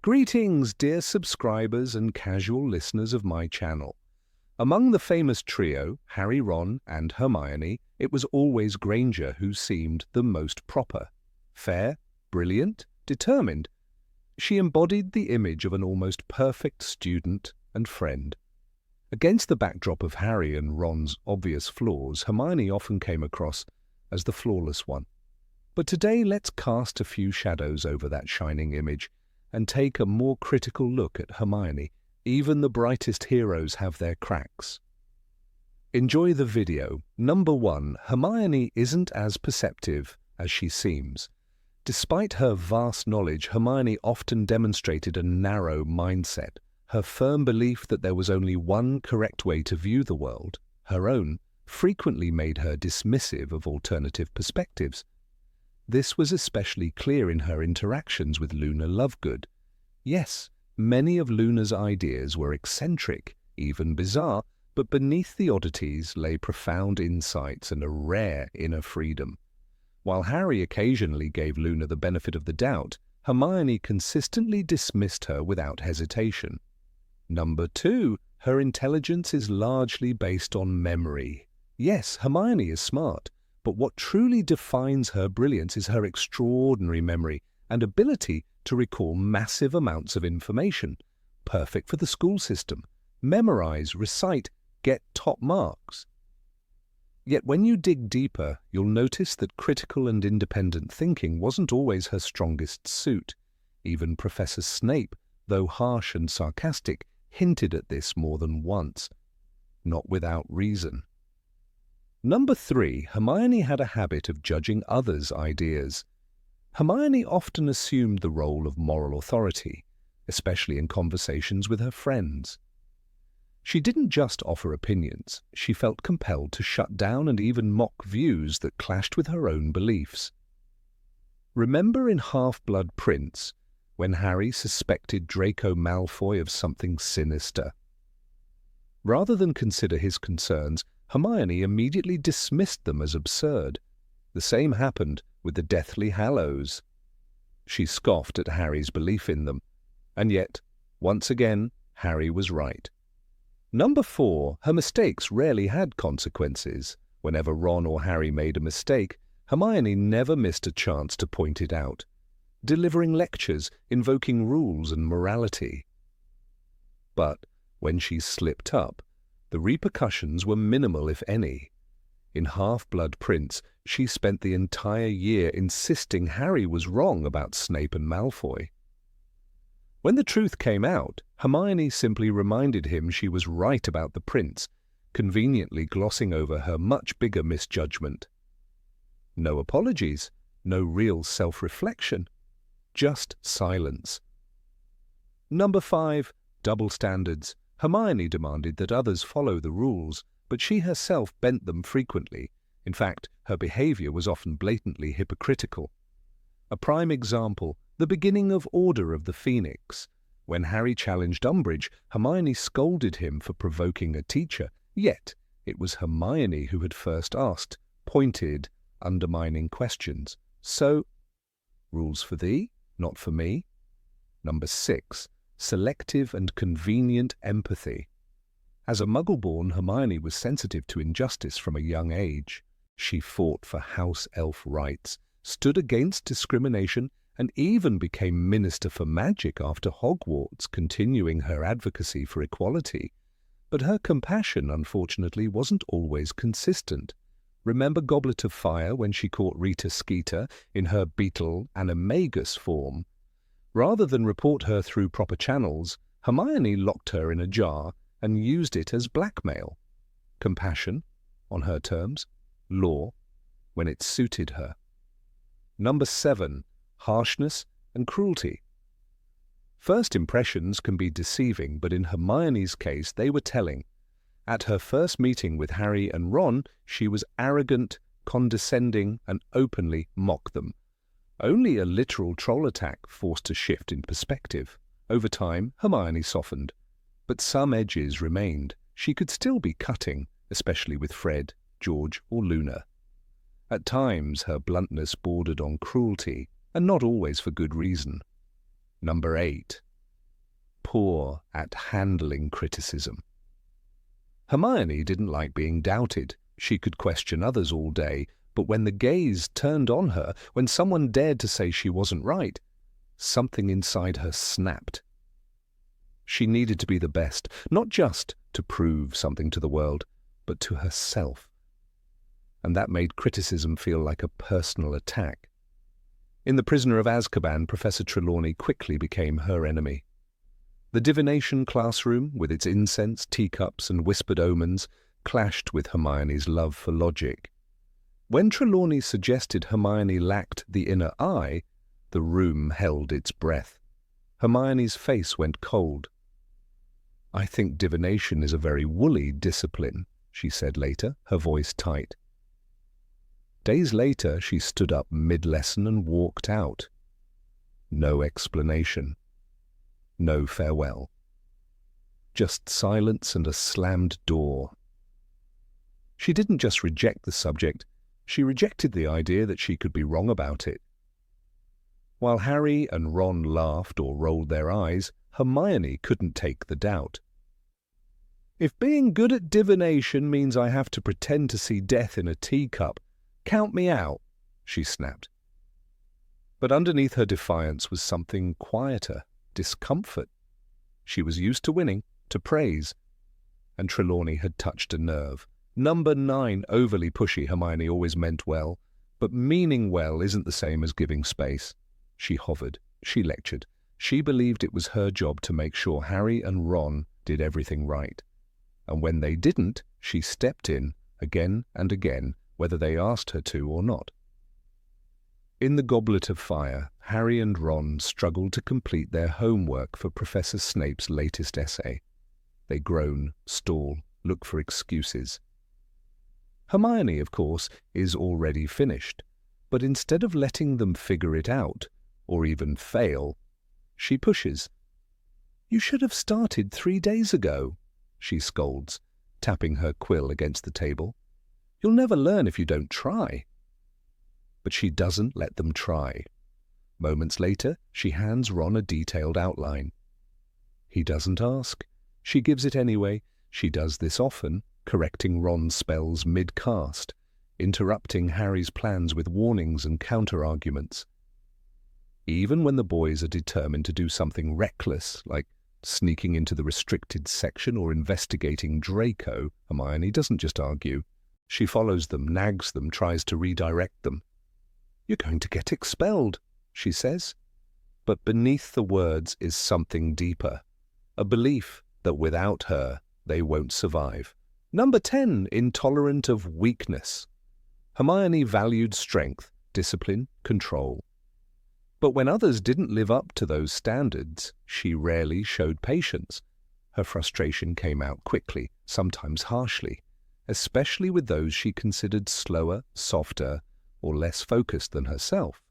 Greetings, dear subscribers and casual listeners of my channel. Among the famous trio, Harry, Ron, and Hermione, it was always Granger who seemed the most proper. Fair, brilliant, determined. She embodied the image of an almost perfect student and friend. Against the backdrop of Harry and Ron's obvious flaws, Hermione often came across as the flawless one. But today let's cast a few shadows over that shining image and take a more critical look at Hermione. Even the brightest heroes have their cracks. Enjoy the video. Number 1. Hermione isn't as perceptive as she seems. Despite her vast knowledge, Hermione often demonstrated a narrow mindset. Her firm belief that there was only one correct way to view the world, her own, frequently made her dismissive of alternative perspectives. This was especially clear in her interactions with Luna Lovegood. Yes, many of Luna's ideas were eccentric, even bizarre, but beneath the oddities lay profound insights and a rare inner freedom. While Harry occasionally gave Luna the benefit of the doubt, Hermione consistently dismissed her without hesitation. Number 2. Her intelligence is largely based on memory. Yes, Hermione is smart, but what truly defines her brilliance is her extraordinary memory and ability to recall massive amounts of information, perfect for the school system. Memorize, recite, get top marks. Yet when you dig deeper, you'll notice that critical and independent thinking wasn't always her strongest suit. Even Professor Snape, though harsh and sarcastic, hinted at this more than once, not without reason. Number 3. Hermione had a habit of judging others' ideas. Hermione often assumed the role of moral authority, especially in conversations with her friends. She didn't just offer opinions, she felt compelled to shut down and even mock views that clashed with her own beliefs. Remember in Half-Blood Prince, when Harry suspected Draco Malfoy of something sinister? Rather than consider his concerns, Hermione immediately dismissed them as absurd. The same happened with the Deathly Hallows. She scoffed at Harry's belief in them, and yet, once again, Harry was right. Number 4. Her mistakes rarely had consequences. Whenever Ron or Harry made a mistake, Hermione never missed a chance to point it out, delivering lectures, invoking rules and morality. But when she slipped up, the repercussions were minimal, if any. In Half-Blood Prince, she spent the entire year insisting Harry was wrong about Snape and Malfoy. When the truth came out, Hermione simply reminded him she was right about the prince, conveniently glossing over her much bigger misjudgment. No apologies, no real self-reflection, just silence. Number 5. Double standards. Hermione demanded that others follow the rules, but she herself bent them frequently. In fact, her behavior was often blatantly hypocritical. A prime example, the beginning of Order of the Phoenix. When Harry challenged Umbridge, Hermione scolded him for provoking a teacher, yet it was Hermione who had first asked pointed, undermining questions. So, rules for thee, not for me. Number 6. Selective and convenient empathy. As a Muggle-born, Hermione was sensitive to injustice from a young age. She fought for house elf rights, stood against discrimination, and even became Minister for Magic after Hogwarts, continuing her advocacy for equality. But her compassion, unfortunately, wasn't always consistent. Remember Goblet of Fire when she caught Rita Skeeter in her beetle animagus form? Rather than report her through proper channels, Hermione locked her in a jar and used it as blackmail. Compassion, on her terms. Law, when it suited her. Number 7. Harshness and cruelty. First impressions can be deceiving, but in Hermione's case they were telling. At her first meeting with Harry and Ron, she was arrogant, condescending, and openly mocked them. Only a literal troll attack forced a shift in perspective. Over time, Hermione softened. But some edges remained. She could still be cutting, especially with Fred, George, or Luna. At times, her bluntness bordered on cruelty, and not always for good reason. Number 8. poor at handling criticism. Hermione didn't like being doubted. She could question others all day, but when the gaze turned on her, when someone dared to say she wasn't right, something inside her snapped. She needed to be the best, not just to prove something to the world, but to herself. And that made criticism feel like a personal attack. In The Prisoner of Azkaban, Professor Trelawney quickly became her enemy. The divination classroom, with its incense, teacups, and whispered omens, clashed with Hermione's love for logic. When Trelawney suggested Hermione lacked the inner eye, the room held its breath. Hermione's face went cold. "I think divination is a very woolly discipline," she said later, her voice tight. Days later, she stood up mid-lesson and walked out. No explanation. No farewell. Just silence and a slammed door. She didn't just reject the subject, she rejected the idea that she could be wrong about it. While Harry and Ron laughed or rolled their eyes, Hermione couldn't take the doubt. "If being good at divination means I have to pretend to see death in a teacup, count me out," she snapped. But underneath her defiance was something quieter, discomfort. She was used to winning, to praise, and Trelawney had touched a nerve. Number 9, overly pushy Hermione always meant well, but meaning well isn't the same as giving space. She hovered, she lectured. She believed it was her job to make sure Harry and Ron did everything right. And when they didn't, she stepped in, again and again, whether they asked her to or not. In the Goblet of Fire, Harry and Ron struggled to complete their homework for Professor Snape's latest essay. They groan, stall, look for excuses. Hermione, of course, is already finished, but instead of letting them figure it out, or even fail, she pushes. "You should have started 3 days ago," she scolds, tapping her quill against the table. "You'll never learn if you don't try." But she doesn't let them try. Moments later, she hands Ron a detailed outline. He doesn't ask. She gives it anyway. She does this often, correcting Ron's spells mid-cast, interrupting Harry's plans with warnings and counter-arguments. Even when the boys are determined to do something reckless, like sneaking into the restricted section or investigating Draco, Hermione doesn't just argue. She follows them, nags them, tries to redirect them. "You're going to get expelled," she says. But beneath the words is something deeper, a belief that without her, they won't survive. Number 10, intolerant of weakness. Hermione valued strength, discipline, control. But when others didn't live up to those standards, she rarely showed patience. Her frustration came out quickly, sometimes harshly, especially with those she considered slower, softer, or less focused than herself.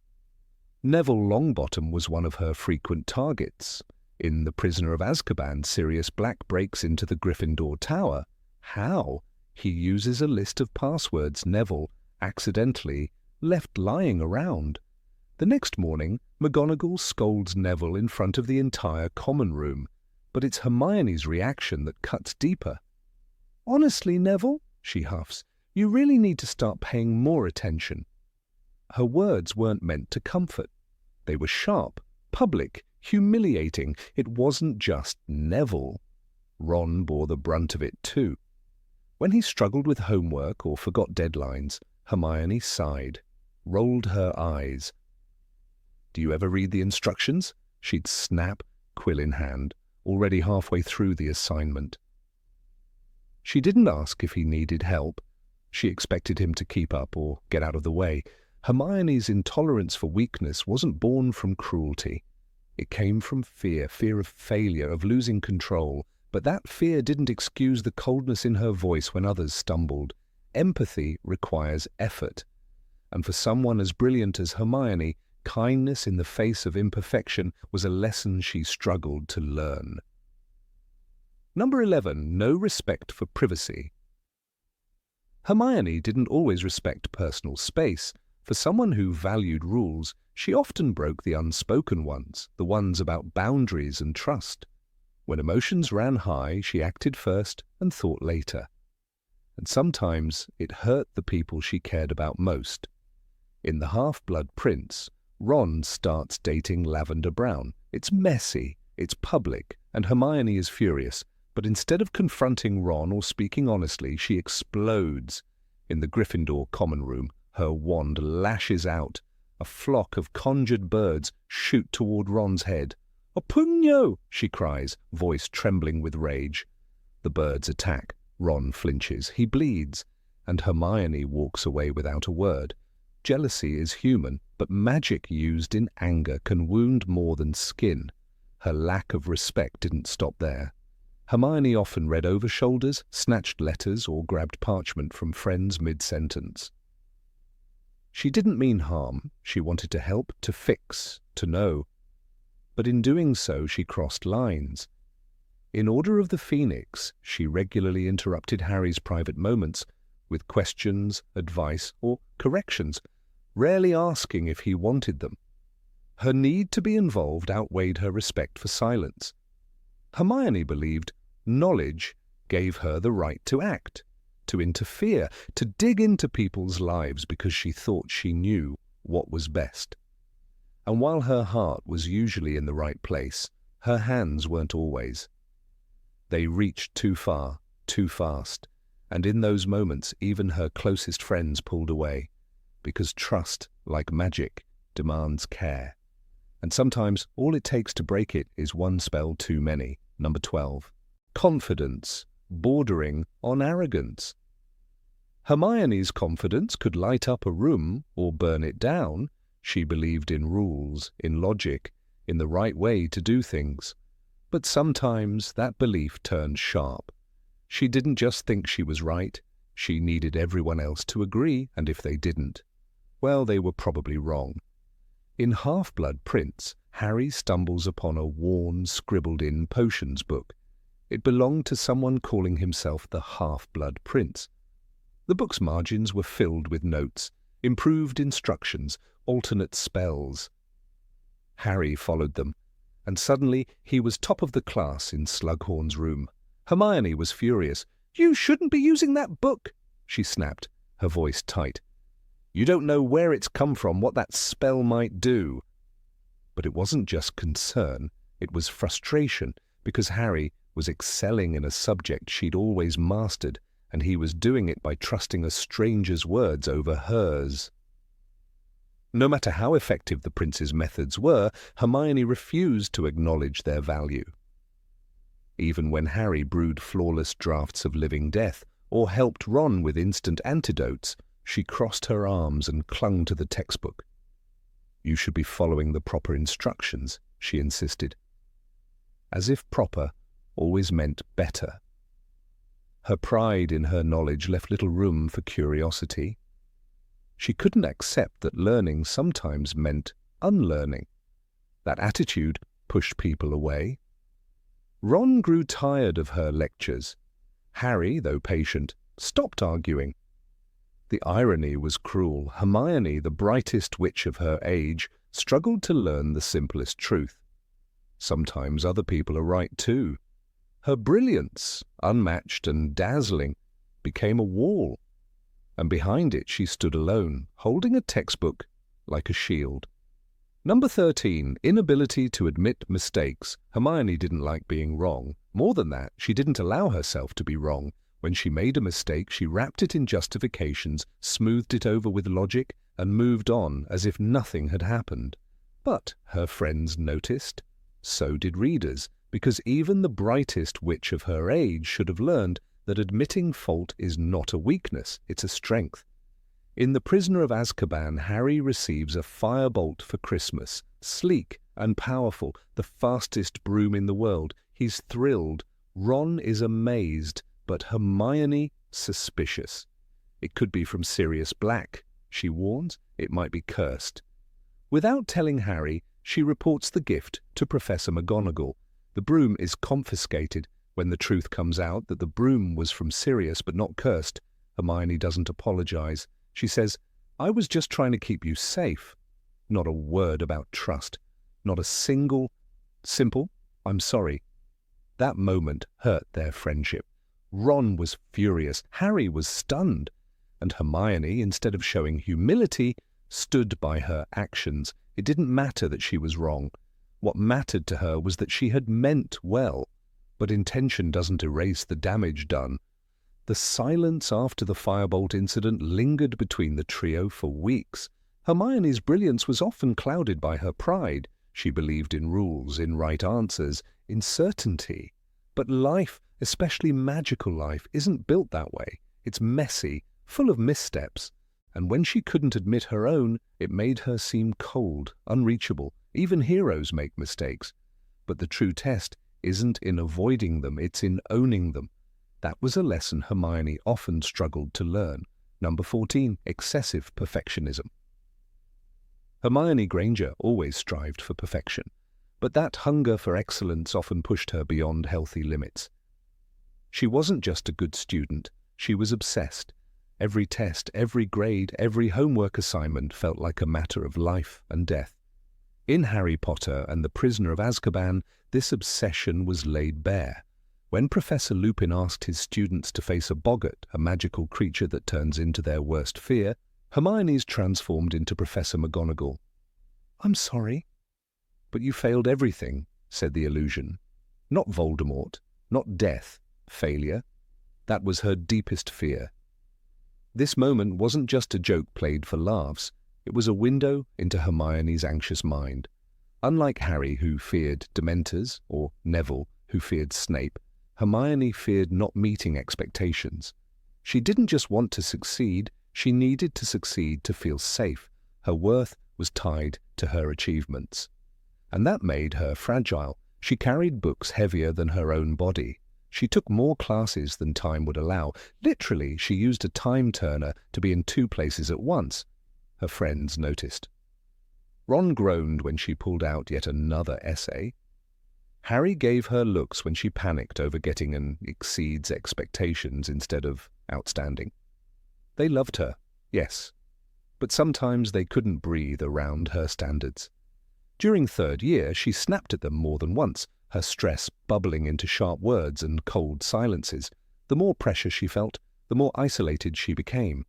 Neville Longbottom was one of her frequent targets. In The Prisoner of Azkaban, Sirius Black breaks into the Gryffindor Tower. How? He uses a list of passwords Neville accidentally left lying around. The next morning, McGonagall scolds Neville in front of the entire common room, but it's Hermione's reaction that cuts deeper. "Honestly, Neville," she huffs, "you really need to start paying more attention." Her words weren't meant to comfort. They were sharp, public, humiliating. It wasn't just Neville. Ron bore the brunt of it too. When he struggled with homework or forgot deadlines, Hermione sighed, rolled her eyes. "Do you ever read the instructions?" She'd snap, quill in hand, already halfway through the assignment. She didn't ask if he needed help. She expected him to keep up or get out of the way. Hermione's intolerance for weakness wasn't born from cruelty. It came from fear of failure, of losing control. But that fear didn't excuse the coldness in her voice when others stumbled. Empathy requires effort. And for someone as brilliant as Hermione, kindness in the face of imperfection was a lesson she struggled to learn. Number 11, no respect for privacy. Hermione didn't always respect personal space. For someone who valued rules, she often broke the unspoken ones, the ones about boundaries and trust. When emotions ran high, she acted first and thought later. And sometimes it hurt the people she cared about most. In The Half-Blood Prince, Ron starts dating Lavender Brown. It's messy, it's public, and Hermione is furious. But instead of confronting Ron or speaking honestly, she explodes. In the Gryffindor common room, her wand lashes out. A flock of conjured birds shoot toward Ron's head. "A pugno!" she cries, voice trembling with rage. The birds attack. Ron flinches. He bleeds. And Hermione walks away without a word. Jealousy is human, but magic used in anger can wound more than skin. Her lack of respect didn't stop there. Hermione often read over shoulders, snatched letters, or grabbed parchment from friends mid-sentence. She didn't mean harm. She wanted to help, to fix, to know. But in doing so, she crossed lines. In Order of the Phoenix, she regularly interrupted Harry's private moments with questions, advice, or corrections, rarely asking if he wanted them. Her need to be involved outweighed her respect for silence. Hermione believed knowledge gave her the right to act, to interfere, to dig into people's lives because she thought she knew what was best. And while her heart was usually in the right place, her hands weren't always. They reached too far, too fast, and in those moments even her closest friends pulled away, because trust, like magic, demands care. And sometimes all it takes to break it is one spell too many. Number 12. Confidence, bordering on arrogance. Hermione's confidence could light up a room or burn it down. She believed in rules, in logic, in the right way to do things. But sometimes that belief turned sharp. She didn't just think she was right. She needed everyone else to agree, and if they didn't, well, they were probably wrong. In Half-Blood Prince, Harry stumbles upon a worn, scribbled-in potions book. It belonged to someone calling himself the Half-Blood Prince. The book's margins were filled with notes, improved instructions, alternate spells. Harry followed them, and suddenly he was top of the class in Slughorn's room. Hermione was furious. "You shouldn't be using that book," she snapped, her voice tight. "You don't know where it's come from, what that spell might do." But it wasn't just concern, it was frustration, because Harry was excelling in a subject she'd always mastered, and he was doing it by trusting a stranger's words over hers. No matter how effective the prince's methods were, Hermione refused to acknowledge their value. Even when Harry brewed flawless drafts of living death, or helped Ron with instant antidotes, she crossed her arms and clung to the textbook. "You should be following the proper instructions," she insisted. As if proper always meant better. Her pride in her knowledge left little room for curiosity. She couldn't accept that learning sometimes meant unlearning. That attitude pushed people away. Ron grew tired of her lectures. Harry, though patient, stopped arguing. The irony was cruel. Hermione, the brightest witch of her age, struggled to learn the simplest truth. Sometimes other people are right too. Her brilliance, unmatched and dazzling, became a wall, and behind it she stood alone, holding a textbook like a shield. Number 13, inability to admit mistakes. Hermione didn't like being wrong. More than that, she didn't allow herself to be wrong. When she made a mistake, she wrapped it in justifications, smoothed it over with logic, and moved on as if nothing had happened. But her friends noticed. So did readers, because even the brightest witch of her age should have learned that admitting fault is not a weakness, it's a strength. In The Prisoner of Azkaban, Harry receives a firebolt for Christmas, sleek and powerful, the fastest broom in the world. He's thrilled. Ron is amazed, but Hermione suspicious. It could be from Sirius Black, she warns. It might be cursed. Without telling Harry, she reports the gift to Professor McGonagall. The broom is confiscated. When the truth comes out that the broom was from Sirius but not cursed, Hermione doesn't apologize. She says, "I was just trying to keep you safe." Not a word about trust. Not a simple, "I'm sorry." That moment hurt their friendship. Ron was furious, Harry was stunned, and Hermione, instead of showing humility, stood by her actions. It didn't matter that she was wrong. What mattered to her was that she had meant well, but intention doesn't erase the damage done. The silence after the firebolt incident lingered between the trio for weeks. Hermione's brilliance was often clouded by her pride. She believed in rules, in right answers, in certainty. But life, especially magical life, isn't built that way. It's messy, full of missteps. And when she couldn't admit her own, it made her seem cold, unreachable. Even heroes make mistakes. But the true test isn't in avoiding them, it's in owning them. That was a lesson Hermione often struggled to learn. Number 14, excessive perfectionism. Hermione Granger always strived for perfection, but that hunger for excellence often pushed her beyond healthy limits. She wasn't just a good student, she was obsessed. Every test, every grade, every homework assignment felt like a matter of life and death. In Harry Potter and the Prisoner of Azkaban, this obsession was laid bare. When Professor Lupin asked his students to face a boggart, a magical creature that turns into their worst fear, Hermione's transformed into Professor McGonagall. "I'm sorry." "But you failed everything," said the illusion. Not Voldemort, not death, failure. That was her deepest fear. This moment wasn't just a joke played for laughs. It was a window into Hermione's anxious mind. Unlike Harry, who feared Dementors, or Neville, who feared Snape, Hermione feared not meeting expectations. She didn't just want to succeed, she needed to succeed to feel safe. Her worth was tied to her achievements. And that made her fragile. She carried books heavier than her own body. She took more classes than time would allow. Literally, she used a time turner to be in 2 places at once. Her friends noticed. Ron groaned when she pulled out yet another essay. Harry gave her looks when she panicked over getting an exceeds expectations instead of outstanding. They loved her, yes, but sometimes they couldn't breathe around her standards. During 3rd year, she snapped at them more than once, her stress bubbling into sharp words and cold silences. The more pressure she felt, the more isolated she became.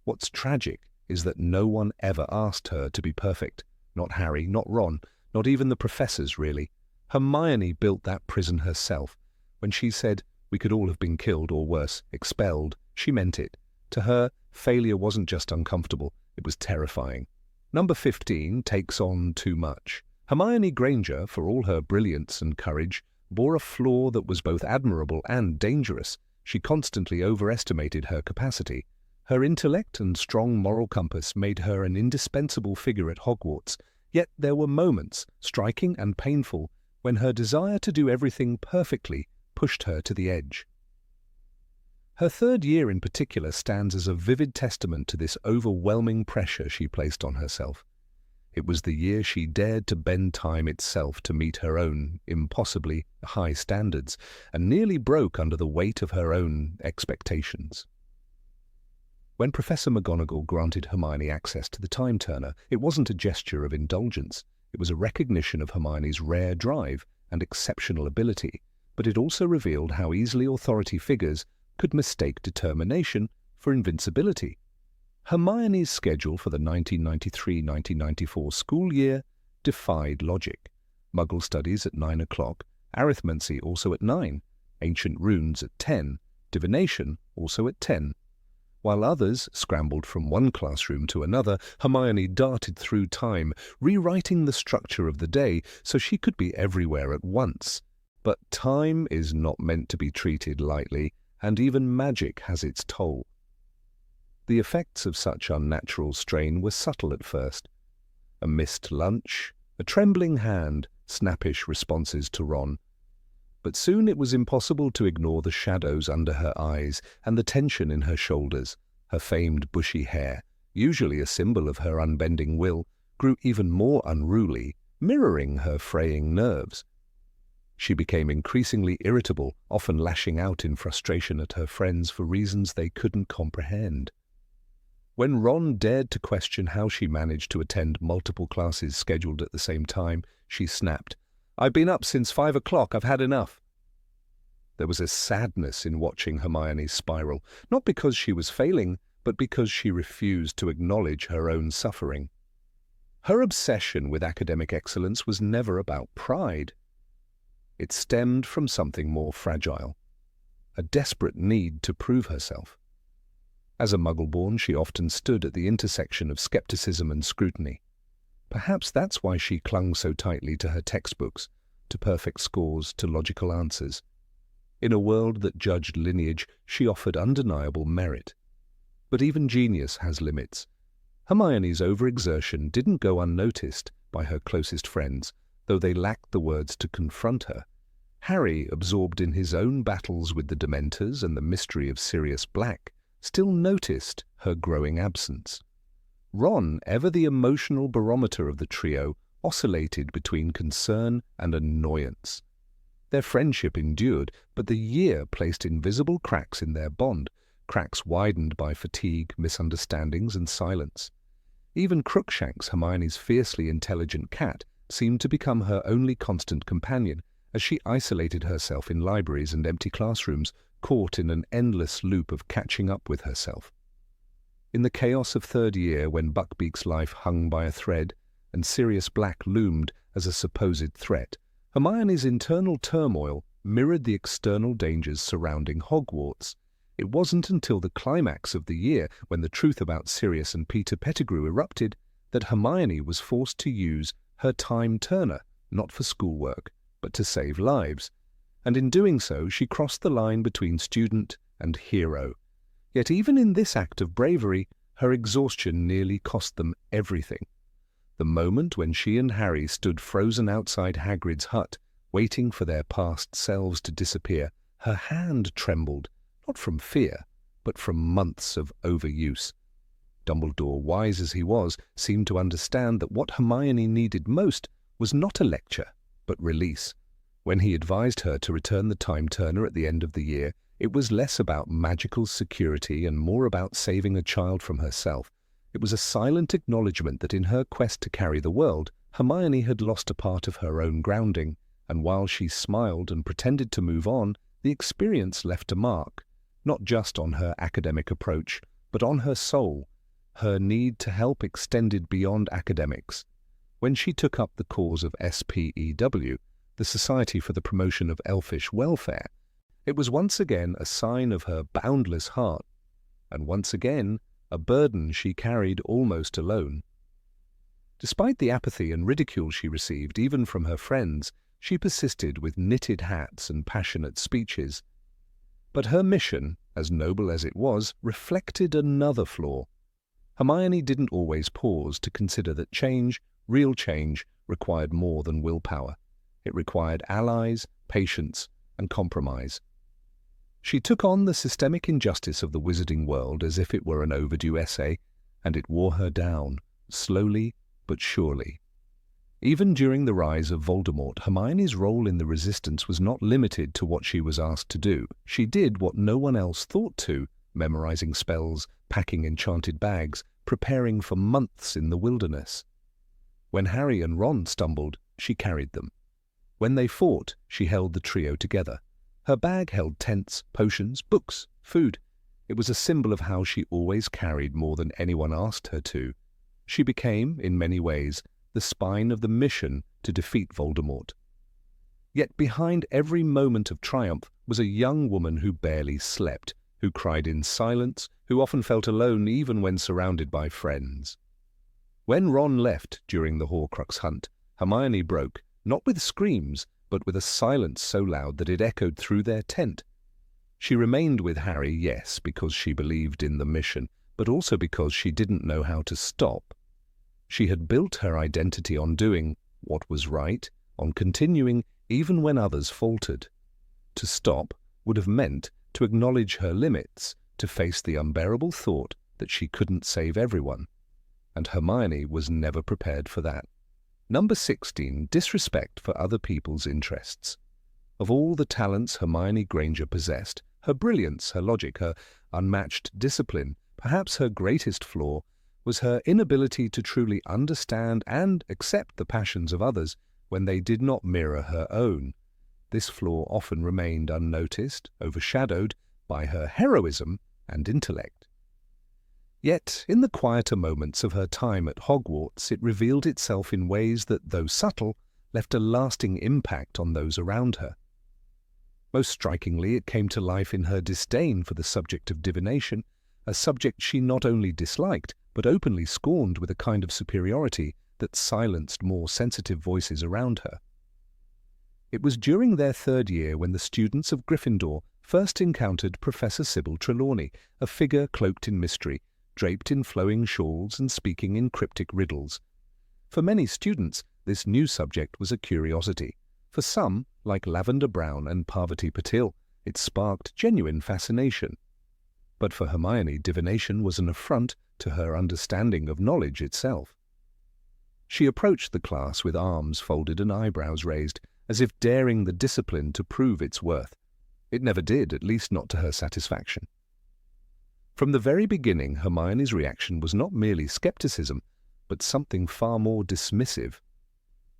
What's tragic is that no one ever asked her to be perfect. Not Harry, not Ron, not even the professors, really. Hermione built that prison herself. When she said, "We could all have been killed or worse, expelled," she meant it. To her, failure wasn't just uncomfortable, it was terrifying. Number 15 takes on too much. Hermione Granger, for all her brilliance and courage, bore a flaw that was both admirable and dangerous. She constantly overestimated her capacity. Her intellect and strong moral compass made her an indispensable figure at Hogwarts, yet there were moments, striking and painful, when her desire to do everything perfectly pushed her to the edge. Her 3rd year in particular stands as a vivid testament to this overwhelming pressure she placed on herself. It was the year she dared to bend time itself to meet her own impossibly high standards, and nearly broke under the weight of her own expectations. When Professor McGonagall granted Hermione access to the time turner, it wasn't a gesture of indulgence. It was a recognition of Hermione's rare drive and exceptional ability, but it also revealed how easily authority figures could mistake determination for invincibility. Hermione's schedule for the 1993-1994 school year defied logic. Muggle studies at 9 o'clock, arithmancy also at 9, ancient runes at 10, divination also at 10. While others scrambled from one classroom to another, Hermione darted through time, rewriting the structure of the day so she could be everywhere at once. But time is not meant to be treated lightly, and even magic has its toll. The effects of such unnatural strain were subtle at first. A missed lunch, a trembling hand, snappish responses to Ron. But soon it was impossible to ignore the shadows under her eyes and the tension in her shoulders. Her famed bushy hair, usually a symbol of her unbending will, grew even more unruly, mirroring her fraying nerves. She became increasingly irritable, often lashing out in frustration at her friends for reasons they couldn't comprehend. When Ron dared to question how she managed to attend multiple classes scheduled at the same time, she snapped, "I've been up since 5 o'clock, I've had enough." There was a sadness in watching Hermione spiral, not because she was failing, but because she refused to acknowledge her own suffering. Her obsession with academic excellence was never about pride. It stemmed from something more fragile, a desperate need to prove herself. As a Muggle-born, she often stood at the intersection of skepticism and scrutiny. Perhaps that's why she clung so tightly to her textbooks, to perfect scores, to logical answers. In a world that judged lineage, she offered undeniable merit. But even genius has limits. Hermione's overexertion didn't go unnoticed by her closest friends, though they lacked the words to confront her. Harry, absorbed in his own battles with the Dementors and the mystery of Sirius Black, still noticed her growing absence. Ron, ever the emotional barometer of the trio, oscillated between concern and annoyance. Their friendship endured, but the year placed invisible cracks in their bond, cracks widened by fatigue, misunderstandings, and silence. Even Crookshanks, Hermione's fiercely intelligent cat, seemed to become her only constant companion, as she isolated herself in libraries and empty classrooms, caught in an endless loop of catching up with herself. In the chaos of third year, when Buckbeak's life hung by a thread and Sirius Black loomed as a supposed threat, Hermione's internal turmoil mirrored the external dangers surrounding Hogwarts. It wasn't until the climax of the year, when the truth about Sirius and Peter Pettigrew erupted, that Hermione was forced to use her time turner, not for schoolwork, but to save lives. And in doing so, she crossed the line between student and hero. Yet even in this act of bravery, her exhaustion nearly cost them everything. The moment when she and Harry stood frozen outside Hagrid's hut, waiting for their past selves to disappear, her hand trembled, not from fear, but from months of overuse. Dumbledore, wise as he was, seemed to understand that what Hermione needed most was not a lecture, but release. When he advised her to return the time turner at the end of the year, it was less about magical security and more about saving a child from herself. It was a silent acknowledgement that in her quest to carry the world, Hermione had lost a part of her own grounding, and while she smiled and pretended to move on, the experience left a mark, not just on her academic approach, but on her soul. Her need to help extended beyond academics. When she took up the cause of SPEW, the Society for the Promotion of Elfish Welfare, it was once again a sign of her boundless heart, and once again a burden she carried almost alone. Despite the apathy and ridicule she received, even from her friends, she persisted with knitted hats and passionate speeches. But her mission, as noble as it was, reflected another flaw. Hermione didn't always pause to consider that change, real change, required more than willpower. It required allies, patience, and compromise. She took on the systemic injustice of the wizarding world as if it were an overdue essay, and it wore her down, slowly but surely. Even during the rise of Voldemort, Hermione's role in the Resistance was not limited to what she was asked to do. She did what no one else thought to, memorizing spells, packing enchanted bags, preparing for months in the wilderness. When Harry and Ron stumbled, she carried them. When they fought, she held the trio together. Her bag held tents, potions, books, food. It was a symbol of how she always carried more than anyone asked her to. She became, in many ways, the spine of the mission to defeat Voldemort. Yet behind every moment of triumph was a young woman who barely slept, who cried in silence, who often felt alone even when surrounded by friends. When Ron left during the Horcrux hunt, Hermione broke, not with screams, but with a silence so loud that it echoed through their tent. She remained with Harry, yes, because she believed in the mission, but also because she didn't know how to stop. She had built her identity on doing what was right, on continuing even when others faltered. To stop would have meant to acknowledge her limits, to face the unbearable thought that she couldn't save everyone. And Hermione was never prepared for that. Number 16, disrespect for other people's interests. Of all the talents Hermione Granger possessed, her brilliance, her logic, her unmatched discipline, perhaps her greatest flaw, was her inability to truly understand and accept the passions of others when they did not mirror her own. this flaw often remained unnoticed, overshadowed by her heroism and intellect. Yet, in the quieter moments of her time at Hogwarts, it revealed itself in ways that, though subtle, left a lasting impact on those around her. Most strikingly, it came to life in her disdain for the subject of divination, a subject she not only disliked, but openly scorned with a kind of superiority that silenced more sensitive voices around her. It was during their third year when the students of Gryffindor first encountered Professor Sybil Trelawney, a figure cloaked in mystery, draped in flowing shawls and speaking in cryptic riddles. For many students, this new subject was a curiosity. For some, like Lavender Brown and Parvati Patil, it sparked genuine fascination. But for Hermione, divination was an affront to her understanding of knowledge itself. She approached the class with arms folded and eyebrows raised, as if daring the discipline to prove its worth. It never did, at least not to her satisfaction. From the very beginning, Hermione's reaction was not merely skepticism, but something far more dismissive.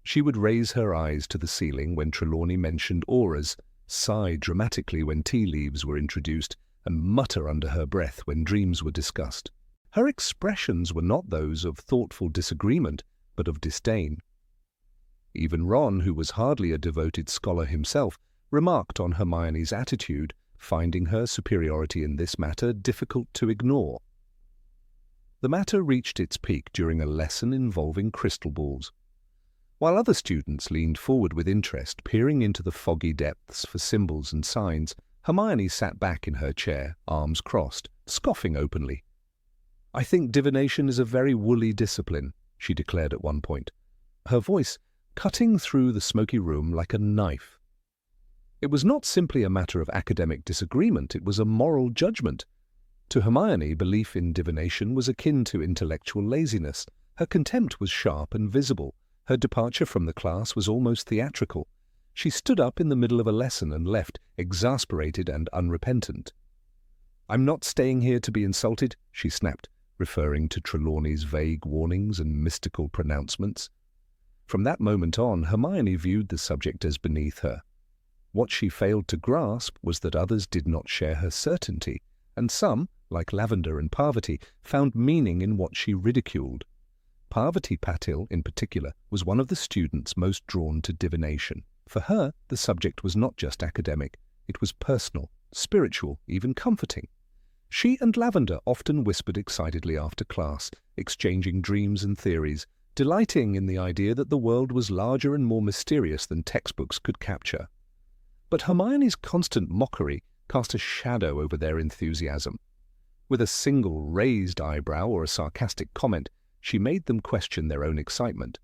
She would raise her eyes to the ceiling when Trelawney mentioned auras, sigh dramatically when tea leaves were introduced, and mutter under her breath when dreams were discussed. Her expressions were not those of thoughtful disagreement, but of disdain. Even Ron, who was hardly a devoted scholar himself, remarked on Hermione's attitude, finding her superiority in this matter difficult to ignore. The matter reached its peak during a lesson involving crystal balls. While other students leaned forward with interest, peering into the foggy depths for symbols and signs, Hermione sat back in her chair, arms crossed, scoffing openly. "I think divination is a very woolly discipline," she declared at one point, her voice cutting through the smoky room like a knife. It was not simply a matter of academic disagreement, it was a moral judgment. To Hermione, belief in divination was akin to intellectual laziness. Her contempt was sharp and visible. Her departure from the class was almost theatrical. She stood up in the middle of a lesson and left, exasperated and unrepentant. "I'm not staying here to be insulted," she snapped, referring to Trelawney's vague warnings and mystical pronouncements. From that moment on, Hermione viewed the subject as beneath her. What she failed to grasp was that others did not share her certainty, and some, like Lavender and Parvati, found meaning in what she ridiculed. Parvati Patil, in particular, was one of the students most drawn to divination. For her, the subject was not just academic, it was personal, spiritual, even comforting. She and Lavender often whispered excitedly after class, exchanging dreams and theories, delighting in the idea that the world was larger and more mysterious than textbooks could capture. But Hermione's constant mockery cast a shadow over their enthusiasm. With a single raised eyebrow or a sarcastic comment, she made them question their own excitement.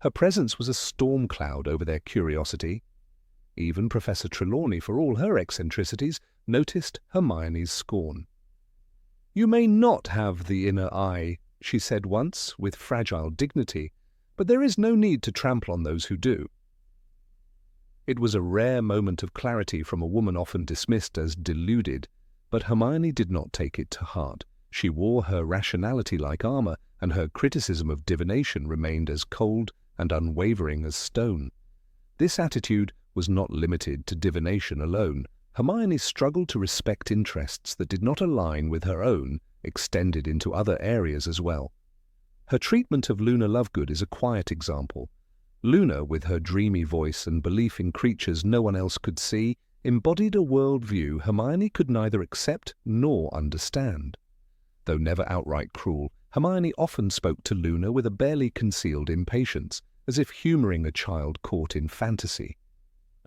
Her presence was a storm cloud over their curiosity. Even Professor Trelawney, for all her eccentricities, noticed Hermione's scorn. "You may not have the inner eye," she said once, with fragile dignity, "but there is no need to trample on those who do." It was a rare moment of clarity from a woman often dismissed as deluded, but Hermione did not take it to heart. She wore her rationality like armor, and her criticism of divination remained as cold and unwavering as stone. This attitude was not limited to divination alone. Hermione struggled to respect interests that did not align with her own, extended into other areas as well. Her treatment of Luna Lovegood is a quiet example. Luna, with her dreamy voice and belief in creatures no one else could see, embodied a world-view Hermione could neither accept nor understand. Though never outright cruel, Hermione often spoke to Luna with a barely concealed impatience, as if humouring a child caught in fantasy.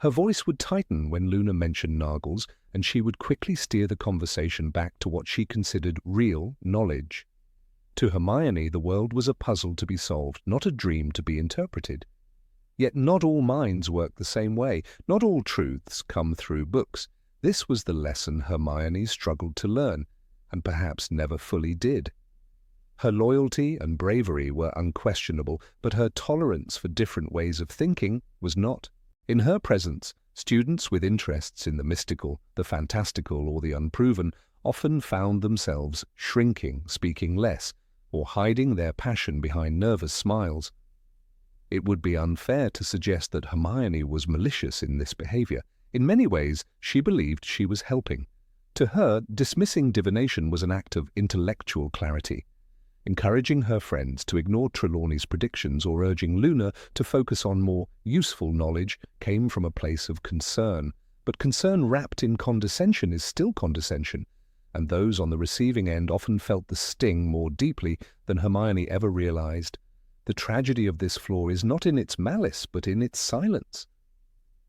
Her voice would tighten when Luna mentioned Nargles, and she would quickly steer the conversation back to what she considered real knowledge. To Hermione, the world was a puzzle to be solved, not a dream to be interpreted. Yet not all minds work the same way. Not all truths come through books. This was the lesson Hermione struggled to learn, and perhaps never fully did. Her loyalty and bravery were unquestionable, but her tolerance for different ways of thinking was not. In her presence, students with interests in the mystical, the fantastical, or the unproven often found themselves shrinking, speaking less, or hiding their passion behind nervous smiles. It would be unfair to suggest that Hermione was malicious in this behavior. In many ways, she believed she was helping. To her, dismissing divination was an act of intellectual clarity. Encouraging her friends to ignore Trelawney's predictions or urging Luna to focus on more useful knowledge came from a place of concern. But concern wrapped in condescension is still condescension, and those on the receiving end often felt the sting more deeply than Hermione ever realized. The tragedy of this flaw is not in its malice, but in its silence.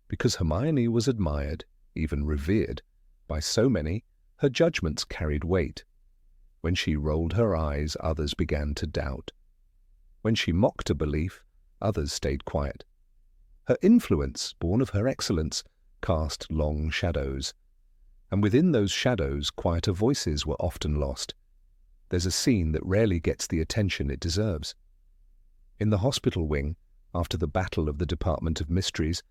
Because Hermione was admired, even revered, by so many, her judgments carried weight. When she rolled her eyes, others began to doubt. When she mocked a belief, others stayed quiet. Her influence, born of her excellence, cast long shadows. And within those shadows, quieter voices were often lost. There's a scene that rarely gets the attention it deserves. In the hospital wing, after the battle of the Department of Mysteries,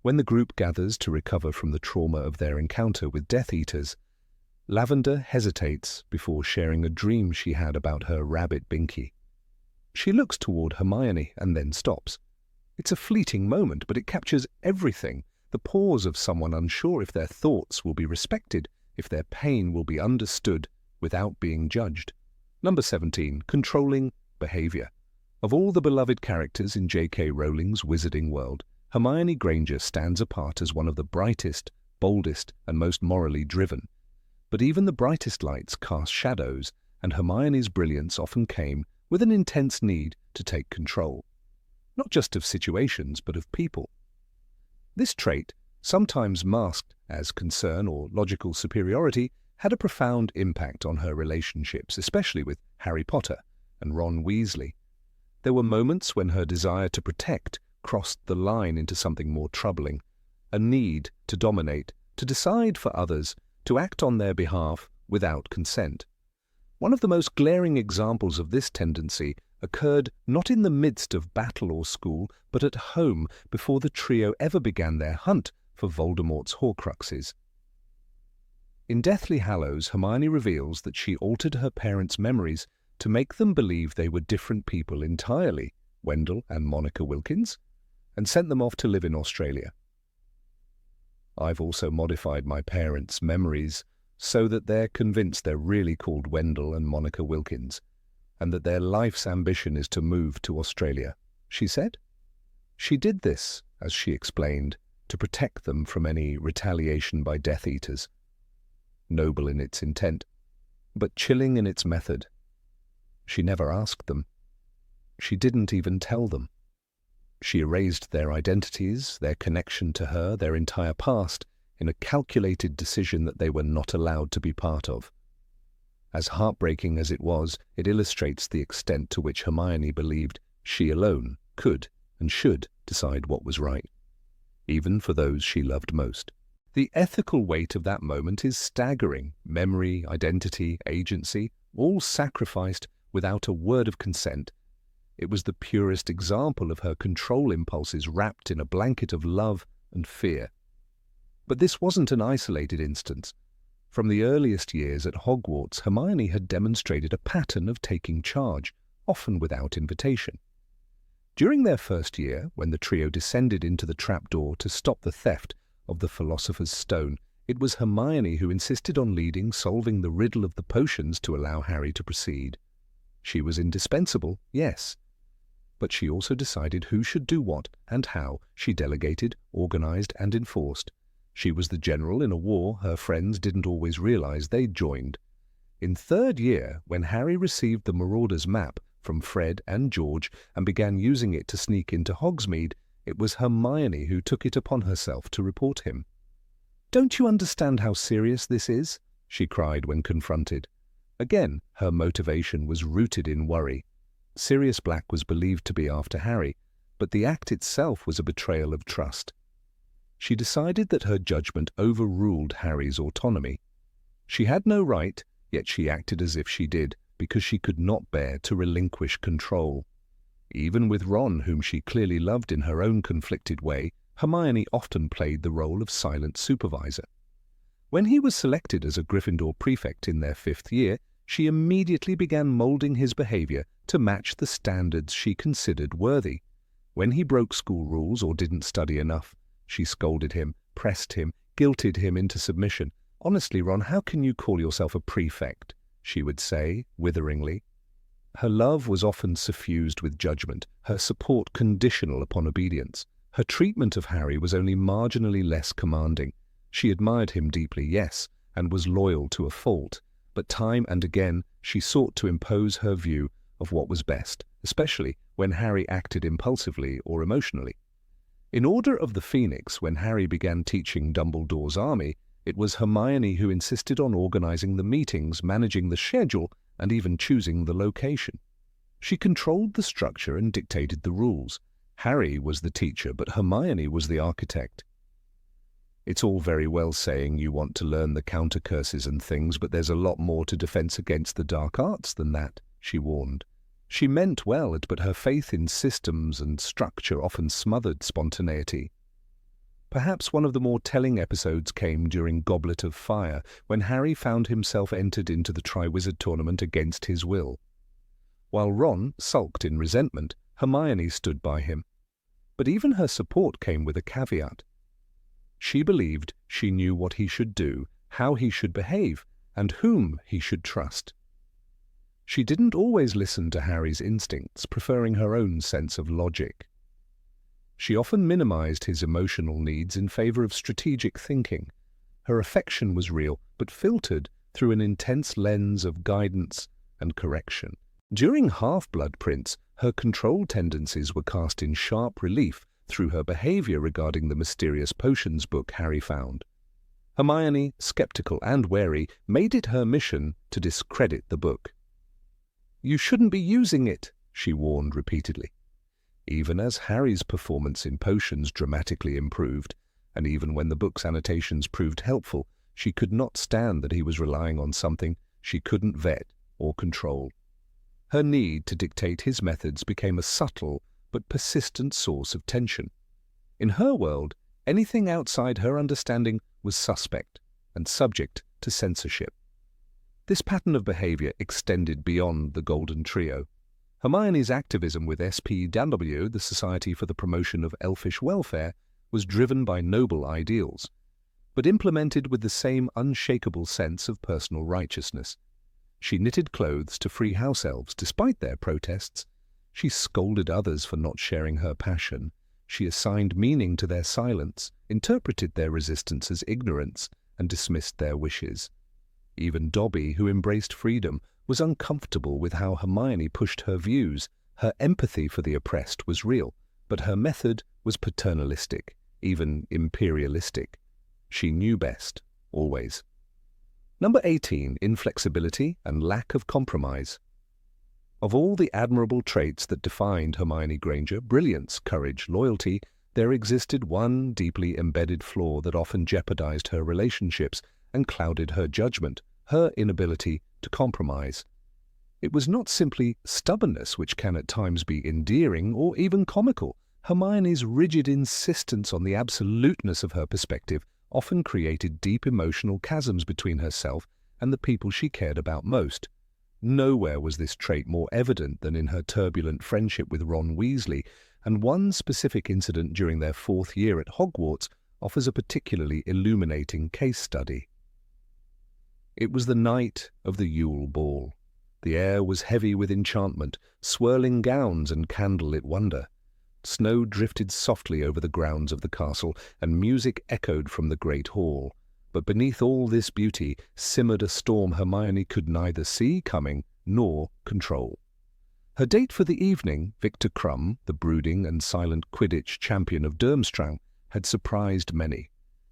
when the group gathers to recover from the trauma of their encounter with Death Eaters, Lavender hesitates before sharing a dream she had about her rabbit Binky. She looks toward Hermione and then stops. It's a fleeting moment, but it captures everything. The pause of someone unsure if their thoughts will be respected, if their pain will be understood without being judged. Number 17. Controlling behavior. Of all the beloved characters in J.K. Rowling's Wizarding World, Hermione Granger stands apart as one of the brightest, boldest, and most morally driven. But even the brightest lights cast shadows, and Hermione's brilliance often came with an intense need to take control. Not just of situations, but of people. This trait, sometimes masked as concern or logical superiority, had a profound impact on her relationships, especially with Harry Potter and Ron Weasley. There were moments when her desire to protect crossed the line into something more troubling, a need to dominate, to decide for others, to act on their behalf without consent. One of the most glaring examples of this tendency occurred not in the midst of battle or school, but at home before the trio ever began their hunt for Voldemort's Horcruxes. In Deathly Hallows, Hermione reveals that she altered her parents' memories to make them believe they were different people entirely, Wendell and Monica Wilkins, and sent them off to live in Australia. I've also modified my parents' memories so that they're convinced they're really called Wendell and Monica Wilkins, and that their life's ambition is to move to Australia, she said. She did this, as she explained, to protect them from any retaliation by Death Eaters. Noble in its intent, but chilling in its method. She never asked them. She didn't even tell them. She erased their identities, their connection to her, their entire past, in a calculated decision that they were not allowed to be part of. As heartbreaking as it was, it illustrates the extent to which Hermione believed she alone could and should decide what was right, even for those she loved most. The ethical weight of that moment is staggering. Memory, identity, agency, all sacrificed without a word of consent. It was the purest example of her control impulses wrapped in a blanket of love and fear. But this wasn't an isolated instance. From the earliest years at Hogwarts, Hermione had demonstrated a pattern of taking charge, often without invitation. During their first year, when the trio descended into the trapdoor to stop the theft of the Philosopher's Stone, it was Hermione who insisted on solving the riddle of the potions to allow Harry to proceed. She was indispensable, yes, but she also decided who should do what and how. She delegated, organized, and enforced. She was the general in a war her friends didn't always realize they'd joined. In third year, when Harry received the Marauder's map from Fred and George and began using it to sneak into Hogsmeade, it was Hermione who took it upon herself to report him. "Don't you understand how serious this is?" she cried when confronted. Again, her motivation was rooted in worry. Sirius Black was believed to be after Harry, but the act itself was a betrayal of trust. She decided that her judgment overruled Harry's autonomy. She had no right, yet she acted as if she did, because she could not bear to relinquish control. Even with Ron, whom she clearly loved in her own conflicted way, Hermione often played the role of silent supervisor. When he was selected as a Gryffindor prefect in their 5th year, she immediately began molding his behavior to match the standards she considered worthy. When he broke school rules or didn't study enough, she scolded him, pressed him, guilted him into submission. "Honestly, Ron, how can you call yourself a prefect?" she would say, witheringly. Her love was often suffused with judgment, her support conditional upon obedience. Her treatment of Harry was only marginally less commanding. She admired him deeply, yes, and was loyal to a fault, but time and again she sought to impose her view of what was best, especially when Harry acted impulsively or emotionally. In Order of the Phoenix, when Harry began teaching Dumbledore's army, it was Hermione who insisted on organizing the meetings, managing the schedule, and even choosing the location. She controlled the structure and dictated the rules. Harry was the teacher, but Hermione was the architect. "It's all very well saying you want to learn the counter curses and things, but there's a lot more to Defense Against the Dark Arts than that," she warned. She meant well, but her faith in systems and structure often smothered spontaneity. Perhaps one of the more telling episodes came during Goblet of Fire, when Harry found himself entered into the Triwizard Tournament against his will. While Ron sulked in resentment, Hermione stood by him. But even her support came with a caveat. She believed she knew what he should do, how he should behave, and whom he should trust. She didn't always listen to Harry's instincts, preferring her own sense of logic. She often minimized his emotional needs in favor of strategic thinking. Her affection was real, but filtered through an intense lens of guidance and correction. During Half-Blood Prince, her control tendencies were cast in sharp relief through her behavior regarding the mysterious potions book Harry found. Hermione, skeptical and wary, made it her mission to discredit the book. "You shouldn't be using it," she warned repeatedly. Even as Harry's performance in potions dramatically improved, and even when the book's annotations proved helpful, she could not stand that he was relying on something she couldn't vet or control. Her need to dictate his methods became a subtle but persistent source of tension. In her world, anything outside her understanding was suspect and subject to censorship. This pattern of behavior extended beyond the Golden Trio. Hermione's activism with SPW, the Society for the Promotion of Elfish Welfare, was driven by noble ideals, but implemented with the same unshakable sense of personal righteousness. She knitted clothes to free house elves despite their protests. She scolded others for not sharing her passion. She assigned meaning to their silence, interpreted their resistance as ignorance, and dismissed their wishes. Even Dobby, who embraced freedom, was uncomfortable with how Hermione pushed her views. Her empathy for the oppressed was real, but her method was paternalistic, even imperialistic. She knew best, always. Number 18, inflexibility and lack of compromise. Of all the admirable traits that defined Hermione Granger, brilliance, courage, loyalty, there existed one deeply embedded flaw that often jeopardized her relationships and clouded her judgment: her inability to compromise. It was not simply stubbornness, which can at times be endearing or even comical. Hermione's rigid insistence on the absoluteness of her perspective often created deep emotional chasms between herself and the people she cared about most. Nowhere was this trait more evident than in her turbulent friendship with Ron Weasley, and one specific incident during their 4th year at Hogwarts offers a particularly illuminating case study. It was the night of the Yule Ball. The air was heavy with enchantment, swirling gowns and candlelit wonder. Snow drifted softly over the grounds of the castle, and music echoed from the great hall. But beneath all this beauty simmered a storm Hermione could neither see coming nor control. Her date for the evening, Victor Krum, the brooding and silent Quidditch champion of Durmstrang, had surprised many.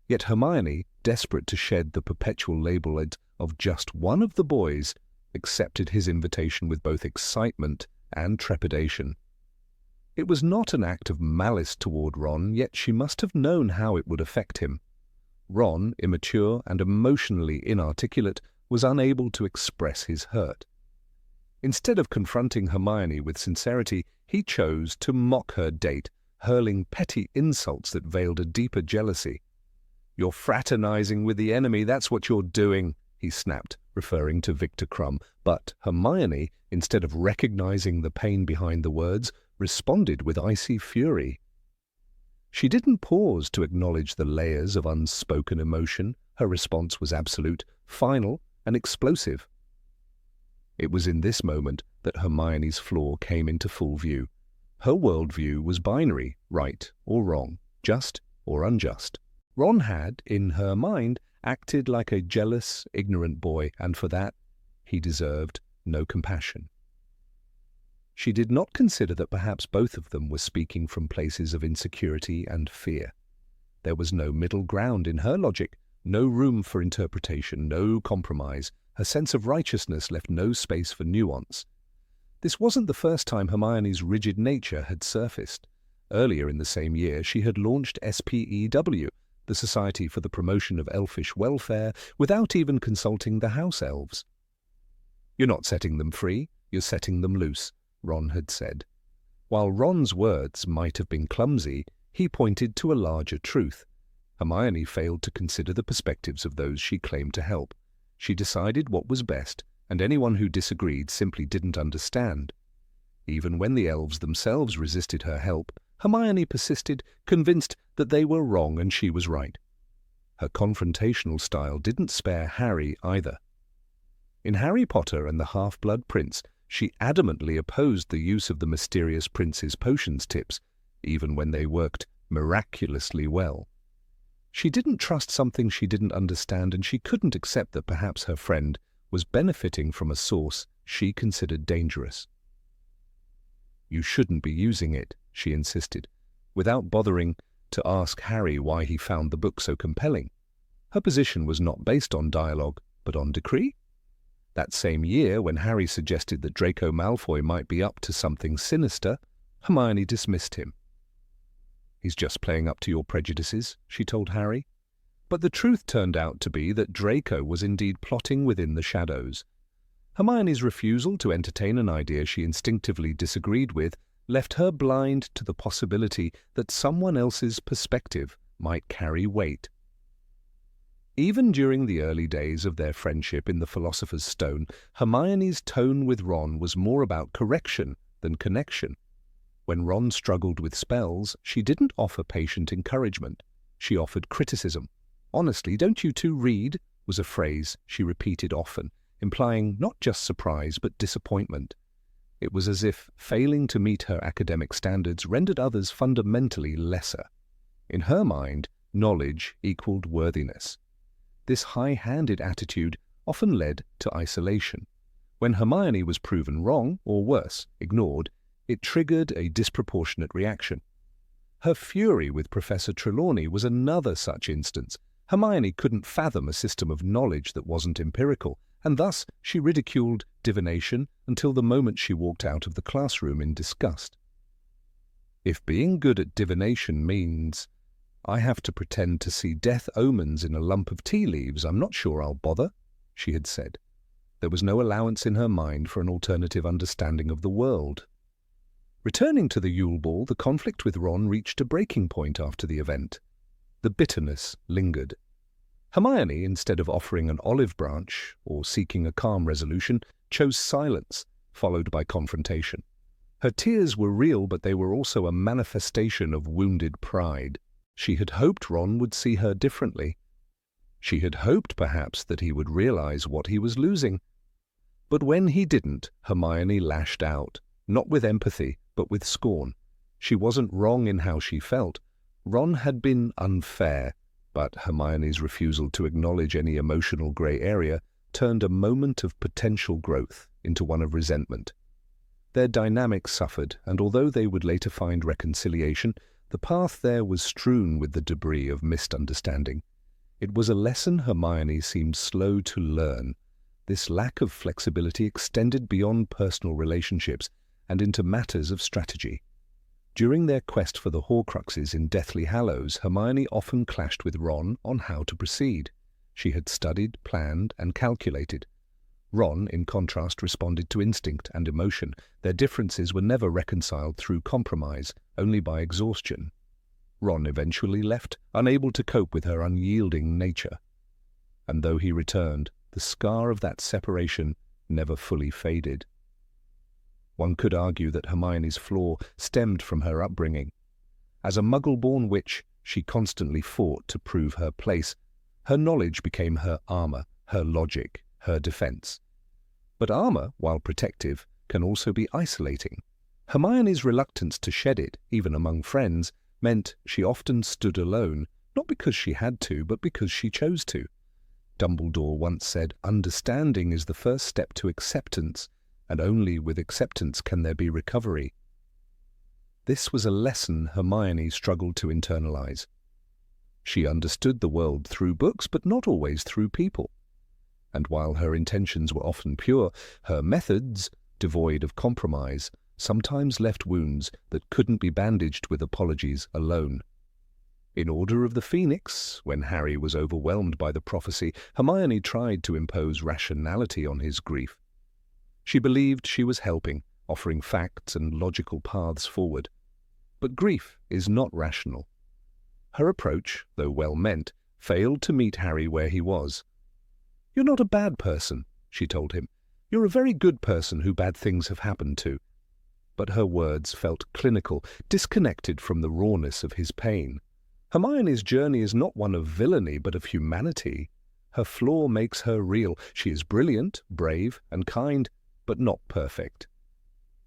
Yet Hermione, desperate to shed the perpetual label of just one of the boys, accepted his invitation with both excitement and trepidation. It was not an act of malice toward Ron, yet she must have known how it would affect him. Ron, immature and emotionally inarticulate, was unable to express his hurt. Instead of confronting Hermione with sincerity, he chose to mock her date, hurling petty insults that veiled a deeper jealousy. "You're fraternizing with the enemy, that's what you're doing," he snapped, referring to Victor Krum. But Hermione, instead of recognizing the pain behind the words, responded with icy fury. She didn't pause to acknowledge the layers of unspoken emotion. Her response was absolute, final, and explosive. It was in this moment that Hermione's flaw came into full view. Her worldview was binary, right or wrong, just or unjust. Ron had, in her mind, acted like a jealous, ignorant boy, and for that, he deserved no compassion. She did not consider that perhaps both of them were speaking from places of insecurity and fear. There was no middle ground in her logic, no room for interpretation, no compromise. Her sense of righteousness left no space for nuance. This wasn't the first time Hermione's rigid nature had surfaced. Earlier in the same year, she had launched SPEW, the Society for the Promotion of Elfish Welfare, without even consulting the house elves. "You're not setting them free, you're setting them loose," Ron had said. While Ron's words might have been clumsy, he pointed to a larger truth. Hermione failed to consider the perspectives of those she claimed to help. She decided what was best, and anyone who disagreed simply didn't understand. Even when the elves themselves resisted her help, Hermione persisted, convinced that they were wrong and she was right. Her confrontational style didn't spare Harry either. In Harry Potter and the Half-Blood Prince, she adamantly opposed the use of the mysterious prince's potions tips, even when they worked miraculously well. She didn't trust something she didn't understand, and she couldn't accept that perhaps her friend was benefiting from a source she considered dangerous. "You shouldn't be using it," she insisted, without bothering to ask Harry why he found the book so compelling. Her position was not based on dialogue, but on decree. That same year, when Harry suggested that Draco Malfoy might be up to something sinister, Hermione dismissed him. "He's just playing up to your prejudices," she told Harry. But the truth turned out to be that Draco was indeed plotting within the shadows. Hermione's refusal to entertain an idea she instinctively disagreed with left her blind to the possibility that someone else's perspective might carry weight. Even during the early days of their friendship in the Philosopher's Stone, Hermione's tone with Ron was more about correction than connection. When Ron struggled with spells, she didn't offer patient encouragement. She offered criticism. "Honestly, don't you two read?" was a phrase she repeated often, implying not just surprise but disappointment. It was as if failing to meet her academic standards rendered others fundamentally lesser. In her mind, knowledge equaled worthiness. This high-handed attitude often led to isolation. When Hermione was proven wrong, or worse, ignored, it triggered a disproportionate reaction. Her fury with Professor Trelawney was another such instance. Hermione couldn't fathom a system of knowledge that wasn't empirical, and thus she ridiculed divination until the moment she walked out of the classroom in disgust. "If being good at divination means I have to pretend to see death omens in a lump of tea leaves, I'm not sure I'll bother," she had said. There was no allowance in her mind for an alternative understanding of the world. Returning to the Yule Ball, the conflict with Ron reached a breaking point after the event. The bitterness lingered. Hermione, instead of offering an olive branch or seeking a calm resolution, chose silence, followed by confrontation. Her tears were real, but they were also a manifestation of wounded pride. She had hoped Ron would see her differently. She had hoped, perhaps, that he would realize what he was losing. But when he didn't, Hermione lashed out, not with empathy, but with scorn. She wasn't wrong in how she felt. Ron had been unfair, but Hermione's refusal to acknowledge any emotional grey area turned a moment of potential growth into one of resentment. Their dynamic suffered, and although they would later find reconciliation, the path there was strewn with the debris of misunderstanding. It was a lesson Hermione seemed slow to learn. This lack of flexibility extended beyond personal relationships and into matters of strategy. During their quest for the Horcruxes in Deathly Hallows, Hermione often clashed with Ron on how to proceed. She had studied, planned, and calculated. Ron, in contrast, responded to instinct and emotion. Their differences were never reconciled through compromise, only by exhaustion. Ron eventually left, unable to cope with her unyielding nature. And though he returned, the scar of that separation never fully faded. One could argue that Hermione's flaw stemmed from her upbringing. As a Muggle-born witch, she constantly fought to prove her place. Her knowledge became her armor, her logic, her defense. But armor, while protective, can also be isolating. Hermione's reluctance to shed it, even among friends, meant she often stood alone, not because she had to, but because she chose to. Dumbledore once said, "Understanding is the first step to acceptance, and only with acceptance can there be recovery." This was a lesson Hermione struggled to internalize. She understood the world through books, but not always through people. And while her intentions were often pure, her methods, devoid of compromise, sometimes left wounds that couldn't be bandaged with apologies alone. In Order of the Phoenix, when Harry was overwhelmed by the prophecy, Hermione tried to impose rationality on his grief. She believed she was helping, offering facts and logical paths forward. But grief is not rational. Her approach, though well-meant, failed to meet Harry where he was. "You're not a bad person," she told him. "You're a very good person who bad things have happened to." But her words felt clinical, disconnected from the rawness of his pain. Hermione's journey is not one of villainy, but of humanity. Her flaw makes her real. She is brilliant, brave, and kind, but not perfect.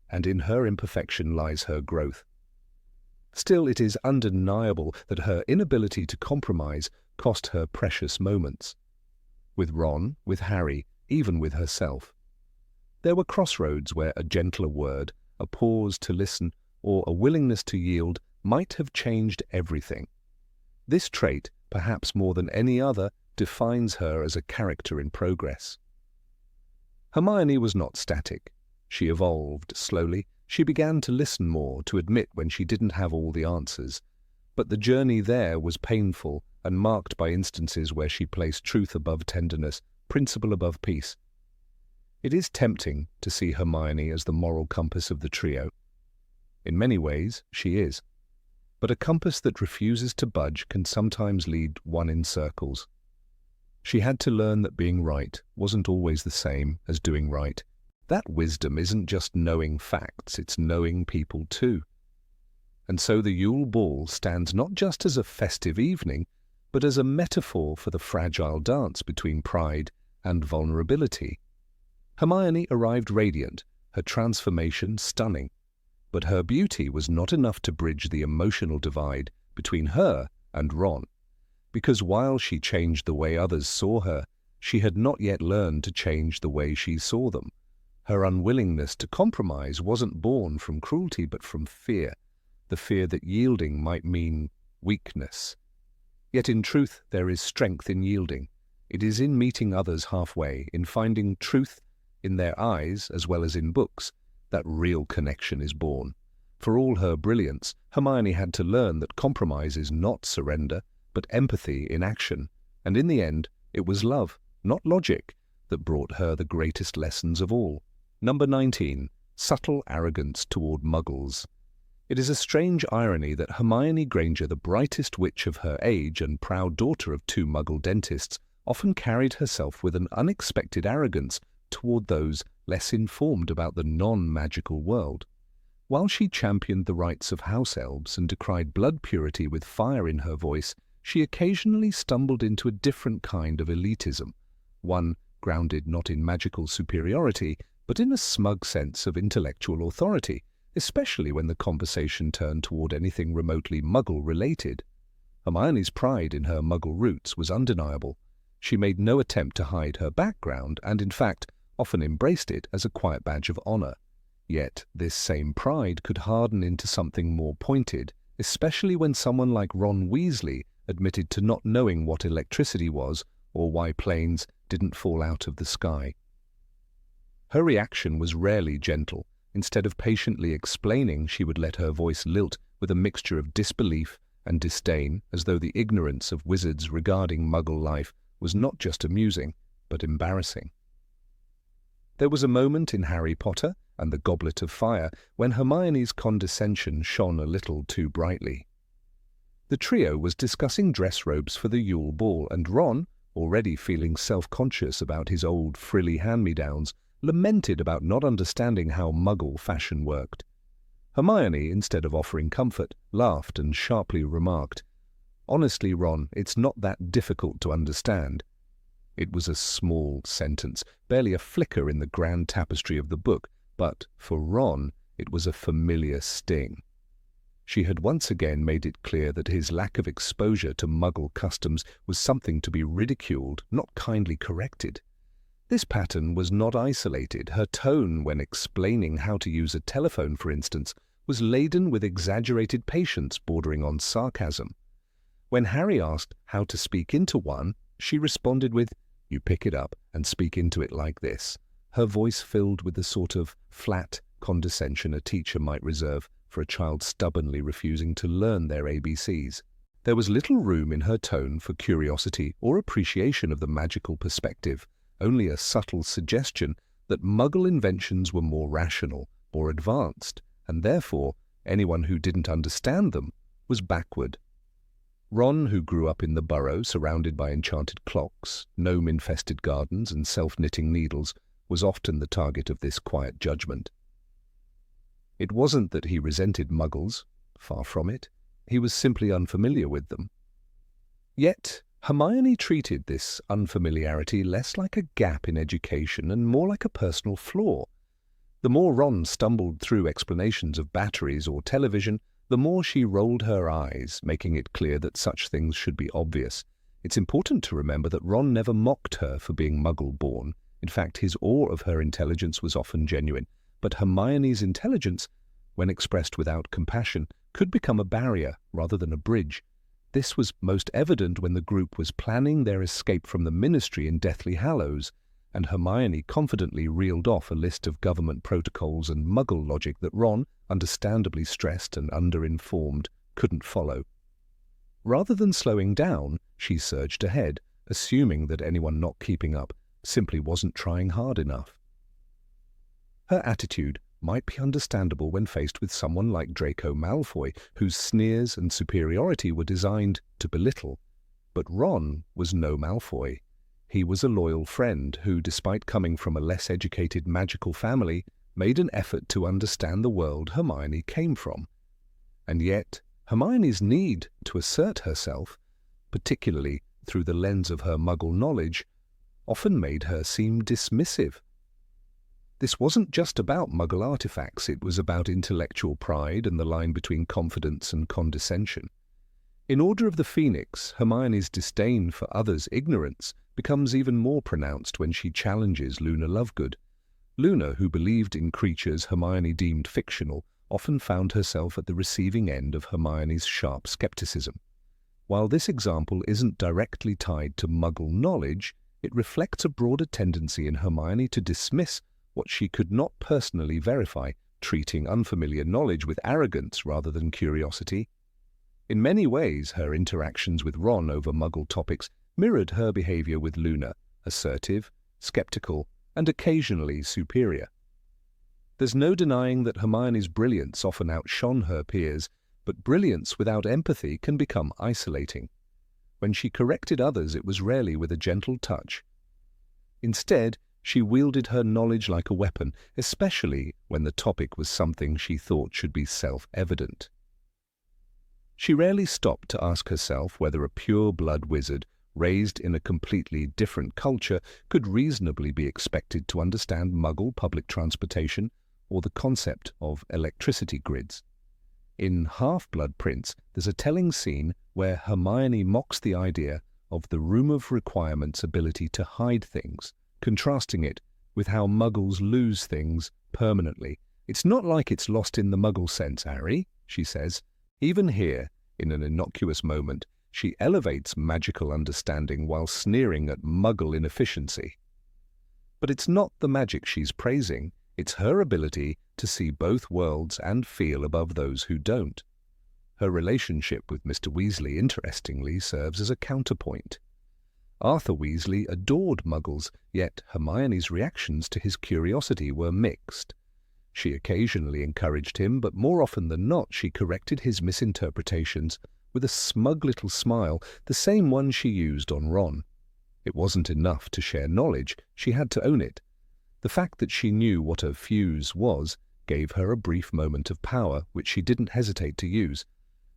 And in her imperfection lies her growth. Still, it is undeniable that her inability to compromise cost her precious moments. With Ron, with Harry, even with herself. There were crossroads where a gentler word, a pause to listen, or a willingness to yield might have changed everything. This trait, perhaps more than any other, defines her as a character in progress. Hermione was not static. She evolved slowly. She began to listen more, to admit when she didn't have all the answers. But the journey there was painful and marked by instances where she placed truth above tenderness, principle above peace. It is tempting to see Hermione as the moral compass of the trio. In many ways, she is. But a compass that refuses to budge can sometimes lead one in circles. She had to learn that being right wasn't always the same as doing right. That wisdom isn't just knowing facts, it's knowing people too. And so the Yule Ball stands not just as a festive evening, but as a metaphor for the fragile dance between pride and vulnerability. Hermione arrived radiant, her transformation stunning. But her beauty was not enough to bridge the emotional divide between her and Ron, because while she changed the way others saw her, she had not yet learned to change the way she saw them. Her unwillingness to compromise wasn't born from cruelty but from fear, the fear that yielding might mean weakness. Yet in truth there is strength in yielding. It is in meeting others halfway, in finding truth in their eyes as well as in books, that real connection is born. For all her brilliance, Hermione had to learn that compromise is not surrender, but empathy in action. And in the end, it was love, not logic, that brought her the greatest lessons of all. Number 19. Subtle arrogance toward Muggles. It is a strange irony that Hermione Granger, the brightest witch of her age and proud daughter of 2 Muggle dentists, often carried herself with an unexpected arrogance toward those less informed about the non-magical world. While she championed the rights of house elves and decried blood purity with fire in her voice, she occasionally stumbled into a different kind of elitism, one grounded not in magical superiority, but in a smug sense of intellectual authority, especially when the conversation turned toward anything remotely Muggle-related. Hermione's pride in her Muggle roots was undeniable. She made no attempt to hide her background and, in fact, often embraced it as a quiet badge of honor. Yet this same pride could harden into something more pointed, especially when someone like Ron Weasley admitted to not knowing what electricity was or why planes didn't fall out of the sky. Her reaction was rarely gentle. Instead of patiently explaining, she would let her voice lilt with a mixture of disbelief and disdain, as though the ignorance of wizards regarding Muggle life was not just amusing, but embarrassing. There was a moment in Harry Potter and the Goblet of Fire when Hermione's condescension shone a little too brightly. The trio was discussing dress robes for the Yule Ball, and Ron, already feeling self-conscious about his old frilly hand-me-downs, lamented about not understanding how Muggle fashion worked. Hermione, instead of offering comfort, laughed and sharply remarked, "Honestly, Ron, it's not that difficult to understand." It was a small sentence, barely a flicker in the grand tapestry of the book, but for Ron it was a familiar sting. She had once again made it clear that his lack of exposure to Muggle customs was something to be ridiculed, not kindly corrected. This pattern was not isolated. Her tone when explaining how to use a telephone, for instance, was laden with exaggerated patience bordering on sarcasm. When Harry asked how to speak into one, she responded with, "You pick it up and speak into it like this," her voice filled with the sort of flat condescension a teacher might reserve for a child stubbornly refusing to learn their ABCs. There was little room in her tone for curiosity or appreciation of the magical perspective, only a subtle suggestion that Muggle inventions were more rational, more advanced, and therefore anyone who didn't understand them was backward. Ron, who grew up in the burrow surrounded by enchanted clocks, gnome-infested gardens and self-knitting needles, was often the target of this quiet judgment. It wasn't that he resented Muggles, far from it. He was simply unfamiliar with them. Yet Hermione treated this unfamiliarity less like a gap in education and more like a personal flaw. The more Ron stumbled through explanations of batteries or television, the more she rolled her eyes, making it clear that such things should be obvious. It's important to remember that Ron never mocked her for being Muggle-born. In fact, his awe of her intelligence was often genuine. But Hermione's intelligence, when expressed without compassion, could become a barrier rather than a bridge. This was most evident when the group was planning their escape from the Ministry in Deathly Hallows, and Hermione confidently reeled off a list of government protocols and Muggle logic that Ron, understandably stressed and underinformed, couldn't follow. Rather than slowing down, she surged ahead, assuming that anyone not keeping up simply wasn't trying hard enough. Her attitude might be understandable when faced with someone like Draco Malfoy, whose sneers and superiority were designed to belittle. But Ron was no Malfoy. He was a loyal friend who, despite coming from a less educated magical family, made an effort to understand the world Hermione came from. And yet, Hermione's need to assert herself, particularly through the lens of her Muggle knowledge, often made her seem dismissive. This wasn't just about Muggle artifacts, it was about intellectual pride and the line between confidence and condescension. In Order of the Phoenix, Hermione's disdain for others' ignorance becomes even more pronounced when she challenges Luna Lovegood. Luna, who believed in creatures Hermione deemed fictional, often found herself at the receiving end of Hermione's sharp skepticism. While this example isn't directly tied to Muggle knowledge, it reflects a broader tendency in Hermione to dismiss what she could not personally verify, treating unfamiliar knowledge with arrogance rather than curiosity. In many ways, her interactions with Ron over Muggle topics mirrored her behavior with Luna, assertive, skeptical, and occasionally superior. There's no denying that Hermione's brilliance often outshone her peers, but brilliance without empathy can become isolating. When she corrected others, it was rarely with a gentle touch. Instead, she wielded her knowledge like a weapon, especially when the topic was something she thought should be self-evident. She rarely stopped to ask herself whether a pure-blood wizard raised in a completely different culture could reasonably be expected to understand Muggle public transportation or the concept of electricity grids. In Half-Blood Prince, there's a telling scene where Hermione mocks the idea of the Room of Requirement's ability to hide things, contrasting it with how Muggles lose things permanently. "It's not like it's lost in the Muggle sense, Harry," she says. Even here, in an innocuous moment, she elevates magical understanding while sneering at Muggle inefficiency. But it's not the magic she's praising, it's her ability to see both worlds and feel above those who don't. Her relationship with Mr. Weasley, interestingly, serves as a counterpoint. Arthur Weasley adored Muggles, yet Hermione's reactions to his curiosity were mixed. She occasionally encouraged him, but more often than not she corrected his misinterpretations with a smug little smile, the same one she used on Ron. It wasn't enough to share knowledge, she had to own it. The fact that she knew what a fuse was gave her a brief moment of power, which she didn't hesitate to use.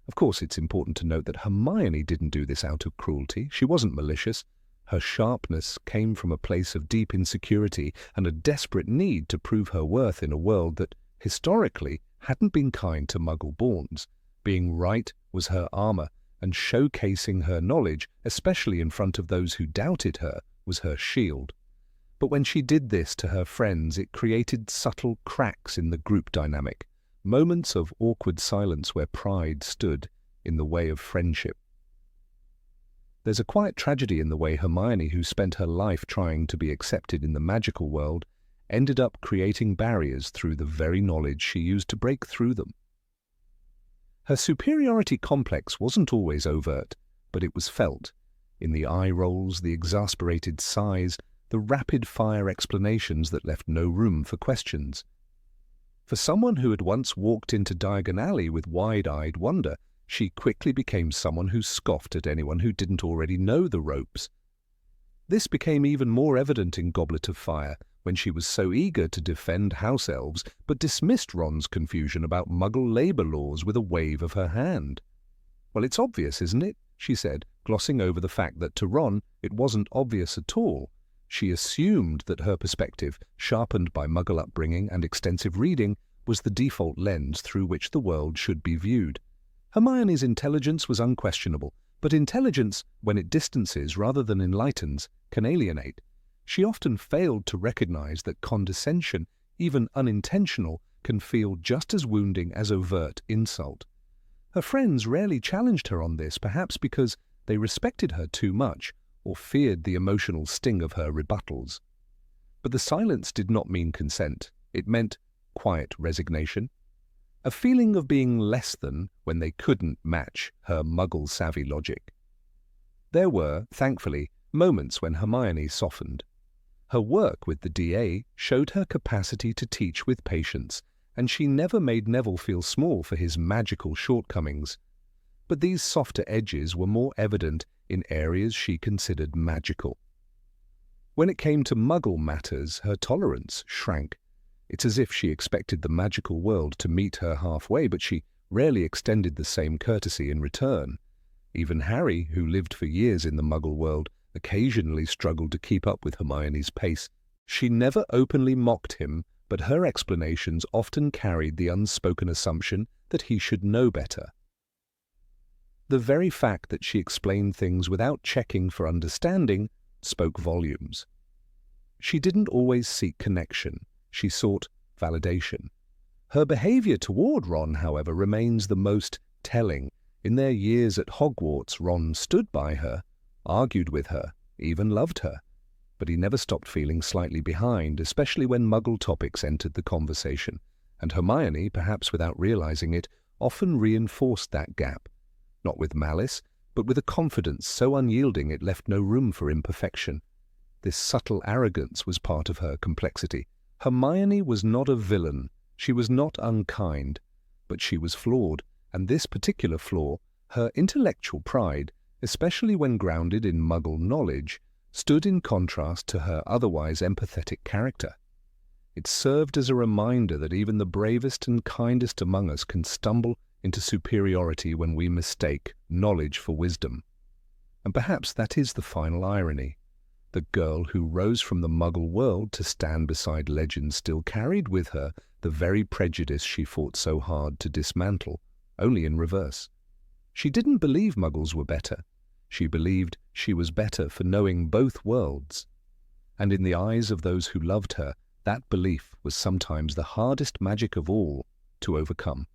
Of course, it's important to note that Hermione didn't do this out of cruelty. She wasn't malicious. Her sharpness came from a place of deep insecurity and a desperate need to prove her worth in a world that, historically, hadn't been kind to Muggle-borns. Being right was her armor, and showcasing her knowledge, especially in front of those who doubted her, was her shield. But when she did this to her friends, it created subtle cracks in the group dynamic, moments of awkward silence where pride stood in the way of friendship. There's a quiet tragedy in the way Hermione, who spent her life trying to be accepted in the magical world, ended up creating barriers through the very knowledge she used to break through them. Her superiority complex wasn't always overt, but it was felt, in the eye rolls, the exasperated sighs, the rapid-fire explanations that left no room for questions. For someone who had once walked into Diagon Alley with wide-eyed wonder, she quickly became someone who scoffed at anyone who didn't already know the ropes. This became even more evident in Goblet of Fire, when she was so eager to defend house elves but dismissed Ron's confusion about Muggle labor laws with a wave of her hand. "Well, it's obvious, isn't it?" she said, glossing over the fact that to Ron it wasn't obvious at all. She assumed that her perspective, sharpened by Muggle upbringing and extensive reading, was the default lens through which the world should be viewed. Hermione's intelligence was unquestionable, but intelligence, when it distances rather than enlightens, can alienate. She often failed to recognize that condescension, even unintentional, can feel just as wounding as overt insult. Her friends rarely challenged her on this, perhaps because they respected her too much or feared the emotional sting of her rebuttals. But the silence did not mean consent. It meant quiet resignation. A feeling of being less than when they couldn't match her Muggle-savvy logic. There were, thankfully, moments when Hermione softened. Her work with the DA showed her capacity to teach with patience, and she never made Neville feel small for his magical shortcomings. But these softer edges were more evident in areas she considered magical. When it came to Muggle matters, her tolerance shrank. It's as if she expected the magical world to meet her halfway, but she rarely extended the same courtesy in return. Even Harry, who lived for years in the Muggle world, occasionally struggled to keep up with Hermione's pace. She never openly mocked him, but her explanations often carried the unspoken assumption that he should know better. The very fact that she explained things without checking for understanding spoke volumes. She didn't always seek connection. She sought validation. Her behavior toward Ron, however, remains the most telling. In their years at Hogwarts, Ron stood by her, argued with her, even loved her. But he never stopped feeling slightly behind, especially when Muggle topics entered the conversation. And Hermione, perhaps without realizing it, often reinforced that gap. Not with malice, but with a confidence so unyielding it left no room for imperfection. This subtle arrogance was part of her complexity. Hermione was not a villain, she was not unkind, but she was flawed, and this particular flaw, her intellectual pride, especially when grounded in Muggle knowledge, stood in contrast to her otherwise empathetic character. It served as a reminder that even the bravest and kindest among us can stumble into superiority when we mistake knowledge for wisdom. And perhaps that is the final irony. The girl who rose from the Muggle world to stand beside legends still carried with her the very prejudice she fought so hard to dismantle, only in reverse. She didn't believe Muggles were better. She believed she was better for knowing both worlds. And in the eyes of those who loved her, that belief was sometimes the hardest magic of all to overcome.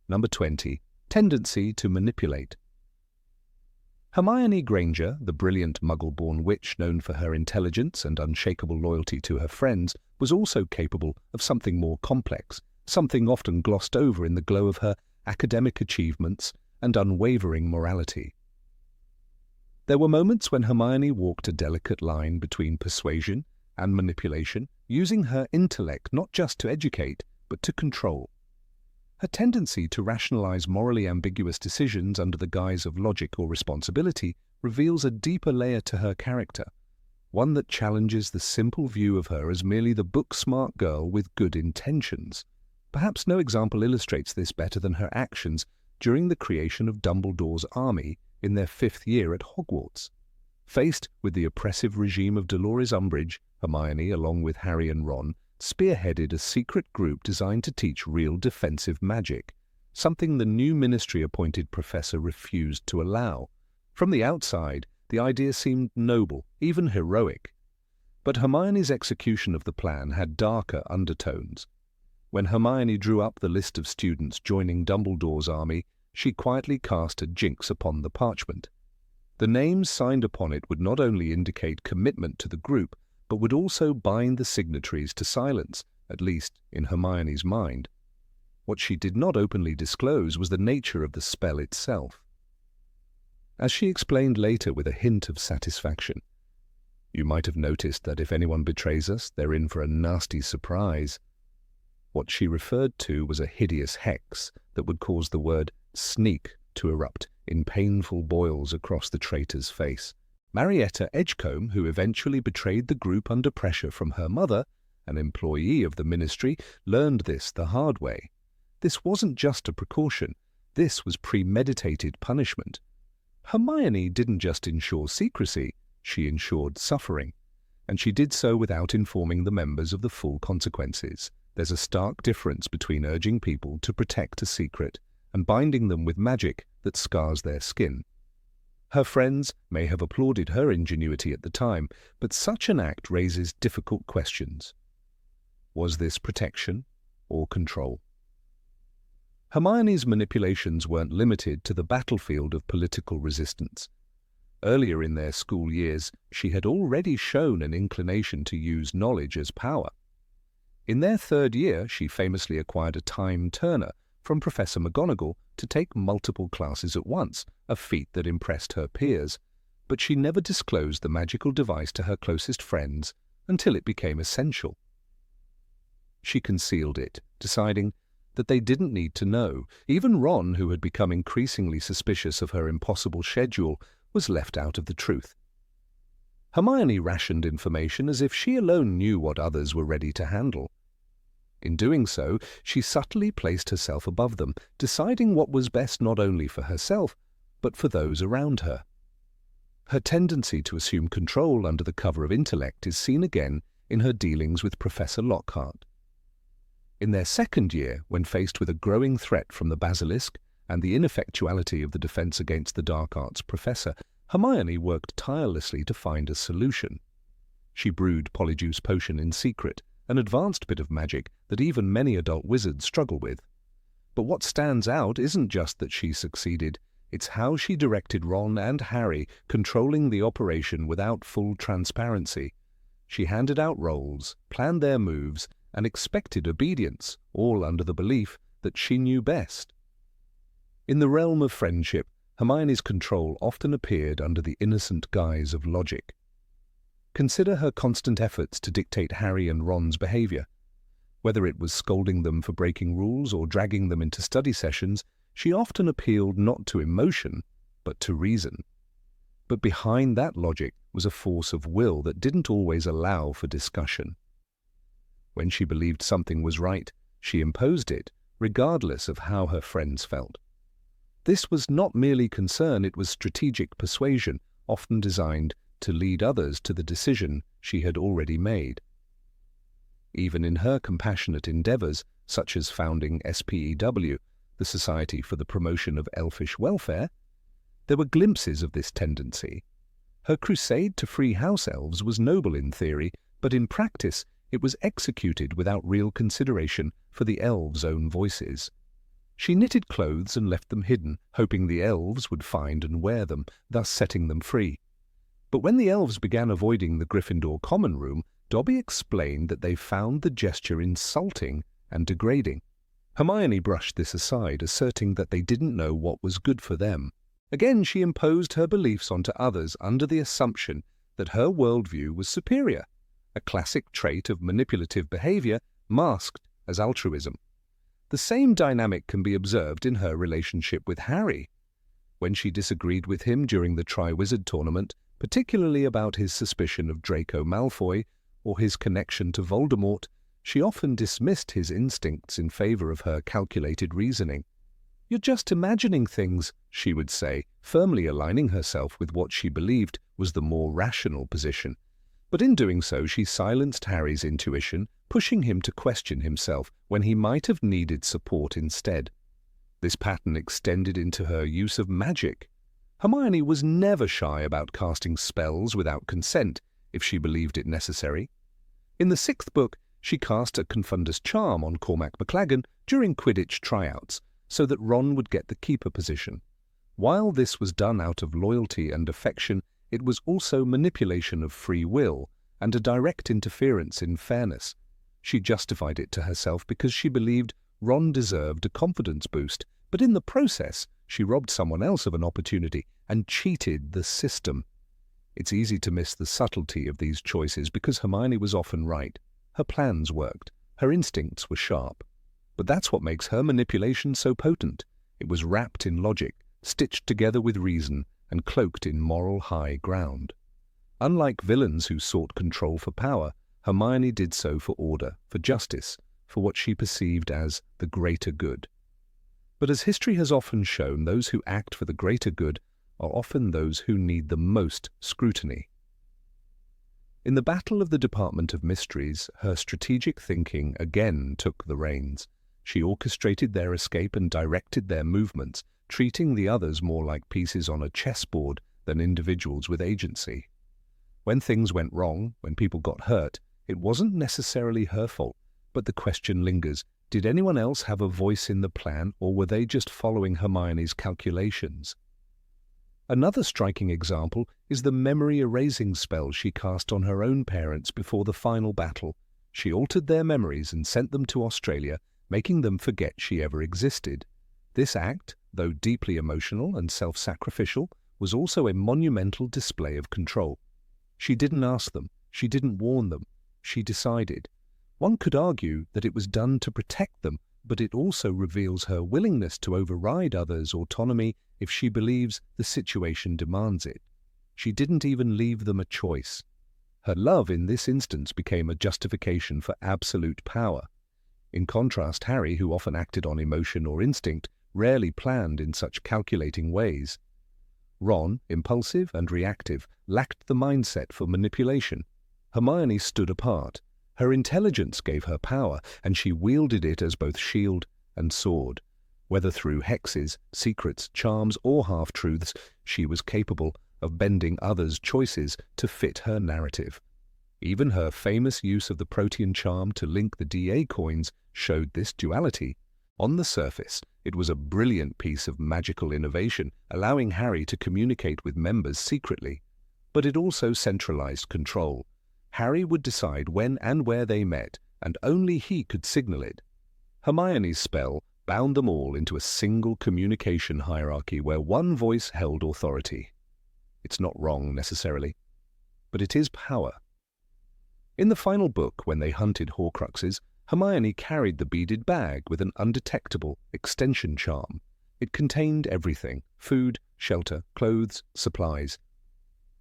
Number 20. Tendency to manipulate. Hermione Granger, the brilliant Muggle-born witch known for her intelligence and unshakable loyalty to her friends, was also capable of something more complex, something often glossed over in the glow of her academic achievements and unwavering morality. There were moments when Hermione walked a delicate line between persuasion and manipulation, using her intellect not just to educate, but to control. Her tendency to rationalize morally ambiguous decisions under the guise of logic or responsibility reveals a deeper layer to her character, one that challenges the simple view of her as merely the book-smart girl with good intentions. Perhaps no example illustrates this better than her actions during the creation of Dumbledore's army in their 5th year at Hogwarts. Faced with the oppressive regime of Dolores Umbridge, Hermione, along with Harry and Ron, spearheaded a secret group designed to teach real defensive magic, something the new ministry-appointed professor refused to allow. From the outside, the idea seemed noble, even heroic. But Hermione's execution of the plan had darker undertones. When Hermione drew up the list of students joining Dumbledore's army, she quietly cast a jinx upon the parchment. The names signed upon it would not only indicate commitment to the group, but would also bind the signatories to silence, at least in Hermione's mind. What she did not openly disclose was the nature of the spell itself. As she explained later with a hint of satisfaction, "You might have noticed that if anyone betrays us, they're in for a nasty surprise." What she referred to was a hideous hex that would cause the word sneak to erupt in painful boils across the traitor's face. Marietta Edgecombe, who eventually betrayed the group under pressure from her mother, an employee of the ministry, learned this the hard way. This wasn't just a precaution. This was premeditated punishment. Hermione didn't just ensure secrecy, she ensured suffering. And she did so without informing the members of the full consequences. There's a stark difference between urging people to protect a secret and binding them with magic that scars their skin. Her friends may have applauded her ingenuity at the time, but such an act raises difficult questions. Was this protection or control? Hermione's manipulations weren't limited to the battlefield of political resistance. Earlier in their school years, she had already shown an inclination to use knowledge as power. In their 3rd year, she famously acquired a time turner from Professor McGonagall to take multiple classes at once, a feat that impressed her peers, but she never disclosed the magical device to her closest friends until it became essential. She concealed it, deciding that they didn't need to know. Even Ron, who had become increasingly suspicious of her impossible schedule, was left out of the truth. Hermione rationed information as if she alone knew what others were ready to handle. In doing so, she subtly placed herself above them, deciding what was best not only for herself, but for those around her. Her tendency to assume control under the cover of intellect is seen again in her dealings with Professor Lockhart. In their 2nd year, when faced with a growing threat from the basilisk and the ineffectuality of the defense against the dark arts professor, Hermione worked tirelessly to find a solution. She brewed Polyjuice Potion in secret, an advanced bit of magic that even many adult wizards struggle with. But what stands out isn't just that she succeeded, it's how she directed Ron and Harry, controlling the operation without full transparency. She handed out roles, planned their moves, and expected obedience, all under the belief that she knew best. In the realm of friendship, Hermione's control often appeared under the innocent guise of logic. Consider her constant efforts to dictate Harry and Ron's behavior. Whether it was scolding them for breaking rules or dragging them into study sessions, she often appealed not to emotion, but to reason. But behind that logic was a force of will that didn't always allow for discussion. When she believed something was right, she imposed it, regardless of how her friends felt. This was not merely concern, it was strategic persuasion, often designed to lead others to the decision she had already made. Even in her compassionate endeavors, such as founding SPEW, the Society for the Promotion of Elfish Welfare, there were glimpses of this tendency. Her crusade to free house elves was noble in theory, but in practice it was executed without real consideration for the elves' own voices. She knitted clothes and left them hidden, hoping the elves would find and wear them, thus setting them free. But when the elves began avoiding the Gryffindor common room, Dobby explained that they found the gesture insulting and degrading. Hermione brushed this aside, asserting that they didn't know what was good for them. Again, she imposed her beliefs onto others under the assumption that her worldview was superior, a classic trait of manipulative behavior masked as altruism. The same dynamic can be observed in her relationship with Harry. When she disagreed with him during the Triwizard Tournament, particularly about his suspicion of Draco Malfoy or his connection to Voldemort. She often dismissed his instincts in favor of her calculated reasoning. "You're just imagining things," she would say, firmly aligning herself with what she believed was the more rational position. But in doing so, she silenced Harry's intuition, pushing him to question himself when he might have needed support instead. This pattern extended into her use of magic. Hermione was never shy about casting spells without consent, if she believed it necessary. In the 6th book, she cast a Confundus charm on Cormac McLaggen during Quidditch tryouts, so that Ron would get the keeper position. While this was done out of loyalty and affection, it was also manipulation of free will and a direct interference in fairness. She justified it to herself because she believed Ron deserved a confidence boost, but in the process, she robbed someone else of an opportunity and cheated the system. It's easy to miss the subtlety of these choices because Hermione was often right. Her plans worked. Her instincts were sharp. But that's what makes her manipulation so potent. It was wrapped in logic, stitched together with reason, and cloaked in moral high ground. Unlike villains who sought control for power, Hermione did so for order, for justice, for what she perceived as the greater good. But as history has often shown, those who act for the greater good are often those who need the most scrutiny. In the battle of the Department of Mysteries, her strategic thinking again took the reins. She orchestrated their escape and directed their movements, treating the others more like pieces on a chessboard than individuals with agency. When things went wrong, when people got hurt, it wasn't necessarily her fault, but the question lingers, did anyone else have a voice in the plan, or were they just following Hermione's calculations? Another striking example is the memory-erasing spell she cast on her own parents before the final battle. She altered their memories and sent them to Australia, making them forget she ever existed. This act, though deeply emotional and self-sacrificial, was also a monumental display of control. She didn't ask them, she didn't warn them, she decided. One could argue that it was done to protect them, but it also reveals her willingness to override others' autonomy if she believes the situation demands it. She didn't even leave them a choice. Her love in this instance became a justification for absolute power. In contrast, Harry, who often acted on emotion or instinct, rarely planned in such calculating ways. Ron, impulsive and reactive, lacked the mindset for manipulation. Hermione stood apart. Her intelligence gave her power, and she wielded it as both shield and sword. Whether through hexes, secrets, charms, or half-truths, she was capable of bending others' choices to fit her narrative. Even her famous use of the Protean charm to link the DA coins showed this duality. On the surface, it was a brilliant piece of magical innovation, allowing Harry to communicate with members secretly. But it also centralized control. Harry would decide when and where they met, and only he could signal it. Hermione's spell bound them all into a single communication hierarchy where one voice held authority. It's not wrong necessarily, but it is power. In the final book, when they hunted Horcruxes, Hermione carried the beaded bag with an undetectable extension charm. It contained everything: food, shelter, clothes, supplies.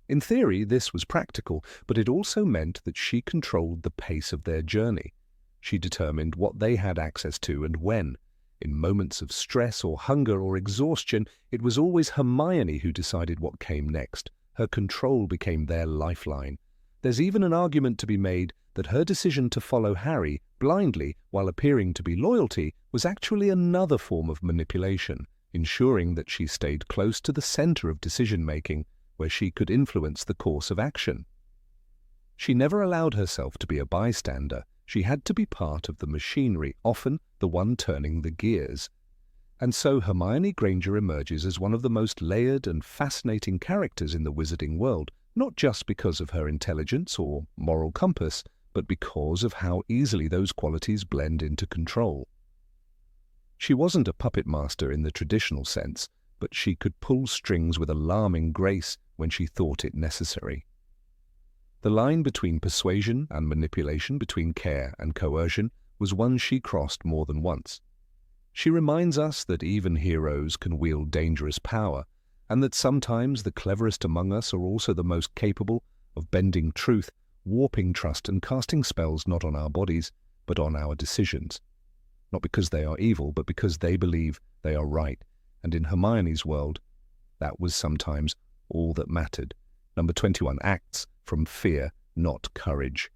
In theory, this was practical, but it also meant that she controlled the pace of their journey. She determined what they had access to and when. In moments of stress or hunger or exhaustion, it was always Hermione who decided what came next. Her control became their lifeline. There's even an argument to be made that her decision to follow Harry blindly while appearing to be loyalty was actually another form of manipulation, ensuring that she stayed close to the center of decision-making, where she could influence the course of action. She never allowed herself to be a bystander. She had to be part of the machinery, often the one turning the gears. And so Hermione Granger emerges as one of the most layered and fascinating characters in the wizarding world, not just because of her intelligence or moral compass, but because of how easily those qualities blend into control. She wasn't a puppet master in the traditional sense, but she could pull strings with alarming grace when she thought it necessary. The line between persuasion and manipulation, between care and coercion, was one she crossed more than once. She reminds us that even heroes can wield dangerous power, and that sometimes the cleverest among us are also the most capable of bending truth, warping trust, and casting spells not on our bodies, but on our decisions. Not because they are evil, but because they believe they are right. And in Hermione's world, that was sometimes all that mattered. Number 21, acts from fear, not courage.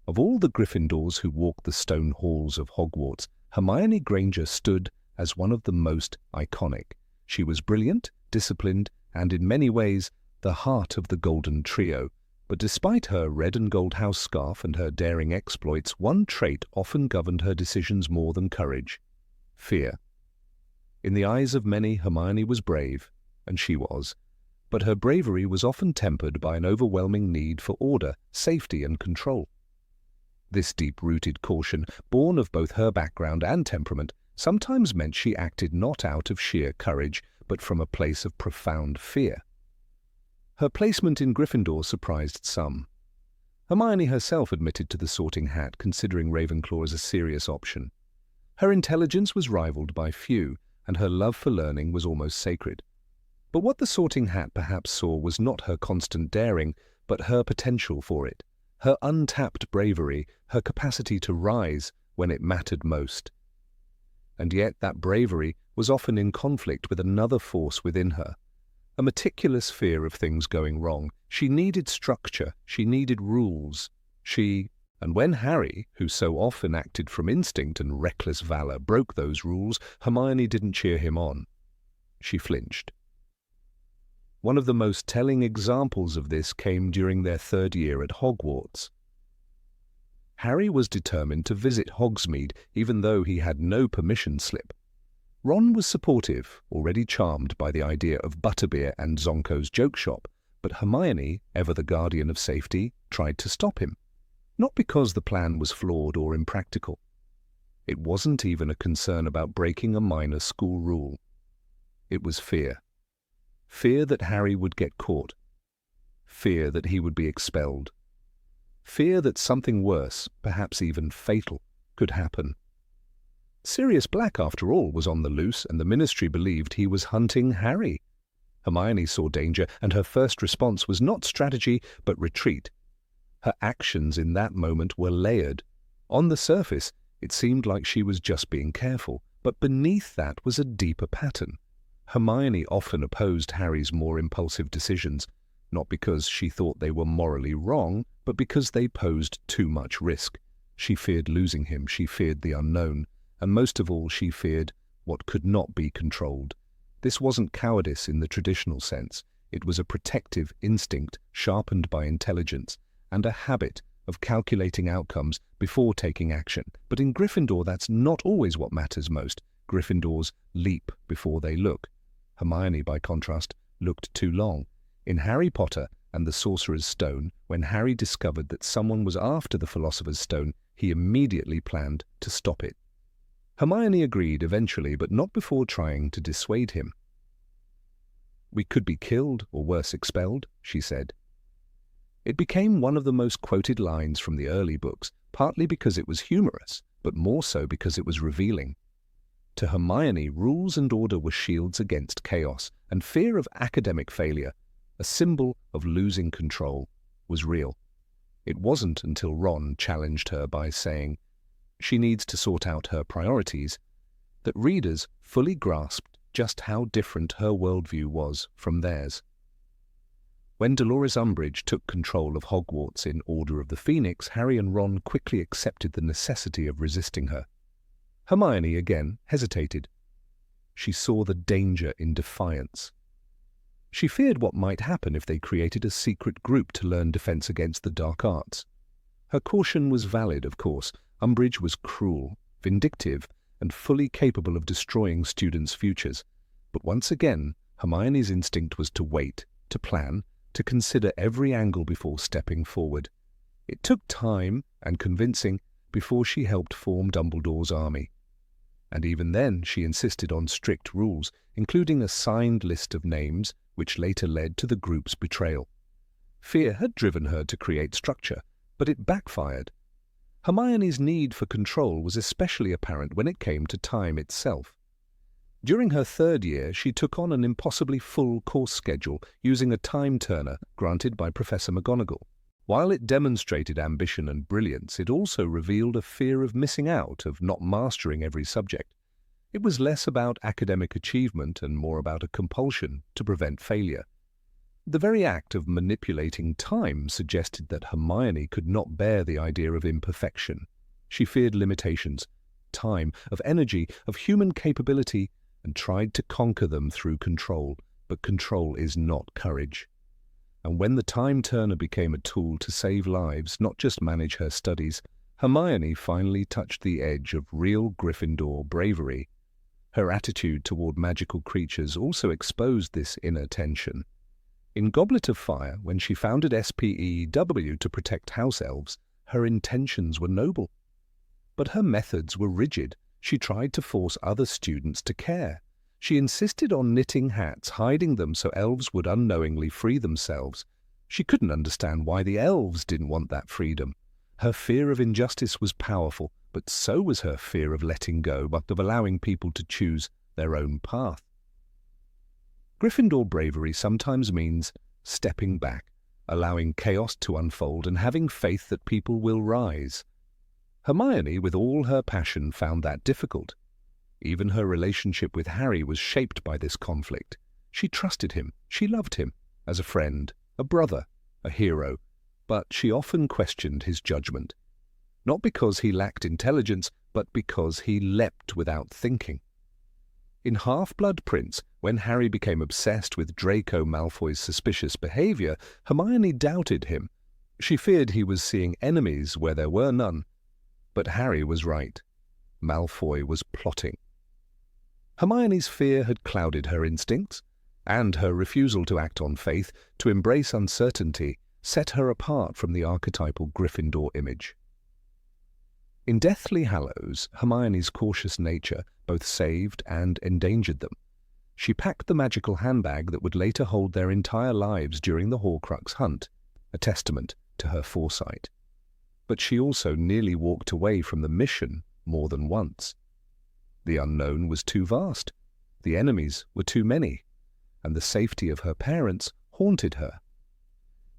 Of all the Gryffindors who walked the stone halls of Hogwarts, Hermione Granger stood as one of the most iconic. She was brilliant, disciplined, and in many ways the heart of the Golden Trio. But despite her red and gold house scarf and her daring exploits, one trait often governed her decisions more than courage: fear. In the eyes of many, Hermione was brave, and she was. But her bravery was often tempered by an overwhelming need for order, safety, and control. This deep-rooted caution, born of both her background and temperament, sometimes meant she acted not out of sheer courage, but from a place of profound fear. Her placement in Gryffindor surprised some. Hermione herself admitted to the Sorting Hat, considering Ravenclaw as a serious option. Her intelligence was rivaled by few, and her love for learning was almost sacred. But what the Sorting Hat perhaps saw was not her constant daring, but her potential for it, her untapped bravery, her capacity to rise when it mattered most. And yet that bravery was often in conflict with another force within her, a meticulous fear of things going wrong. She needed structure, she needed rules. And when Harry, who so often acted from instinct and reckless valor, broke those rules, Hermione didn't cheer him on. She flinched. One of the most telling examples of this came during their third year at Hogwarts. Harry was determined to visit Hogsmeade, even though he had no permission slip. Ron was supportive, already charmed by the idea of butterbeer and Zonko's joke shop, but Hermione, ever the guardian of safety, tried to stop him. Not because the plan was flawed or impractical. It wasn't even a concern about breaking a minor school rule. It was fear. Fear that Harry would get caught. Fear that he would be expelled. Fear that something worse, perhaps even fatal, could happen. Sirius Black, after all, was on the loose, and the Ministry believed he was hunting Harry. Hermione saw danger, and her first response was not strategy, but retreat. Her actions in that moment were layered. On the surface, it seemed like she was just being careful, but beneath that was a deeper pattern. Hermione often opposed Harry's more impulsive decisions, not because she thought they were morally wrong, but because they posed too much risk. She feared losing him, she feared the unknown, and most of all she feared what could not be controlled. This wasn't cowardice in the traditional sense. It was a protective instinct sharpened by intelligence, and a habit of calculating outcomes before taking action. But in Gryffindor, that's not always what matters most. Gryffindors leap before they look. Hermione, by contrast, looked too long. In Harry Potter and the Sorcerer's Stone, when Harry discovered that someone was after the Philosopher's Stone, he immediately planned to stop it. Hermione agreed eventually, but not before trying to dissuade him. "We could be killed, or worse, expelled," she said. It became one of the most quoted lines from the early books, partly because it was humorous, but more so because it was revealing. To Hermione, rules and order were shields against chaos, and fear of academic failure, a symbol of losing control, was real. It wasn't until Ron challenged her by saying she needs to sort out her priorities that readers fully grasped just how different her worldview was from theirs. When Dolores Umbridge took control of Hogwarts in Order of the Phoenix, Harry and Ron quickly accepted the necessity of resisting her. Hermione again hesitated. She saw the danger in defiance. She feared what might happen if they created a secret group to learn defense against the dark arts. Her caution was valid, of course. Umbridge was cruel, vindictive, and fully capable of destroying students' futures. But once again, Hermione's instinct was to wait, to plan, to consider every angle before stepping forward. It took time and convincing before she helped form Dumbledore's army. And even then she insisted on strict rules, including a signed list of names, which later led to the group's betrayal. Fear had driven her to create structure, but it backfired. Hermione's need for control was especially apparent when it came to time itself. During her third year, she took on an impossibly full course schedule using a time turner granted by Professor McGonagall. While it demonstrated ambition and brilliance, it also revealed a fear of missing out, of not mastering every subject. It was less about academic achievement and more about a compulsion to prevent failure. The very act of manipulating time suggested that Hermione could not bear the idea of imperfection. She feared limitations, time, of energy, of human capability, and tried to conquer them through control, but control is not courage. And when the time turner became a tool to save lives, not just manage her studies, Hermione finally touched the edge of real Gryffindor bravery. Her attitude toward magical creatures also exposed this inner tension. In Goblet of Fire, when she founded SPEW to protect house elves, her intentions were noble. But her methods were rigid. She tried to force other students to care. She insisted on knitting hats, hiding them so elves would unknowingly free themselves. She couldn't understand why the elves didn't want that freedom. Her fear of injustice was powerful, but so was her fear of letting go, but of allowing people to choose their own path. Gryffindor bravery sometimes means stepping back, allowing chaos to unfold and having faith that people will rise. Hermione, with all her passion, found that difficult. Even her relationship with Harry was shaped by this conflict. She trusted him, she loved him, as a friend, a brother, a hero, but she often questioned his judgment. Not because he lacked intelligence, but because he leapt without thinking. In Half-Blood Prince, when Harry became obsessed with Draco Malfoy's suspicious behavior, Hermione doubted him. She feared he was seeing enemies where there were none. But Harry was right. Malfoy was plotting. Hermione's fear had clouded her instincts, and her refusal to act on faith, to embrace uncertainty, set her apart from the archetypal Gryffindor image. In Deathly Hallows, Hermione's cautious nature both saved and endangered them. She packed the magical handbag that would later hold their entire lives during the Horcrux hunt, a testament to her foresight. But she also nearly walked away from the mission more than once. The unknown was too vast, the enemies were too many, and the safety of her parents haunted her.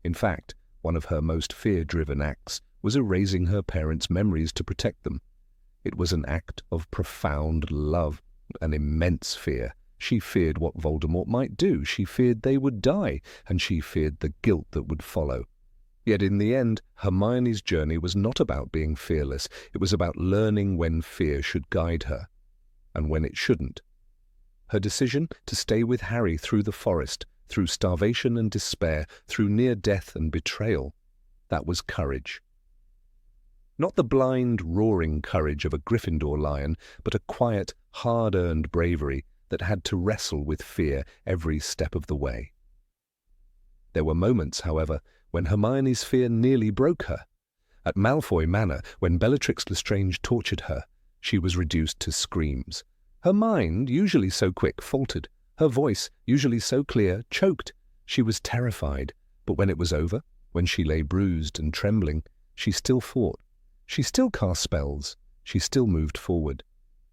In fact, one of her most fear-driven acts was erasing her parents' memories to protect them. It was an act of profound love, an immense fear. She feared what Voldemort might do, she feared they would die, and she feared the guilt that would follow. Yet in the end, Hermione's journey was not about being fearless. It was about learning when fear should guide her, and when it shouldn't. Her decision to stay with Harry through the forest, through starvation and despair, through near death and betrayal, that was courage. Not the blind, roaring courage of a Gryffindor lion, but a quiet, hard-earned bravery that had to wrestle with fear every step of the way. There were moments, however, when Hermione's fear nearly broke her. At Malfoy Manor, when Bellatrix Lestrange tortured her, she was reduced to screams. Her mind, usually so quick, faltered. Her voice, usually so clear, choked. She was terrified, but when it was over, when she lay bruised and trembling, she still fought. She still cast spells. She still moved forward.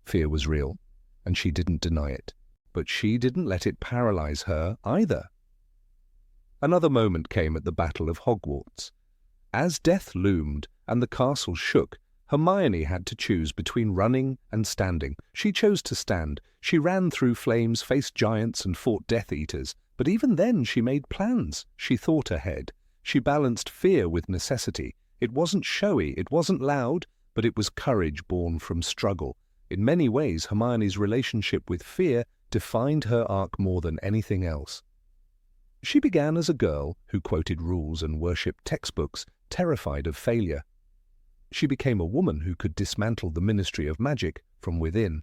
Fear was real, and she didn't deny it. But she didn't let it paralyze her either. Another moment came at the Battle of Hogwarts. As death loomed and the castle shook, Hermione had to choose between running and standing. She chose to stand. She ran through flames, faced giants, and fought Death Eaters. But even then she made plans. She thought ahead. She balanced fear with necessity. It wasn't showy, it wasn't loud, but it was courage born from struggle. In many ways, Hermione's relationship with fear defined her arc more than anything else. She began as a girl who quoted rules and worshipped textbooks, terrified of failure. She became a woman who could dismantle the ministry of magic from within.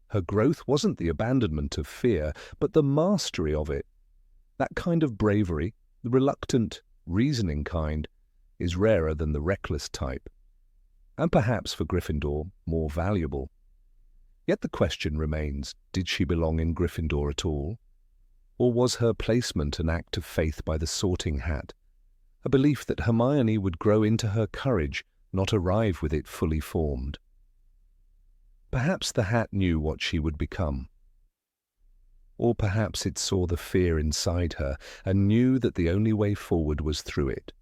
Her growth wasn't the abandonment of fear, but the mastery of it. That kind of bravery, the reluctant, reasoning kind, is rarer than the reckless type, and perhaps for Gryffindor more valuable. Yet the question remains, did she belong in Gryffindor at all? Or was her placement an act of faith by the Sorting Hat, a belief that Hermione would grow into her courage, not arrive with it fully formed? Perhaps the Hat knew what she would become, Or perhaps it saw the fear inside her and knew that the only way forward was through it.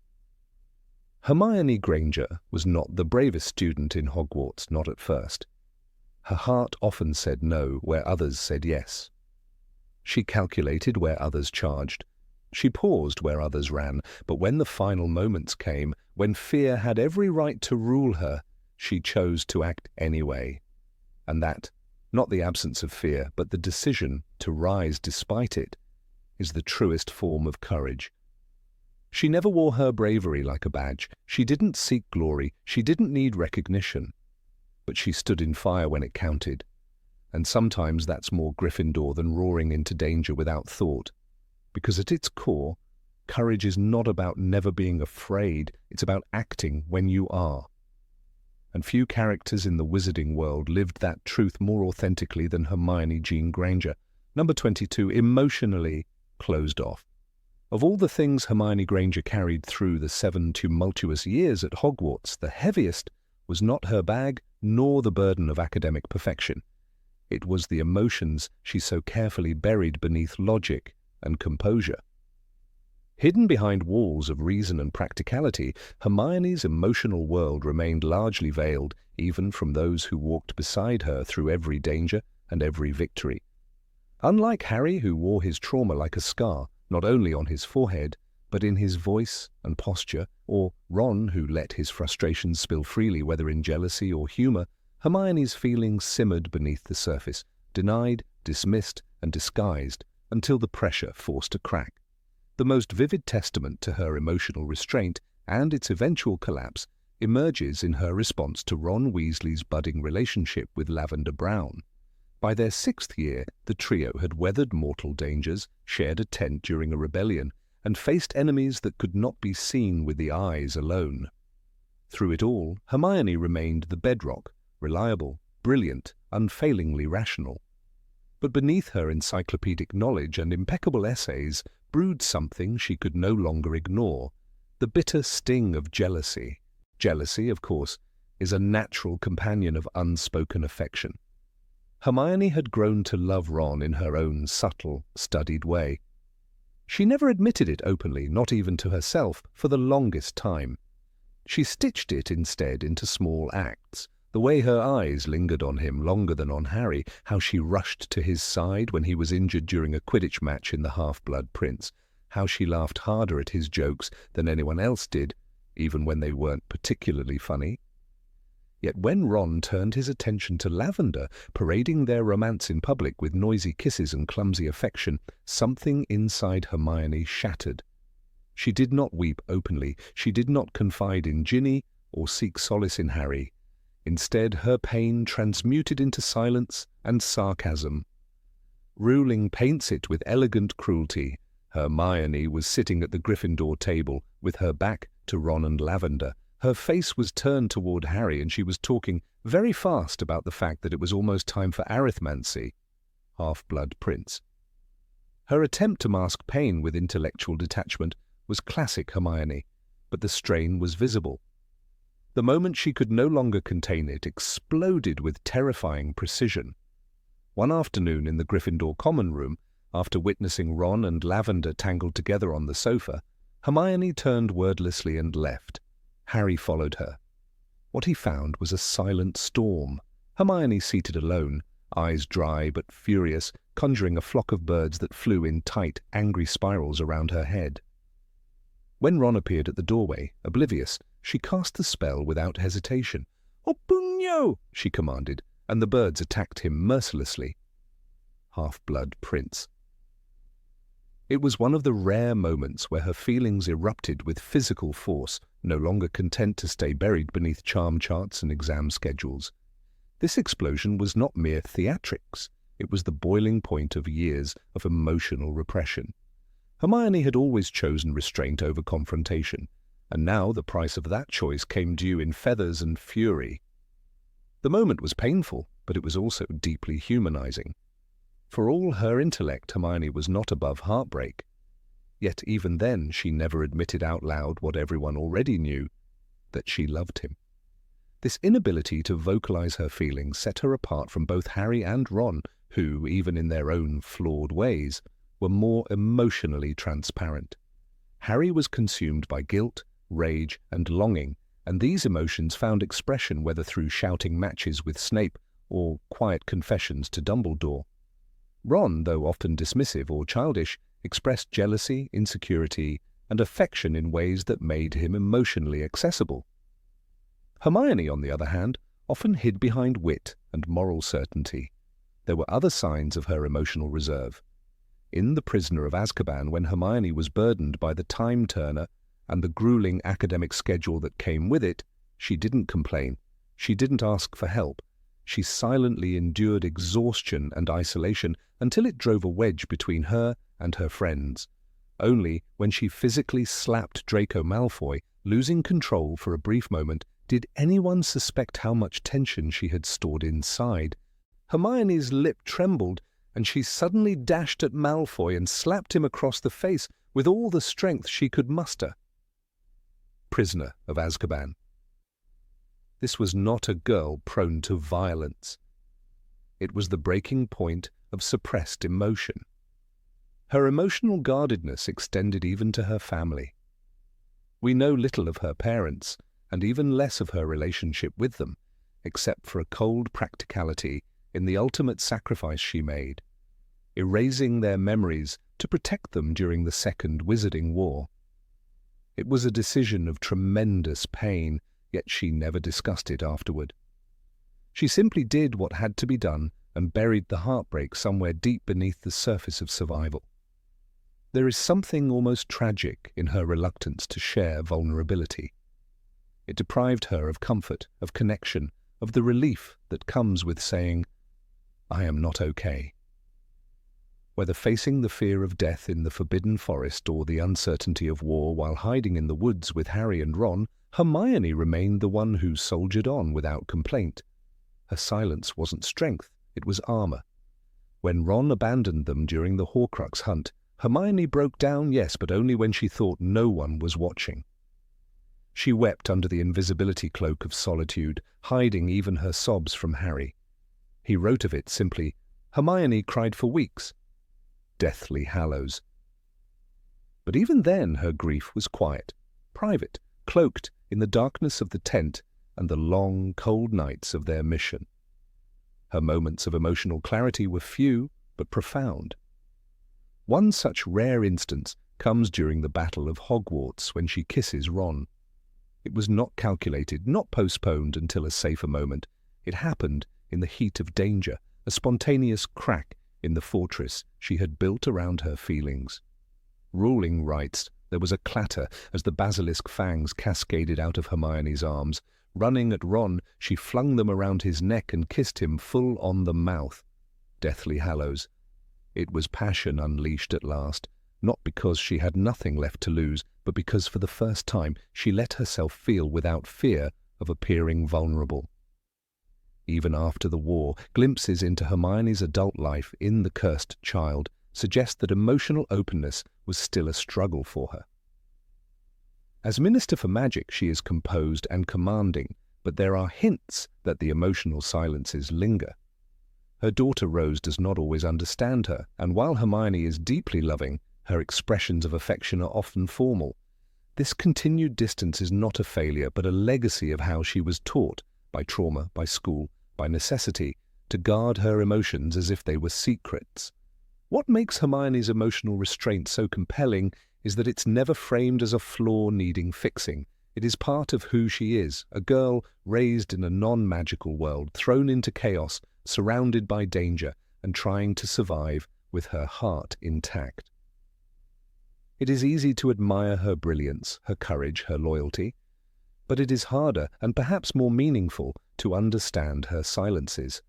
Hermione Granger was not the bravest student in Hogwarts, not at first. Her heart often said no where others said yes. She calculated where others charged. She paused where others ran, but when the final moments came, when fear had every right to rule her, she chose to act anyway. And that, not the absence of fear, but the decision to rise despite it, is the truest form of courage. She never wore her bravery like a badge. She didn't seek glory. She didn't need recognition. But she stood in fire when it counted. And sometimes that's more Gryffindor than roaring into danger without thought. Because at its core, courage is not about never being afraid. It's about acting when you are. And few characters in the wizarding world lived that truth more authentically than Hermione Jean Granger. Number 22, emotionally closed off. Of all the things Hermione Granger carried through the 7 tumultuous years at Hogwarts, the heaviest was not her bag nor the burden of academic perfection. It was the emotions she so carefully buried beneath logic and composure. Hidden behind walls of reason and practicality, Hermione's emotional world remained largely veiled even from those who walked beside her through every danger and every victory. Unlike Harry, who wore his trauma like a scar, not only on his forehead, but in his voice and posture, or Ron, who let his frustrations spill freely whether in jealousy or humour, Hermione's feelings simmered beneath the surface, denied, dismissed, and disguised, until the pressure forced a crack. The most vivid testament to her emotional restraint and its eventual collapse emerges in her response to Ron Weasley's budding relationship with Lavender Brown. By their 6th year, the trio had weathered mortal dangers, shared a tent during a rebellion, and faced enemies that could not be seen with the eyes alone. Through it all, Hermione remained the bedrock, reliable, brilliant, unfailingly rational. But beneath her encyclopedic knowledge and impeccable essays brewed something she could no longer ignore, the bitter sting of jealousy. Jealousy, of course, is a natural companion of unspoken affection. Hermione had grown to love Ron in her own subtle, studied way. She never admitted it openly, not even to herself, for the longest time. She stitched it instead into small acts, the way her eyes lingered on him longer than on Harry, how she rushed to his side when he was injured during a Quidditch match in the Half-Blood Prince, how she laughed harder at his jokes than anyone else did, even when they weren't particularly funny. Yet when Ron turned his attention to Lavender, parading their romance in public with noisy kisses and clumsy affection, something inside Hermione shattered. She did not weep openly, she did not confide in Ginny or seek solace in Harry. Instead, her pain transmuted into silence and sarcasm. Rowling paints it with elegant cruelty. Hermione was sitting at the Gryffindor table with her back to Ron and Lavender. Her face was turned toward Harry and she was talking very fast about the fact that it was almost time for arithmancy, Half-Blood Prince. Her attempt to mask pain with intellectual detachment was classic Hermione, but the strain was visible. The moment she could no longer contain it exploded with terrifying precision. One afternoon in the Gryffindor common room, after witnessing Ron and Lavender tangled together on the sofa, Hermione turned wordlessly and left. Harry followed her. What he found was a silent storm. Hermione seated alone, eyes dry but furious, conjuring a flock of birds that flew in tight, angry spirals around her head. When Ron appeared at the doorway, oblivious, she cast the spell without hesitation. "Opugno!" she commanded, and the birds attacked him mercilessly. Half-Blood Prince. It was one of the rare moments where her feelings erupted with physical force, no longer content to stay buried beneath charm charts and exam schedules. This explosion was not mere theatrics. It was the boiling point of years of emotional repression. Hermione had always chosen restraint over confrontation, and now the price of that choice came due in feathers and fury. The moment was painful, but it was also deeply humanizing. For all her intellect, Hermione was not above heartbreak. Yet even then she never admitted out loud what everyone already knew, that she loved him. This inability to vocalize her feelings set her apart from both Harry and Ron, who, even in their own flawed ways, were more emotionally transparent. Harry was consumed by guilt, rage, and longing, and these emotions found expression whether through shouting matches with Snape or quiet confessions to Dumbledore. Ron, though often dismissive or childish, expressed jealousy, insecurity, and affection in ways that made him emotionally accessible. Hermione, on the other hand, often hid behind wit and moral certainty. There were other signs of her emotional reserve. In The Prisoner of Azkaban, when Hermione was burdened by the time turner and the grueling academic schedule that came with it, she didn't complain. She didn't ask for help. She silently endured exhaustion and isolation until it drove a wedge between her and her friends. Only when she physically slapped Draco Malfoy, losing control for a brief moment, did anyone suspect how much tension she had stored inside. Hermione's lip trembled, and she suddenly dashed at Malfoy and slapped him across the face with all the strength she could muster. Prisoner of Azkaban. This was not a girl prone to violence. It was the breaking point of suppressed emotion. Her emotional guardedness extended even to her family. We know little of her parents, and even less of her relationship with them, except for a cold practicality in the ultimate sacrifice she made, erasing their memories to protect them during the Second Wizarding War. It was a decision of tremendous pain, yet she never discussed it afterward. She simply did what had to be done and buried the heartbreak somewhere deep beneath the surface of survival. There is something almost tragic in her reluctance to share vulnerability. It deprived her of comfort, of connection, of the relief that comes with saying, "I am not okay." Whether facing the fear of death in the Forbidden Forest or the uncertainty of war while hiding in the woods with Harry and Ron, Hermione remained the one who soldiered on without complaint. Her silence wasn't strength, it was armor. When Ron abandoned them during the Horcrux hunt, Hermione broke down, yes, but only when she thought no one was watching. She wept under the invisibility cloak of solitude, hiding even her sobs from Harry. He wrote of it simply, "Hermione cried for weeks." Deathly Hallows. But even then her grief was quiet, private, cloaked in the darkness of the tent and the long, cold nights of their mission. Her moments of emotional clarity were few, but profound. One such rare instance comes during the Battle of Hogwarts when she kisses Ron. It was not calculated, not postponed until a safer moment. It happened in the heat of danger, a spontaneous crack in the fortress she had built around her feelings. Rowling writes, there was a clatter as the basilisk fangs cascaded out of Hermione's arms. Running at Ron, she flung them around his neck and kissed him full on the mouth. Deathly Hallows. It was passion unleashed at last, not because she had nothing left to lose, but because for the first time she let herself feel without fear of appearing vulnerable. Even after the war, glimpses into Hermione's adult life in The Cursed Child suggest that emotional openness was still a struggle for her. As Minister for Magic, she is composed and commanding, but there are hints that the emotional silences linger. Her daughter Rose does not always understand her, and while Hermione is deeply loving, her expressions of affection are often formal. This continued distance is not a failure, but a legacy of how she was taught, by trauma, by school, by necessity, to guard her emotions as if they were secrets. What makes Hermione's emotional restraint so compelling is that it's never framed as a flaw needing fixing. It is part of who she is, a girl raised in a non-magical world, thrown into chaos, surrounded by danger, and trying to survive with her heart intact. It is easy to admire her brilliance, her courage, her loyalty, but it is harder and perhaps more meaningful to understand her silences.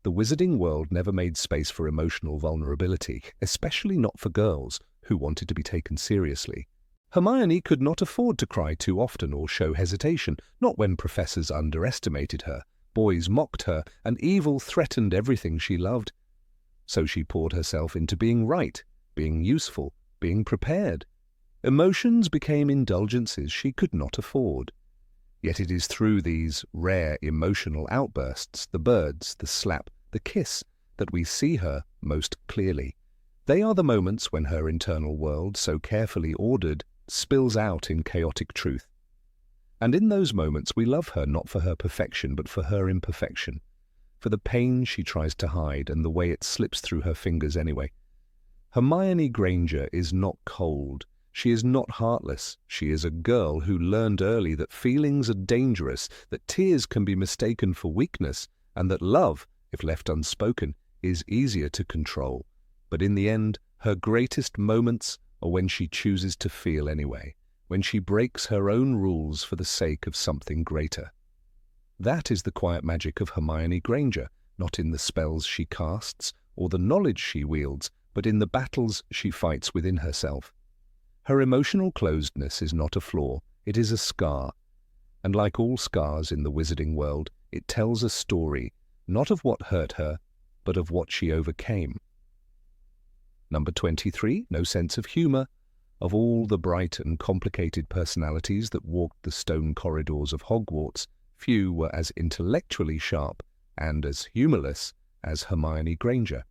The wizarding world never made space for emotional vulnerability, especially not for girls who wanted to be taken seriously. Hermione could not afford to cry too often or show hesitation, not when professors underestimated her, boys mocked her, and evil threatened everything she loved. So she poured herself into being right, being useful, being prepared. Emotions became indulgences she could not afford. Yet it is through these rare emotional outbursts, the birds, the slap, the kiss, that we see her most clearly. They are the moments when her internal world, so carefully ordered, spills out in chaotic truth. And in those moments we love her not for her perfection but for her imperfection, for the pain she tries to hide and the way it slips through her fingers anyway. Hermione Granger is not cold. She is not heartless. She is a girl who learned early that feelings are dangerous, that tears can be mistaken for weakness, and that love, if left unspoken, is easier to control. But in the end, her greatest moments are when she chooses to feel anyway, when she breaks her own rules for the sake of something greater. That is the quiet magic of Hermione Granger, not in the spells she casts or the knowledge she wields, but in the battles she fights within herself. Her emotional closedness is not a flaw, it is a scar. And like all scars in the wizarding world, it tells a story, not of what hurt her, but of what she overcame. Number 23, no sense of humour. Of all the bright and complicated personalities that walked the stone corridors of Hogwarts, few were as intellectually sharp and as humourless as Hermione Granger.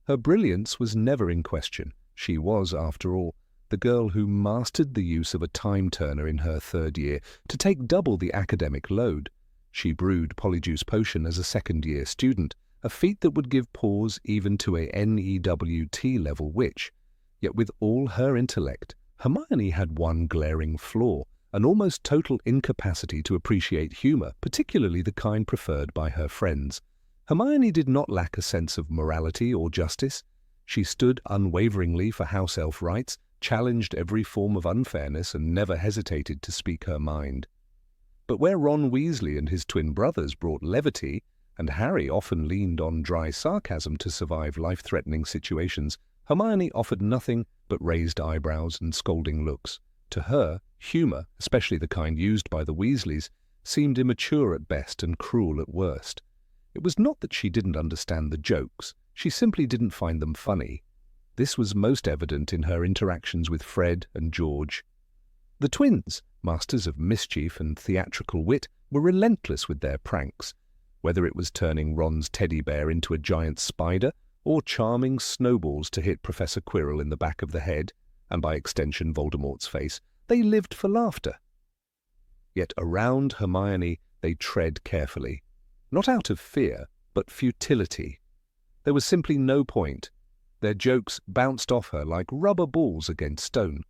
Her brilliance was never in question. She was, after all, the girl who mastered the use of a time-turner in her third year to take double the academic load. She brewed Polyjuice Potion as a second-year student, a feat that would give pause even to a NEWT-level witch. Yet with all her intellect, Hermione had one glaring flaw, an almost total incapacity to appreciate humour, particularly the kind preferred by her friends. Hermione did not lack a sense of morality or justice. She stood unwaveringly for house elf rights, challenged every form of unfairness, and never hesitated to speak her mind. But where Ron Weasley and his twin brothers brought levity, and Harry often leaned on dry sarcasm to survive life-threatening situations, Hermione offered nothing but raised eyebrows and scolding looks. To her, humour, especially the kind used by the Weasleys, seemed immature at best and cruel at worst. It was not that she didn't understand the jokes, she simply didn't find them funny. This was most evident in her interactions with Fred and George. The twins, masters of mischief and theatrical wit, were relentless with their pranks, whether it was turning Ron's teddy bear into a giant spider or charming snowballs to hit Professor Quirrell in the back of the head, and by extension Voldemort's face. They lived for laughter. Yet around Hermione they tread carefully, not out of fear, but futility. There was simply no point. Their jokes bounced off her like rubber balls against stone.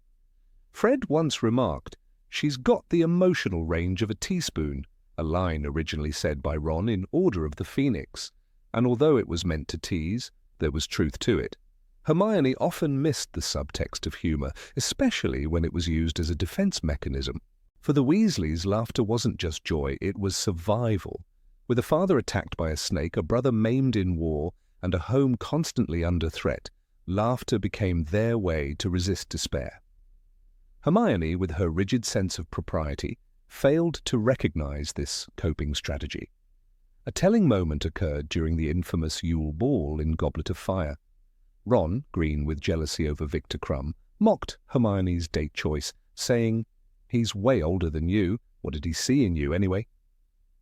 Fred once remarked, "She's got the emotional range of a teaspoon," a line originally said by Ron in Order of the Phoenix, and although it was meant to tease, there was truth to it. Hermione often missed the subtext of humour, especially when it was used as a defence mechanism. For the Weasleys, laughter wasn't just joy, it was survival. With a father attacked by a snake, a brother maimed in war, and a home constantly under threat, laughter became their way to resist despair. Hermione, with her rigid sense of propriety, failed to recognise this coping strategy. A telling moment occurred during the infamous Yule Ball in Goblet of Fire. Ron, green with jealousy over Victor Crumb, mocked Hermione's date choice, saying, "He's way older than you. What did he see in you, anyway?"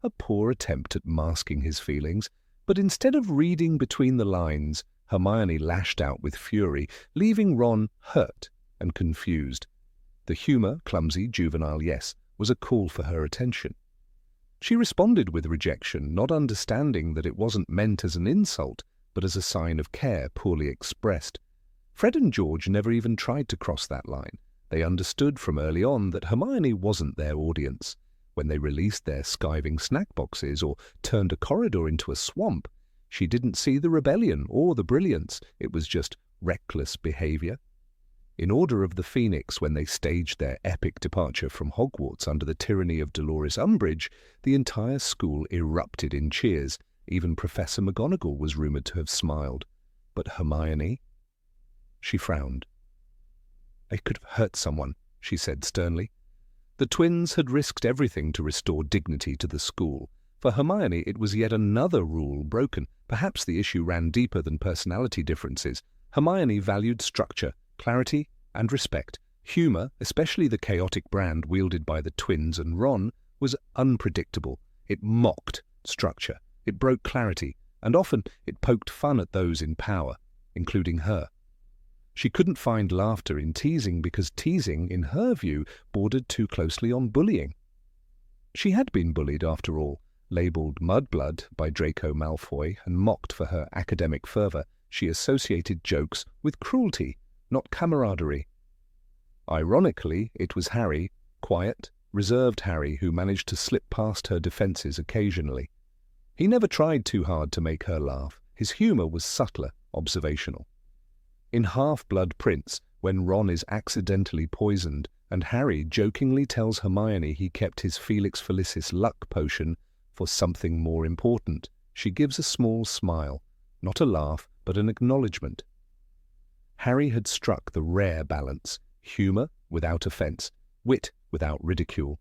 A poor attempt at masking his feelings, but instead of reading between the lines, Hermione lashed out with fury, leaving Ron hurt and confused. The humour, clumsy, juvenile, yes, was a call for her attention. She responded with rejection, not understanding that it wasn't meant as an insult, but as a sign of care poorly expressed. Fred and George never even tried to cross that line. They understood from early on that Hermione wasn't their audience. When they released their skiving snack boxes or turned a corridor into a swamp, she didn't see the rebellion or the brilliance. It was just reckless behaviour. In Order of the Phoenix, when they staged their epic departure from Hogwarts under the tyranny of Dolores Umbridge, the entire school erupted in cheers. Even Professor McGonagall was rumoured to have smiled. But Hermione? She frowned. "I could have hurt someone," she said sternly. The twins had risked everything to restore dignity to the school. For Hermione, it was yet another rule broken. Perhaps the issue ran deeper than personality differences. Hermione valued structure, clarity, and respect. Humour, especially the chaotic brand wielded by the twins and Ron, was unpredictable. It mocked structure. It broke clarity, and often it poked fun at those in power, including her. She couldn't find laughter in teasing because teasing, in her view, bordered too closely on bullying. She had been bullied, after all. Labelled mudblood by Draco Malfoy and mocked for her academic fervour, she associated jokes with cruelty, not camaraderie. Ironically, it was Harry, quiet, reserved Harry, who managed to slip past her defences occasionally. He never tried too hard to make her laugh. His humour was subtler, observational. In Half-Blood Prince, when Ron is accidentally poisoned and Harry jokingly tells Hermione he kept his Felix Felicis luck potion for something more important, she gives a small smile, not a laugh, but an acknowledgement. Harry had struck the rare balance, humour without offence, wit without ridicule.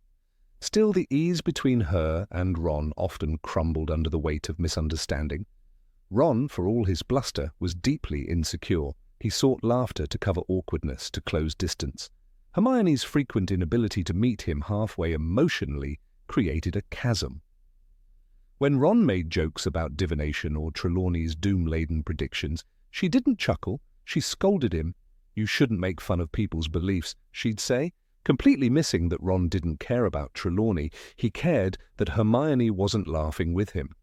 Still, the ease between her and Ron often crumbled under the weight of misunderstanding. Ron, for all his bluster, was deeply insecure. He sought laughter to cover awkwardness, to close distance. Hermione's frequent inability to meet him halfway emotionally created a chasm. When Ron made jokes about divination or Trelawney's doom-laden predictions, she didn't chuckle, she scolded him. "You shouldn't make fun of people's beliefs," she'd say, completely missing that Ron didn't care about Trelawney. He cared that Hermione wasn't laughing with him.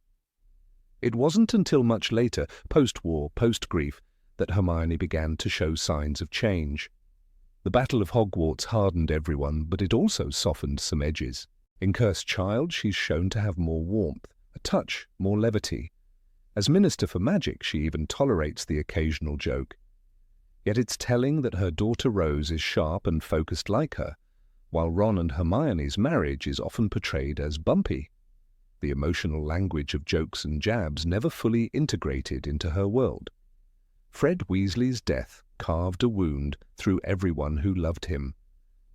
It wasn't until much later, post-war, post-grief, that Hermione began to show signs of change. The Battle of Hogwarts hardened everyone, but it also softened some edges. In Cursed Child, she's shown to have more warmth, a touch more levity. As Minister for Magic, she even tolerates the occasional joke. Yet it's telling that her daughter Rose is sharp and focused like her, while Ron and Hermione's marriage is often portrayed as bumpy. The emotional language of jokes and jabs never fully integrated into her world. Fred Weasley's death carved a wound through everyone who loved him,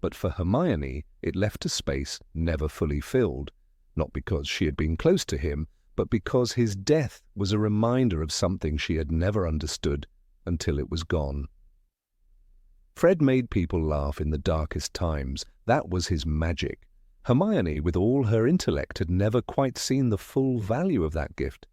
but for Hermione it left a space never fully filled, not because she had been close to him, but because his death was a reminder of something she had never understood until it was gone. Fred made people laugh in the darkest times. That was his magic. Hermione, with all her intellect, had never quite seen the full value of that gift.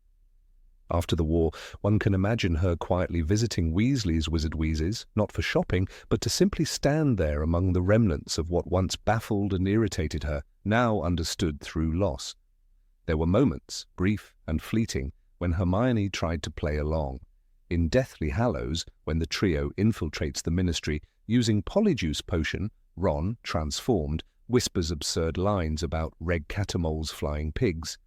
After the war, one can imagine her quietly visiting Weasley's Wizard Wheezes, not for shopping, but to simply stand there among the remnants of what once baffled and irritated her, now understood through loss. There were moments, brief and fleeting, when Hermione tried to play along. In Deathly Hallows, when the trio infiltrates the Ministry, using Polyjuice Potion, Ron, transformed, whispers absurd lines about Reg Catamol's flying pigs.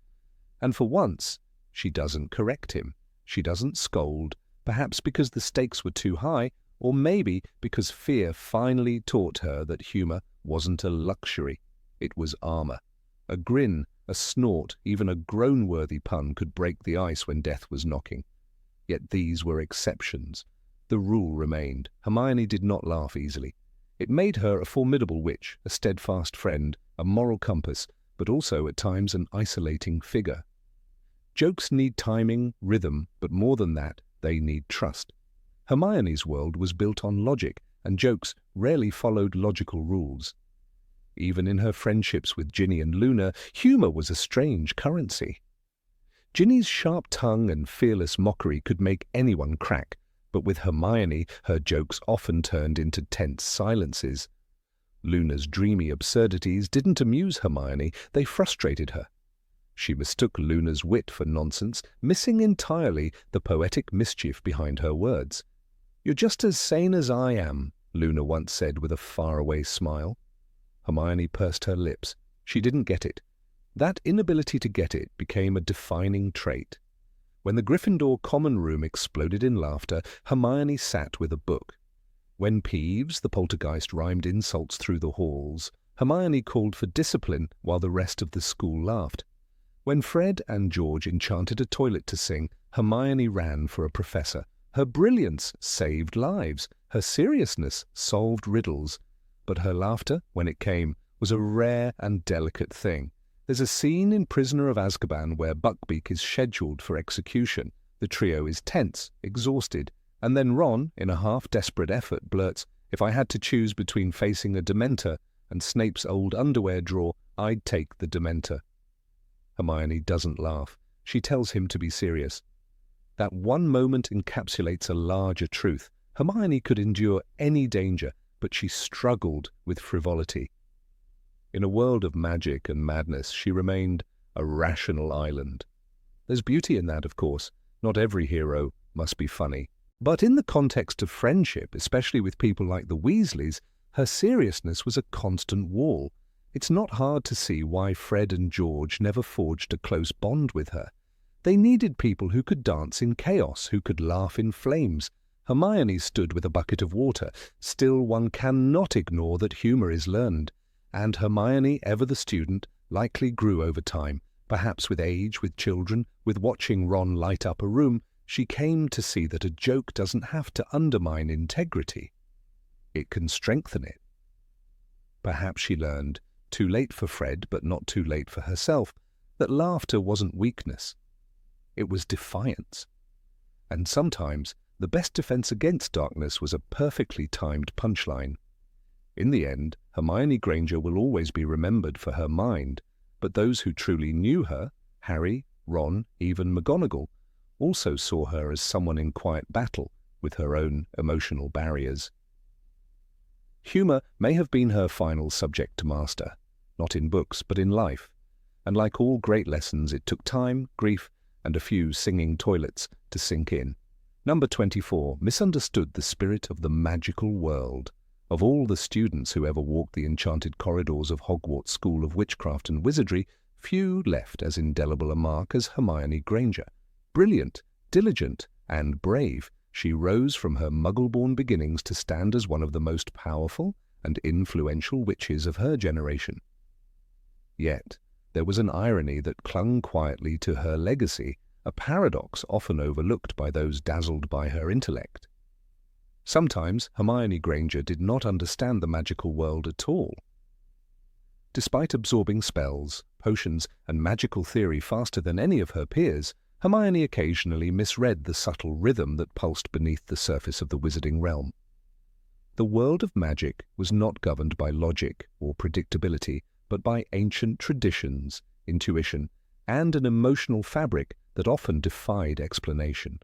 And for once, she doesn't correct him. She doesn't scold, perhaps because the stakes were too high, or maybe because fear finally taught her that humour wasn't a luxury. It was armour. A grin, a snort, even a groan-worthy pun could break the ice when death was knocking. Yet these were exceptions. The rule remained. Hermione did not laugh easily. It made her a formidable witch, a steadfast friend, a moral compass, but also at times an isolating figure. Jokes need timing, rhythm, but more than that, they need trust. Hermione's world was built on logic, and jokes rarely followed logical rules. Even in her friendships with Ginny and Luna, humour was a strange currency. Ginny's sharp tongue and fearless mockery could make anyone crack, but with Hermione, her jokes often turned into tense silences. Luna's dreamy absurdities didn't amuse Hermione, they frustrated her. She mistook Luna's wit for nonsense, missing entirely the poetic mischief behind her words. "You're just as sane as I am," Luna once said with a faraway smile. Hermione pursed her lips. She didn't get it. That inability to get it became a defining trait. When the Gryffindor common room exploded in laughter, Hermione sat with a book. When Peeves, the poltergeist, rhymed insults through the halls, Hermione called for discipline while the rest of the school laughed. When Fred and George enchanted a toilet to sing, Hermione ran for a professor. Her brilliance saved lives. Her seriousness solved riddles. But her laughter, when it came, was a rare and delicate thing. There's a scene in Prisoner of Azkaban where Buckbeak is scheduled for execution. The trio is tense, exhausted, and then Ron, in a half-desperate effort, blurts, "If I had to choose between facing a Dementor and Snape's old underwear drawer, I'd take the Dementor." Hermione doesn't laugh. She tells him to be serious. That one moment encapsulates a larger truth. Hermione could endure any danger, but she struggled with frivolity. In a world of magic and madness, she remained a rational island. There's beauty in that, of course. Not every hero must be funny. But in the context of friendship, especially with people like the Weasleys, her seriousness was a constant wall. It's not hard to see why Fred and George never forged a close bond with her. They needed people who could dance in chaos, who could laugh in flames. Hermione stood with a bucket of water. Still, one cannot ignore that humour is learned. And Hermione, ever the student, likely grew over time. Perhaps with age, with children, with watching Ron light up a room, she came to see that a joke doesn't have to undermine integrity. It can strengthen it. Perhaps she learned, too late for Fred but not too late for herself, that laughter wasn't weakness. It was defiance. And sometimes the best defense against darkness was a perfectly timed punchline. In the end, Hermione Granger will always be remembered for her mind, but those who truly knew her, Harry, Ron, even McGonagall, also saw her as someone in quiet battle with her own emotional barriers. Humour may have been her final subject to master, not in books but in life, and like all great lessons it took time, grief, and a few singing toilets to sink in. Number 24 misunderstood the spirit of the magical world. Of all the students who ever walked the enchanted corridors of Hogwarts School of Witchcraft and Wizardry, few left as indelible a mark as Hermione Granger. Brilliant, diligent, and brave, she rose from her muggle-born beginnings to stand as one of the most powerful and influential witches of her generation. Yet, there was an irony that clung quietly to her legacy, a paradox often overlooked by those dazzled by her intellect. Sometimes Hermione Granger did not understand the magical world at all. Despite absorbing spells, potions, and magical theory faster than any of her peers, Hermione occasionally misread the subtle rhythm that pulsed beneath the surface of the wizarding realm. The world of magic was not governed by logic or predictability, but by ancient traditions, intuition, and an emotional fabric that often defied explanation.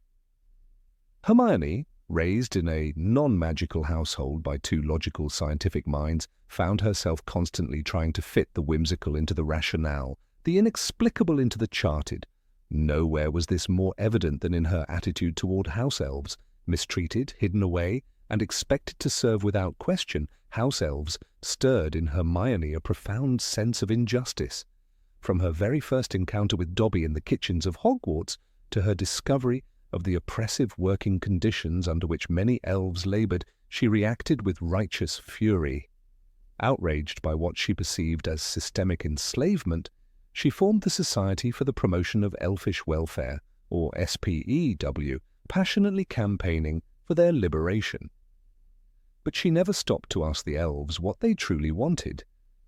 Hermione, raised in a non-magical household by two logical scientific minds, found herself constantly trying to fit the whimsical into the rationale, the inexplicable into the charted. Nowhere was this more evident than in her attitude toward house elves. Mistreated, hidden away, and expected to serve without question, house elves stirred in Hermione a profound sense of injustice. From her very first encounter with Dobby in the kitchens of Hogwarts to her discovery of the oppressive working conditions under which many elves laboured, she reacted with righteous fury. Outraged by what she perceived as systemic enslavement, she formed the Society for the Promotion of Elfish Welfare, or SPEW, passionately campaigning for their liberation. But she never stopped to ask the elves what they truly wanted.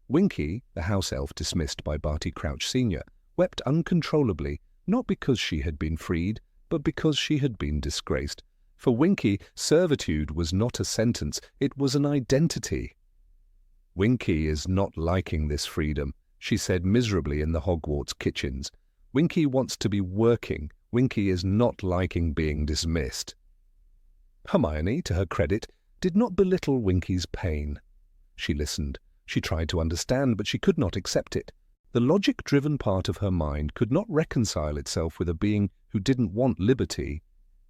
Winky, the house elf dismissed by Barty Crouch Sr., wept uncontrollably, not because she had been freed, but because she had been disgraced. For Winky, servitude was not a sentence, it was an identity. Winky is not liking this freedom, she said miserably in the Hogwarts kitchens. Winky wants to be working. Winky is not liking being dismissed. Hermione, to her credit, did not belittle Winky's pain. She listened. She tried to understand, but she could not accept it. The logic-driven part of her mind could not reconcile itself with a being who didn't want liberty.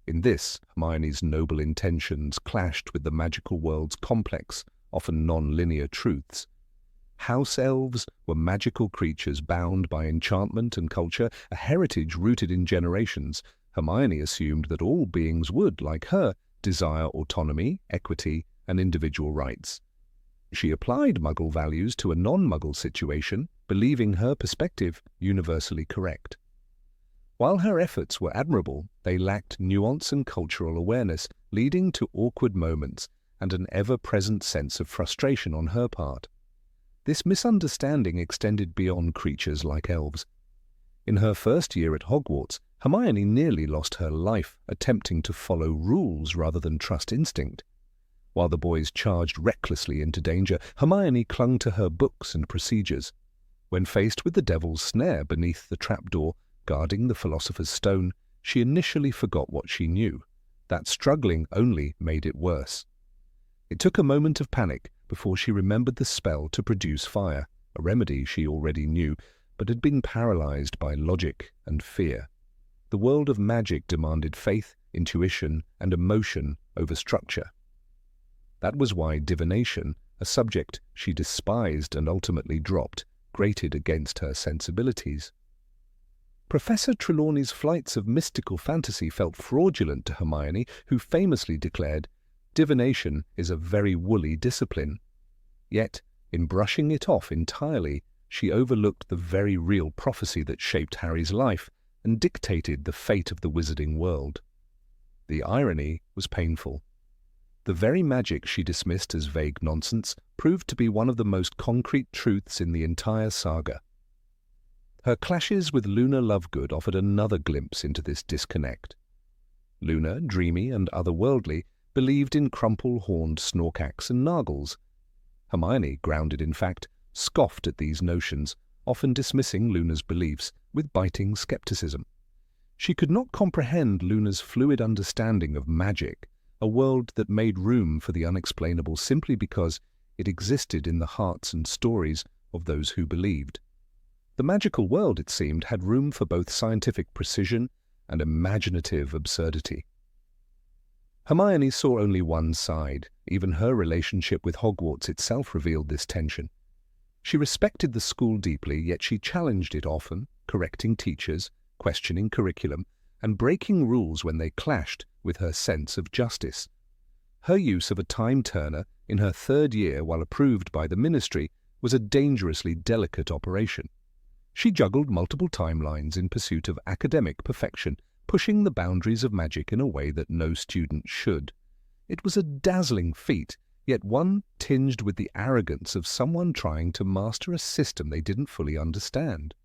In this, Hermione's noble intentions clashed with the magical world's complex, often non-linear truths. House elves were magical creatures bound by enchantment and culture, a heritage rooted in generations. Hermione assumed that all beings would, like her, desire autonomy, equity, and individual rights. She applied Muggle values to a non-Muggle situation, believing her perspective universally correct. While her efforts were admirable, they lacked nuance and cultural awareness, leading to awkward moments and an ever-present sense of frustration on her part. This misunderstanding extended beyond creatures like elves. In her first year at Hogwarts, Hermione nearly lost her life attempting to follow rules rather than trust instinct. While the boys charged recklessly into danger, Hermione clung to her books and procedures. When faced with the devil's snare beneath the trapdoor guarding the Philosopher's Stone, She initially forgot what she knew. That struggling only made it worse. It took a moment of panic before she remembered the spell to produce fire, a remedy she already knew, but had been paralyzed by logic and fear. The world of magic demanded faith, intuition, and emotion over structure. That was why divination, a subject she despised and ultimately dropped, grated against her sensibilities. Professor Trelawney's flights of mystical fantasy felt fraudulent to Hermione, who famously declared, "Divination is a very woolly discipline." Yet, in brushing it off entirely, she overlooked the very real prophecy that shaped Harry's life and dictated the fate of the wizarding world. The irony was painful. The very magic she dismissed as vague nonsense proved to be one of the most concrete truths in the entire saga. Her clashes with Luna Lovegood offered another glimpse into this disconnect. Luna, dreamy and otherworldly, believed in crumple-horned snorkax and nargles. Hermione, grounded in fact, scoffed at these notions, often dismissing Luna's beliefs with biting skepticism. She could not comprehend Luna's fluid understanding of magic, a world that made room for the unexplainable simply because it existed in the hearts and stories of those who believed. The magical world, it seemed, had room for both scientific precision and imaginative absurdity. Hermione saw only one side. Even her relationship with Hogwarts itself revealed this tension. She respected the school deeply, yet she challenged it often, correcting teachers, questioning curriculum, and breaking rules when they clashed with her sense of justice. Her use of a time-turner in her third year while approved by the Ministry was a dangerously delicate operation. She juggled multiple timelines in pursuit of academic perfection, pushing the boundaries of magic in a way that no student should. It was a dazzling feat, yet one tinged with the arrogance of someone trying to master a system they didn't fully understand.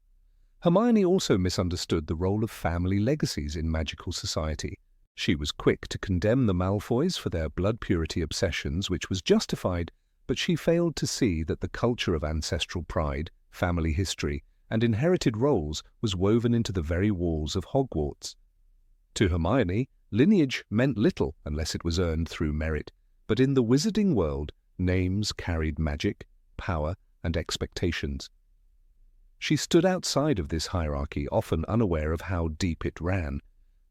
Hermione also misunderstood the role of family legacies in magical society. She was quick to condemn the Malfoys for their blood purity obsessions, which was justified, but she failed to see that the culture of ancestral pride, family history, and inherited roles was woven into the very walls of Hogwarts. To Hermione, lineage meant little unless it was earned through merit, but in the wizarding world, names carried magic, power, and expectations. She stood outside of this hierarchy, often unaware of how deep it ran.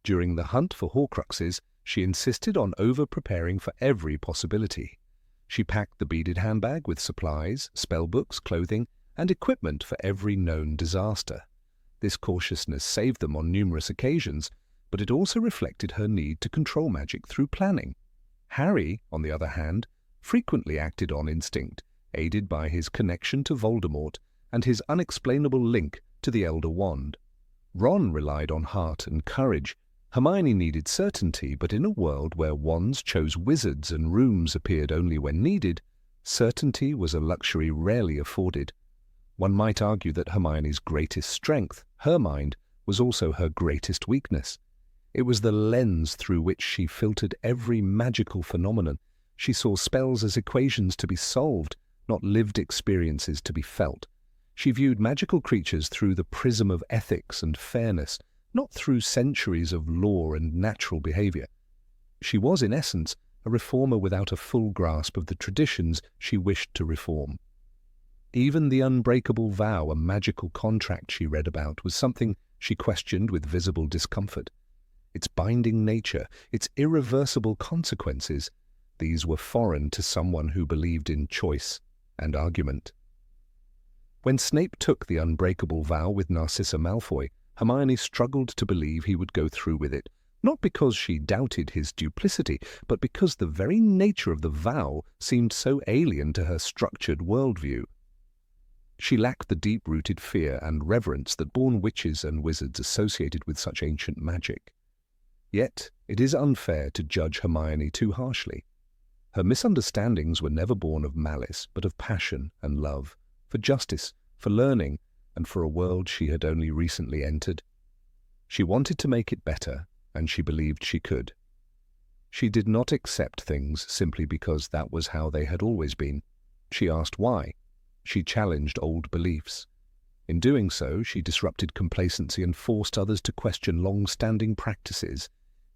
During the hunt for Horcruxes, she insisted on over-preparing for every possibility. She packed the beaded handbag with supplies, spellbooks, clothing, and equipment for every known disaster. This cautiousness saved them on numerous occasions, but it also reflected her need to control magic through planning. Harry, on the other hand, frequently acted on instinct, aided by his connection to Voldemort and his unexplainable link to the Elder Wand. Ron relied on heart and courage. Hermione needed certainty, but in a world where wands chose wizards and rooms appeared only when needed, certainty was a luxury rarely afforded. One might argue that Hermione's greatest strength, her mind, was also her greatest weakness. It was the lens through which she filtered every magical phenomenon. She saw spells as equations to be solved, not lived experiences to be felt. She viewed magical creatures through the prism of ethics and fairness, not through centuries of law and natural behavior. She was, in essence, a reformer without a full grasp of the traditions she wished to reform. Even the unbreakable vow, a magical contract she read about, was something she questioned with visible discomfort. Its binding nature, its irreversible consequences, these were foreign to someone who believed in choice and argument. When Snape took the unbreakable vow with Narcissa Malfoy, Hermione struggled to believe he would go through with it, not because she doubted his duplicity, but because the very nature of the vow seemed so alien to her structured worldview. She lacked the deep-rooted fear and reverence that born witches and wizards associated with such ancient magic. Yet, it is unfair to judge Hermione too harshly. Her misunderstandings were never born of malice, but of passion and love, for justice, for learning, and for a world she had only recently entered. She wanted to make it better, and she believed she could. She did not accept things simply because that was how they had always been. She asked why. She challenged old beliefs. In doing so, she disrupted complacency and forced others to question long-standing practices.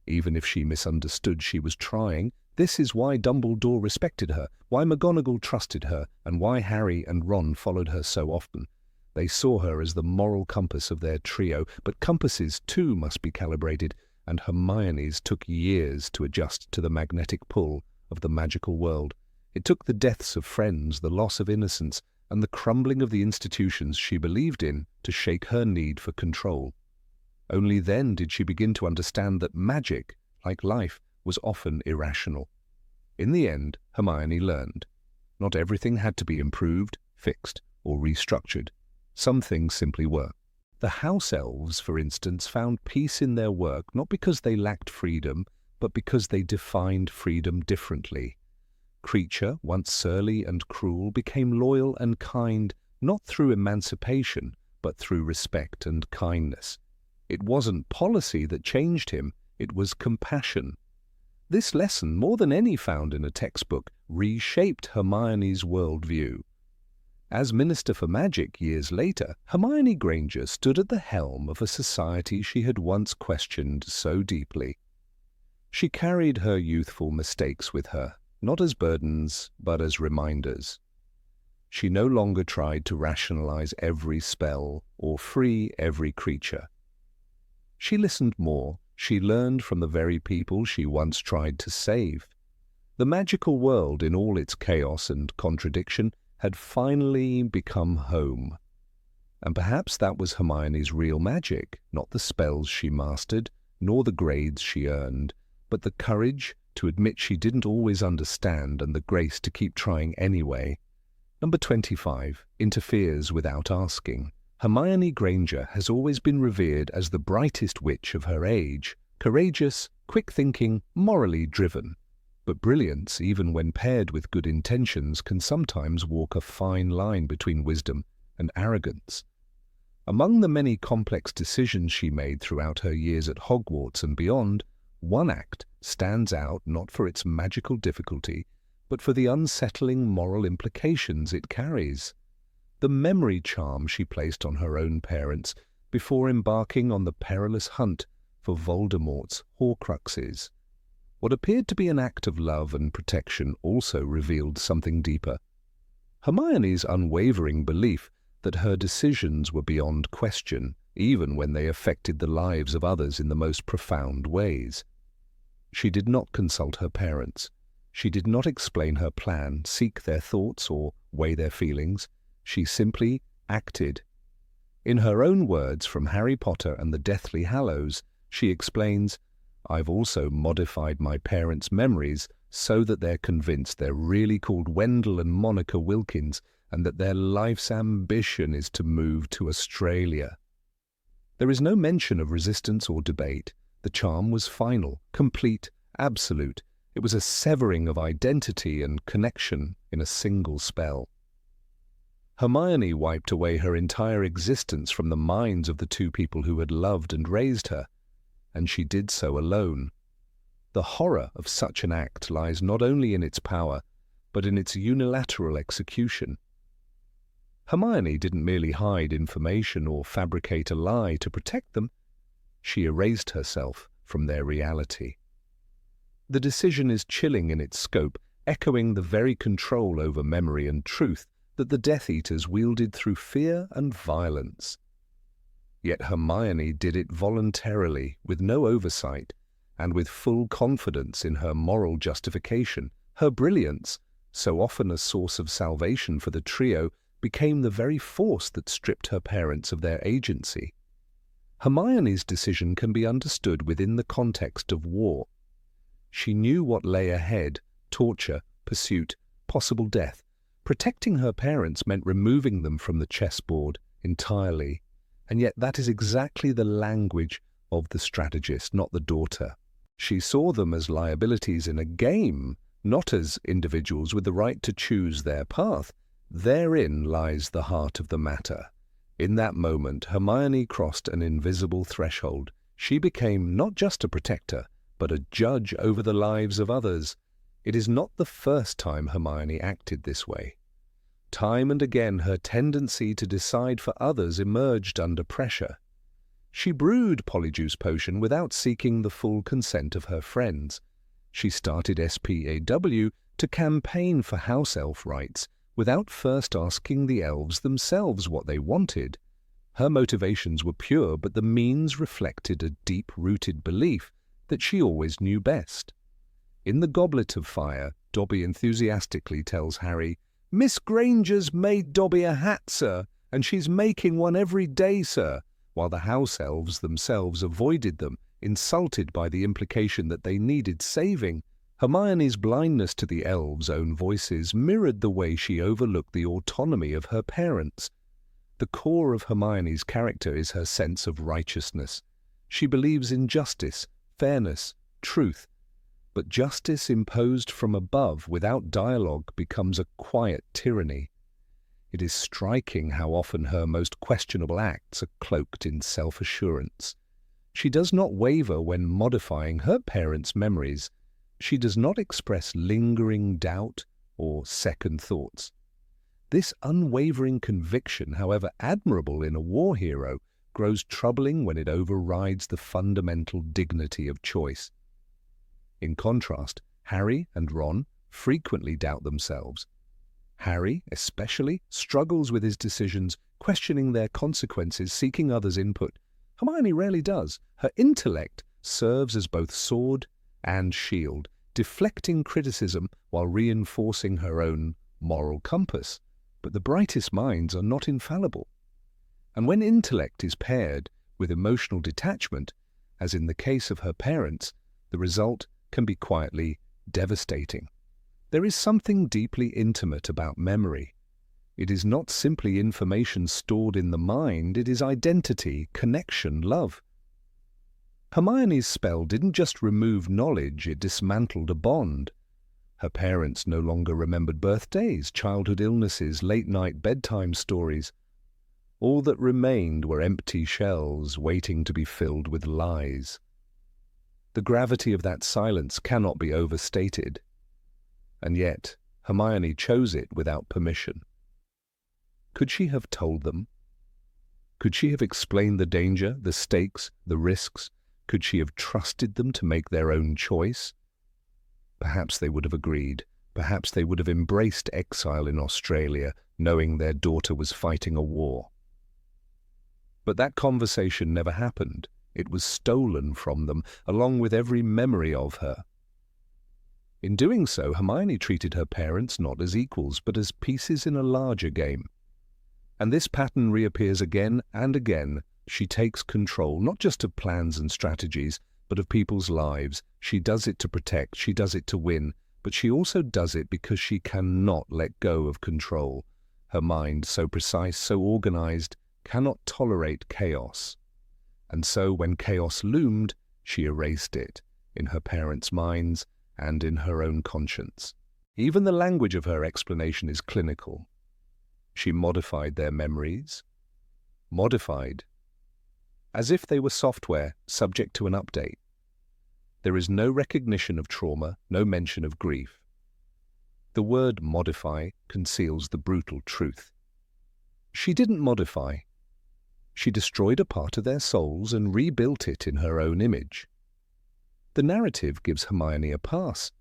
Even if she misunderstood she was trying, this is why Dumbledore respected her, why McGonagall trusted her, and why Harry and Ron followed her so often. They saw her as the moral compass of their trio, but compasses too must be calibrated, and Hermione's took years to adjust to the magnetic pull of the magical world. It took the deaths of friends, the loss of innocence, and the crumbling of the institutions she believed in to shake her need for control. Only then did she begin to understand that magic, like life, was often irrational. In the end, Hermione learned. Not everything had to be improved, fixed, or restructured. Some things simply were. The house elves, for instance, found peace in their work not because they lacked freedom, but because they defined freedom differently. Kreacher, once surly and cruel, became loyal and kind, not through emancipation, but through respect and kindness. It wasn't policy that changed him, it was compassion. This lesson, more than any found in a textbook, reshaped Hermione's worldview. As Minister for Magic years later, Hermione Granger stood at the helm of a society she had once questioned so deeply. She carried her youthful mistakes with her, not as burdens, but as reminders. She no longer tried to rationalize every spell or free every creature. She listened more. She learned from the very people she once tried to save. The magical world, in all its chaos and contradiction, had finally become home. And perhaps that was Hermione's real magic, not the spells she mastered, nor the grades she earned, but the courage to admit she didn't always understand and the grace to keep trying anyway. Number 25 interferes without asking. Hermione Granger has always been revered as the brightest witch of her age, courageous, quick-thinking, morally driven. But brilliance, even when paired with good intentions, can sometimes walk a fine line between wisdom and arrogance. Among the many complex decisions she made throughout her years at Hogwarts and beyond, one act stands out not for its magical difficulty, but for the unsettling moral implications it carries. The memory charm she placed on her own parents before embarking on the perilous hunt for Voldemort's Horcruxes. What appeared to be an act of love and protection also revealed something deeper. Hermione's unwavering belief that her decisions were beyond question, even when they affected the lives of others in the most profound ways. She did not consult her parents. She did not explain her plan, seek their thoughts, or weigh their feelings. She simply acted. In her own words from Harry Potter and the Deathly Hallows, she explains, "I've also modified my parents' memories so that they're convinced they're really called Wendell and Monica Wilkins and that their life's ambition is to move to Australia." There is no mention of resistance or debate. The charm was final, complete, absolute. It was a severing of identity and connection in a single spell. Hermione wiped away her entire existence from the minds of the two people who had loved and raised her, and she did so alone. The horror of such an act lies not only in its power, but in its unilateral execution. Hermione didn't merely hide information or fabricate a lie to protect them. She erased herself from their reality. The decision is chilling in its scope, echoing the very control over memory and truth that the Death Eaters wielded through fear and violence. Yet Hermione did it voluntarily, with no oversight, and with full confidence in her moral justification. Her brilliance, so often a source of salvation for the trio, became the very force that stripped her parents of their agency. Hermione's decision can be understood within the context of war. She knew what lay ahead: torture, pursuit, possible death. Protecting her parents meant removing them from the chessboard entirely, and yet that is exactly the language of the strategist, not the daughter. She saw them as liabilities in a game, not as individuals with the right to choose their path. Therein lies the heart of the matter. In that moment, Hermione crossed an invisible threshold. She became not just a protector, but a judge over the lives of others. It is not the first time Hermione acted this way. Time and again her tendency to decide for others emerged under pressure. She brewed Polyjuice Potion without seeking the full consent of her friends. She started SPAW to campaign for house elf rights without first asking the elves themselves what they wanted. Her motivations were pure, but the means reflected a deep-rooted belief that she always knew best. In the Goblet of Fire, Dobby enthusiastically tells Harry, "Miss Granger's made Dobby a hat, sir, and she's making one every day, sir," while the house elves themselves avoided them, insulted by the implication that they needed saving. Hermione's blindness to the elves' own voices mirrored the way she overlooked the autonomy of her parents. The core of Hermione's character is her sense of righteousness. She believes in justice, fairness, truth. But justice imposed from above without dialogue becomes a quiet tyranny. It is striking how often her most questionable acts are cloaked in self-assurance. She does not waver when modifying her parents' memories. She does not express lingering doubt or second thoughts. This unwavering conviction, however admirable in a war hero, grows troubling when it overrides the fundamental dignity of choice. In contrast, Harry and Ron frequently doubt themselves. Harry, especially, struggles with his decisions, questioning their consequences, seeking others' input. Hermione rarely does. Her intellect serves as both sword and shield, deflecting criticism while reinforcing her own moral compass. But the brightest minds are not infallible. And when intellect is paired with emotional detachment, as in the case of her parents, the result can be quietly devastating. There is something deeply intimate about memory. It is not simply information stored in the mind, it is identity, connection, love. Hermione's spell didn't just remove knowledge, it dismantled a bond. Her parents no longer remembered birthdays, childhood illnesses, late-night bedtime stories. All that remained were empty shells waiting to be filled with lies. The gravity of that silence cannot be overstated. And yet, Hermione chose it without permission. Could she have told them? Could she have explained the danger, the stakes, the risks? Could she have trusted them to make their own choice? Perhaps they would have agreed. Perhaps they would have embraced exile in Australia, knowing their daughter was fighting a war. But that conversation never happened. It was stolen from them, along with every memory of her. In doing so, Hermione treated her parents not as equals, but as pieces in a larger game. And this pattern reappears again and again. She takes control, not just of plans and strategies, but of people's lives. She does it to protect, she does it to win, but she also does it because she cannot let go of control. Her mind, so precise, so organized, cannot tolerate chaos. And so when chaos loomed, she erased it, in her parents' minds and in her own conscience. Even the language of her explanation is clinical. She modified their memories, modified, as if they were software subject to an update. There is no recognition of trauma, no mention of grief. The word modify conceals the brutal truth. She didn't modify. She destroyed a part of their souls and rebuilt it in her own image. The narrative gives Hermione a pass.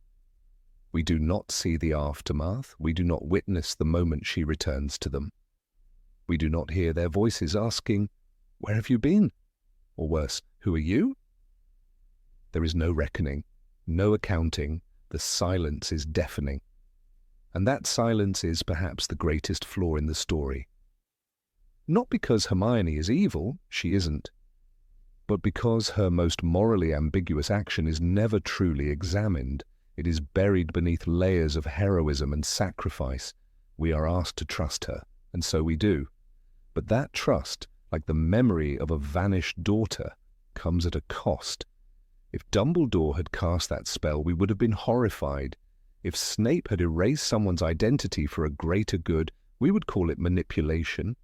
We do not see the aftermath. We do not witness the moment she returns to them. We do not hear their voices asking, "Where have you been?" Or worse, "Who are you?" There is no reckoning, no accounting. The silence is deafening. And that silence is perhaps the greatest flaw in the story. Not because Hermione is evil, she isn't, but because her most morally ambiguous action is never truly examined. It is buried beneath layers of heroism and sacrifice. We are asked to trust her, and so we do. But that trust, like the memory of a vanished daughter, comes at a cost. If Dumbledore had cast that spell, we would have been horrified. If Snape had erased someone's identity for a greater good, we would call it manipulation.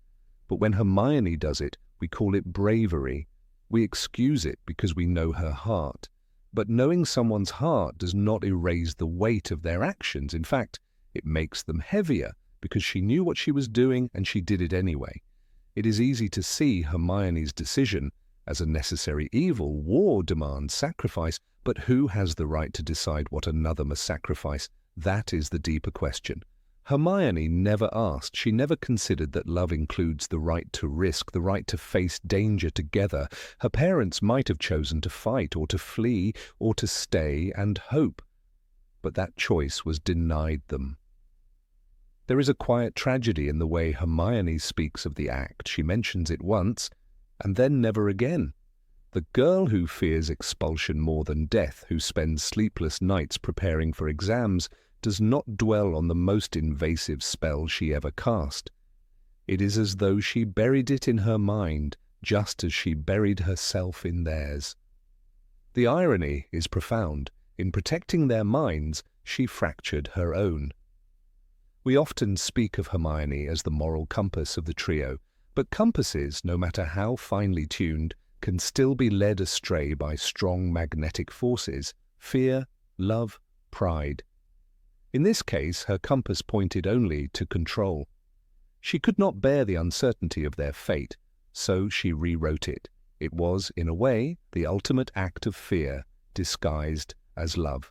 But when Hermione does it, we call it bravery. We excuse it because we know her heart. But knowing someone's heart does not erase the weight of their actions. In fact, it makes them heavier because she knew what she was doing and she did it anyway. It is easy to see Hermione's decision as a necessary evil. War demands sacrifice, but who has the right to decide what another must sacrifice? That is the deeper question. Hermione never asked, she never considered that love includes the right to risk, the right to face danger together. Her parents might have chosen to fight or to flee or to stay and hope, but that choice was denied them. There is a quiet tragedy in the way Hermione speaks of the act. She mentions it once, and then never again. The girl who fears expulsion more than death, who spends sleepless nights preparing for exams, does not dwell on the most invasive spell she ever cast. It is as though she buried it in her mind, just as she buried herself in theirs. The irony is profound. In protecting their minds, she fractured her own. We often speak of Hermione as the moral compass of the trio, but compasses, no matter how finely tuned, can still be led astray by strong magnetic forces: fear, love, pride. In this case, her compass pointed only to control. She could not bear the uncertainty of their fate, so she rewrote it. It was, in a way, the ultimate act of fear, disguised as love.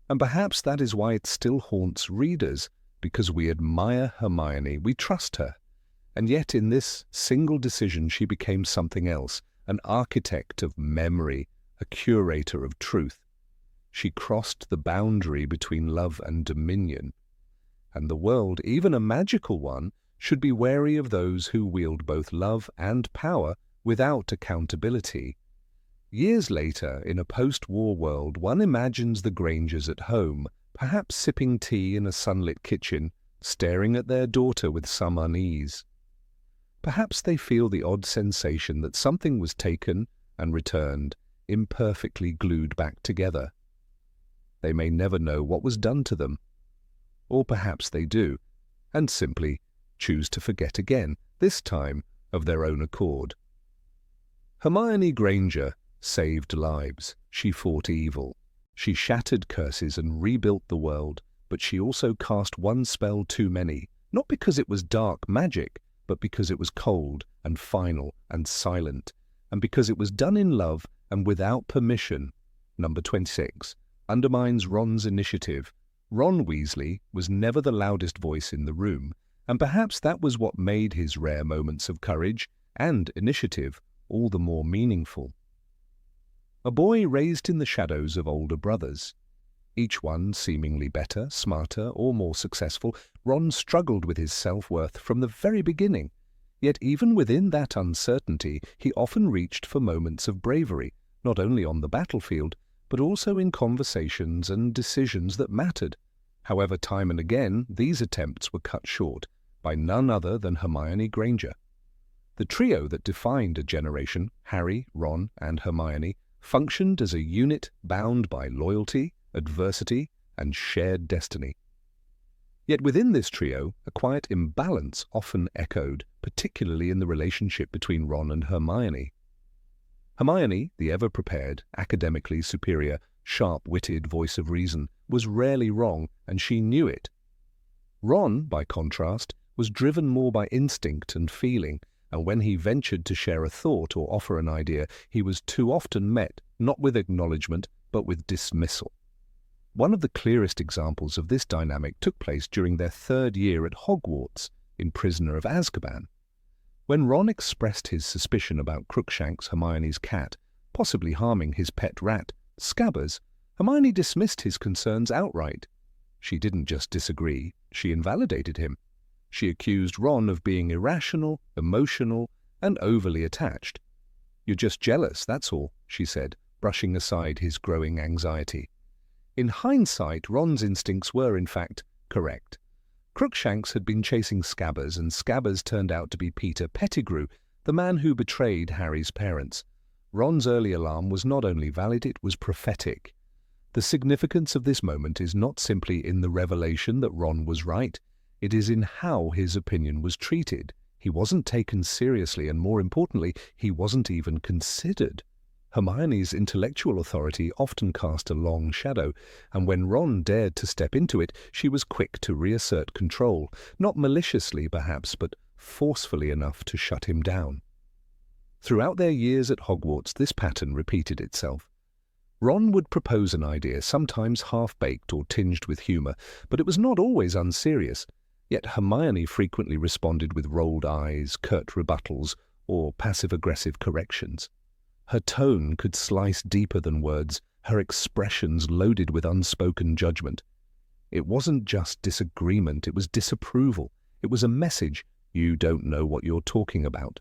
And perhaps that is why it still haunts readers, because we admire Hermione, we trust her. And yet in this single decision she became something else, an architect of memory, a curator of truth. She crossed the boundary between love and dominion. And the world, even a magical one, should be wary of those who wield both love and power without accountability. Years later, in a post-war world, one imagines the Grangers at home, perhaps sipping tea in a sunlit kitchen, staring at their daughter with some unease. Perhaps they feel the odd sensation that something was taken and returned, imperfectly glued back together. They may never know what was done to them. Or perhaps they do, and simply choose to forget again, this time of their own accord. Hermione Granger saved lives. She fought evil. She shattered curses and rebuilt the world, but she also cast one spell too many, not because it was dark magic, but because it was cold and final and silent, and because it was done in love and without permission. Number 26 undermines Ron's initiative. Ron Weasley was never the loudest voice in the room, and perhaps that was what made his rare moments of courage and initiative all the more meaningful. A boy raised in the shadows of older brothers. Each one seemingly better, smarter, or more successful, Ron struggled with his self-worth from the very beginning. Yet even within that uncertainty, he often reached for moments of bravery, not only on the battlefield, but also in conversations and decisions that mattered. However, time and again, these attempts were cut short by none other than Hermione Granger. The trio that defined a generation, Harry, Ron, and Hermione, functioned as a unit bound by loyalty, adversity, and shared destiny. Yet within this trio, a quiet imbalance often echoed, particularly in the relationship between Ron and Hermione. Hermione, the ever-prepared, academically superior, sharp-witted voice of reason, was rarely wrong, and she knew it. Ron, by contrast, was driven more by instinct and feeling, and when he ventured to share a thought or offer an idea, he was too often met, not with acknowledgement, but with dismissal. One of the clearest examples of this dynamic took place during their third year at Hogwarts, in Prisoner of Azkaban. When Ron expressed his suspicion about Crookshanks, Hermione's cat, possibly harming his pet rat, Scabbers, Hermione dismissed his concerns outright. She didn't just disagree, she invalidated him. She accused Ron of being irrational, emotional, and overly attached. "You're just jealous, that's all," she said, brushing aside his growing anxiety. In hindsight, Ron's instincts were, in fact, correct. Crookshanks had been chasing Scabbers, and Scabbers turned out to be Peter Pettigrew, the man who betrayed Harry's parents. Ron's early alarm was not only valid, it was prophetic. The significance of this moment is not simply in the revelation that Ron was right, it is in how his opinion was treated. He wasn't taken seriously, and more importantly, he wasn't even considered. Hermione's intellectual authority often cast a long shadow, and when Ron dared to step into it, she was quick to reassert control, not maliciously perhaps, but forcefully enough to shut him down. Throughout their years at Hogwarts, this pattern repeated itself. Ron would propose an idea, sometimes half-baked or tinged with humour, but it was not always unserious. Yet Hermione frequently responded with rolled eyes, curt rebuttals, or passive-aggressive corrections. Her tone could slice deeper than words, her expressions loaded with unspoken judgment. It wasn't just disagreement, it was disapproval. It was a message, you don't know what you're talking about.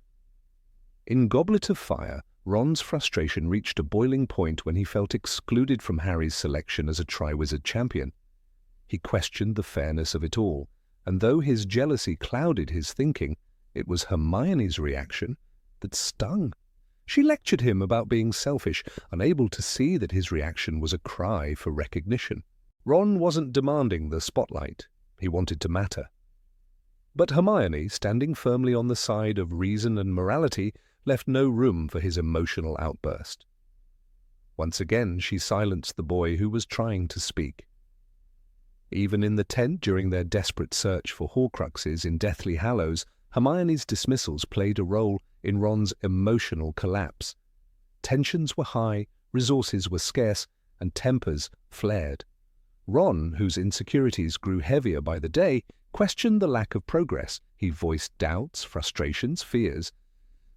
In Goblet of Fire, Ron's frustration reached a boiling point when he felt excluded from Harry's selection as a Triwizard champion. He questioned the fairness of it all, and though his jealousy clouded his thinking, it was Hermione's reaction that stung. She lectured him about being selfish, unable to see that his reaction was a cry for recognition. Ron wasn't demanding the spotlight. He wanted to matter. But Hermione, standing firmly on the side of reason and morality, left no room for his emotional outburst. Once again, she silenced the boy who was trying to speak. Even in the tent during their desperate search for Horcruxes in Deathly Hallows, Hermione's dismissals played a role in Ron's emotional collapse. Tensions were high, resources were scarce, and tempers flared. Ron, whose insecurities grew heavier by the day, questioned the lack of progress. He voiced doubts, frustrations, fears.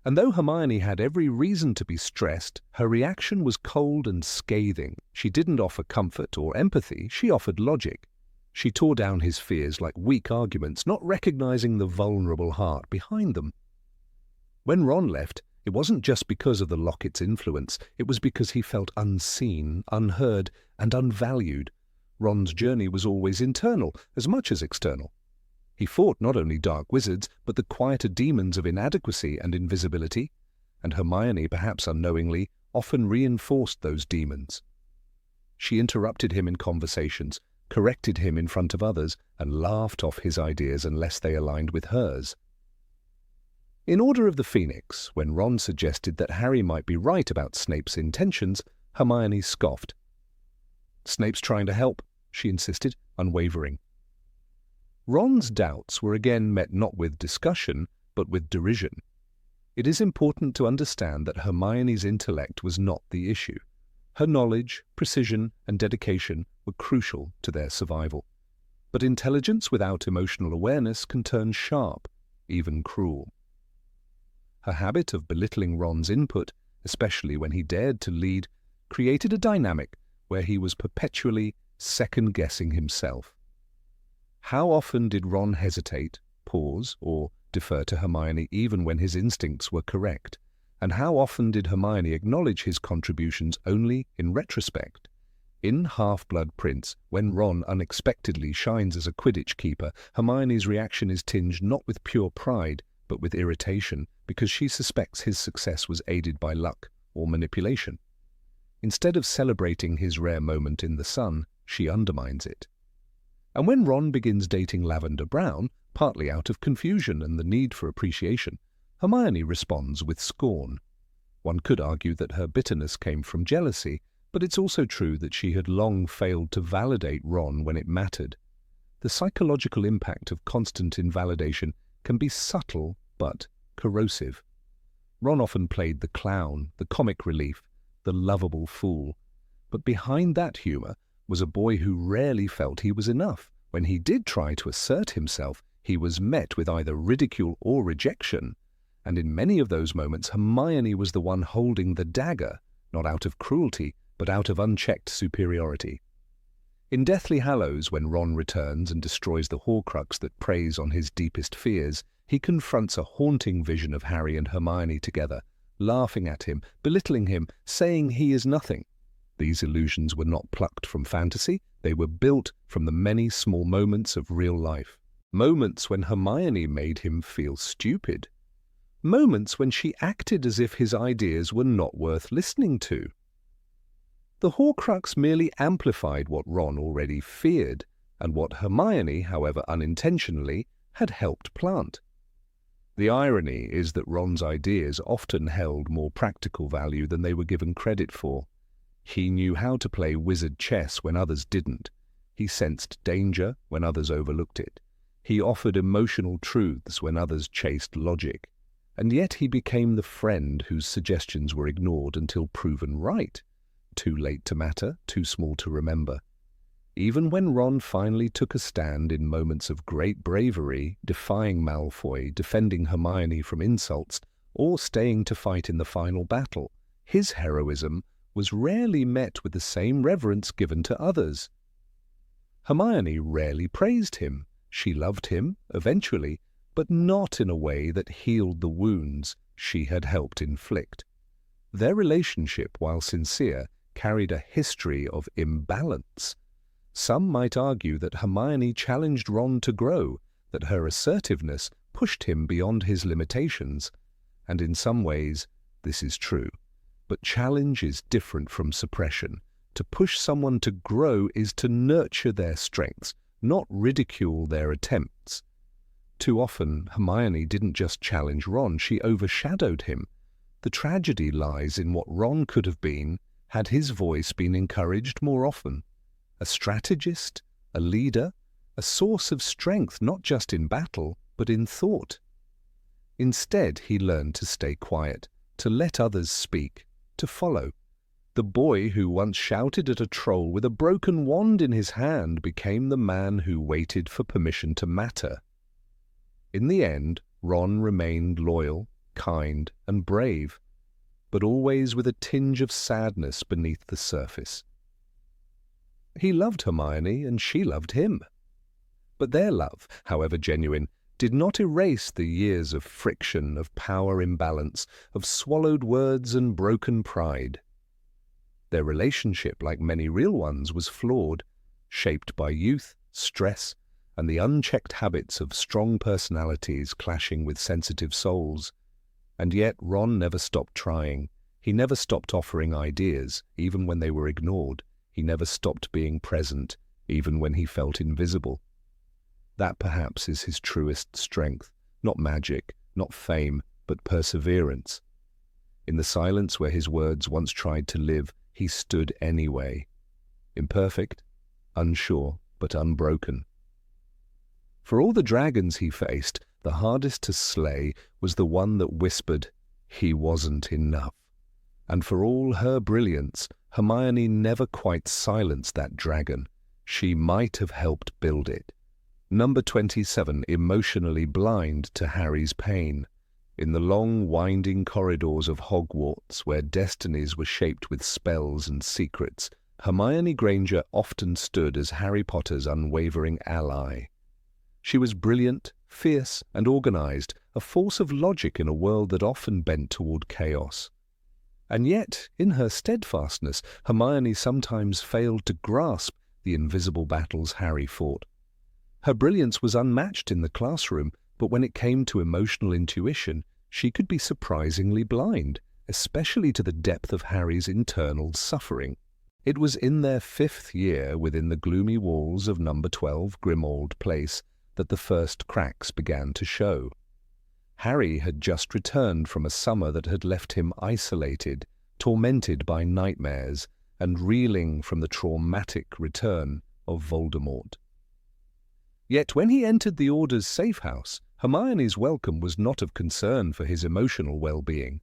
And though Hermione had every reason to be stressed, her reaction was cold and scathing. She didn't offer comfort or empathy, she offered logic. She tore down his fears like weak arguments, not recognizing the vulnerable heart behind them. When Ron left, it wasn't just because of the locket's influence, it was because he felt unseen, unheard, and unvalued. Ron's journey was always internal, as much as external. He fought not only dark wizards, but the quieter demons of inadequacy and invisibility, and Hermione, perhaps unknowingly, often reinforced those demons. She interrupted him in conversations, corrected him in front of others, and laughed off his ideas unless they aligned with hers. In Order of the Phoenix, when Ron suggested that Harry might be right about Snape's intentions, Hermione scoffed. "Snape's trying to help," she insisted, unwavering. Ron's doubts were again met not with discussion, but with derision. It is important to understand that Hermione's intellect was not the issue. Her knowledge, precision, and dedication were crucial to their survival. But intelligence without emotional awareness can turn sharp, even cruel. Her habit of belittling Ron's input, especially when he dared to lead, created a dynamic where he was perpetually second-guessing himself. How often did Ron hesitate, pause, or defer to Hermione even when his instincts were correct? And how often did Hermione acknowledge his contributions only in retrospect? In Half-Blood Prince, when Ron unexpectedly shines as a Quidditch keeper, Hermione's reaction is tinged not with pure pride, but with irritation, because she suspects his success was aided by luck or manipulation. Instead of celebrating his rare moment in the sun, she undermines it. And when Ron begins dating Lavender Brown, partly out of confusion and the need for appreciation, Hermione responds with scorn. One could argue that her bitterness came from jealousy, but it's also true that she had long failed to validate Ron when it mattered. The psychological impact of constant invalidation can be subtle but corrosive. Ron often played the clown, the comic relief, the lovable fool. But behind that humor was a boy who rarely felt he was enough. When he did try to assert himself, he was met with either ridicule or rejection. And in many of those moments, Hermione was the one holding the dagger, not out of cruelty, but out of unchecked superiority. In Deathly Hallows, when Ron returns and destroys the Horcrux that preys on his deepest fears, he confronts a haunting vision of Harry and Hermione together, laughing at him, belittling him, saying he is nothing. These illusions were not plucked from fantasy, they were built from the many small moments of real life. Moments when Hermione made him feel stupid. Moments when she acted as if his ideas were not worth listening to. The Horcrux merely amplified what Ron already feared, and what Hermione, however unintentionally, had helped plant. The irony is that Ron's ideas often held more practical value than they were given credit for. He knew how to play wizard chess when others didn't. He sensed danger when others overlooked it. He offered emotional truths when others chased logic. And yet he became the friend whose suggestions were ignored until proven right. Too late to matter, too small to remember. Even when Ron finally took a stand in moments of great bravery, defying Malfoy, defending Hermione from insults, or staying to fight in the final battle, his heroism was rarely met with the same reverence given to others. Hermione rarely praised him. She loved him, eventually, but not in a way that healed the wounds she had helped inflict. Their relationship, while sincere, carried a history of imbalance. Some might argue that Hermione challenged Ron to grow, that her assertiveness pushed him beyond his limitations, and in some ways this is true. But challenge is different from suppression. To push someone to grow is to nurture their strengths, not ridicule their attempts. Too often, Hermione didn't just challenge Ron, she overshadowed him. The tragedy lies in what Ron could have been had his voice been encouraged more often. A strategist, a leader, a source of strength not just in battle, but in thought. Instead, he learned to stay quiet, to let others speak, to follow. The boy who once shouted at a troll with a broken wand in his hand became the man who waited for permission to matter. In the end, Ron remained loyal, kind, and brave, but always with a tinge of sadness beneath the surface. He loved Hermione, and she loved him. But their love, however genuine, did not erase the years of friction, of power imbalance, of swallowed words and broken pride. Their relationship, like many real ones, was flawed, shaped by youth, stress, and the unchecked habits of strong personalities clashing with sensitive souls. And yet Ron never stopped trying. He never stopped offering ideas, even when they were ignored. He never stopped being present, even when he felt invisible. That perhaps is his truest strength, not magic, not fame, but perseverance. In the silence where his words once tried to live, he stood anyway. Imperfect, unsure, but unbroken. For all the dragons he faced, the hardest to slay was the one that whispered, he wasn't enough. And for all her brilliance, Hermione never quite silenced that dragon. She might have helped build it. Number 27, emotionally blind to Harry's pain. In the long, winding corridors of Hogwarts, where destinies were shaped with spells and secrets, Hermione Granger often stood as Harry Potter's unwavering ally. She was brilliant, fierce, and organized, a force of logic in a world that often bent toward chaos. And yet, in her steadfastness, Hermione sometimes failed to grasp the invisible battles Harry fought. Her brilliance was unmatched in the classroom, but when it came to emotional intuition, she could be surprisingly blind, especially to the depth of Harry's internal suffering. It was in their 5th year within the gloomy walls of number 12 Grimmauld Place that the first cracks began to show. Harry had just returned from a summer that had left him isolated, tormented by nightmares, and reeling from the traumatic return of Voldemort. Yet when he entered the Order's safe house, Hermione's welcome was not of concern for his emotional well-being.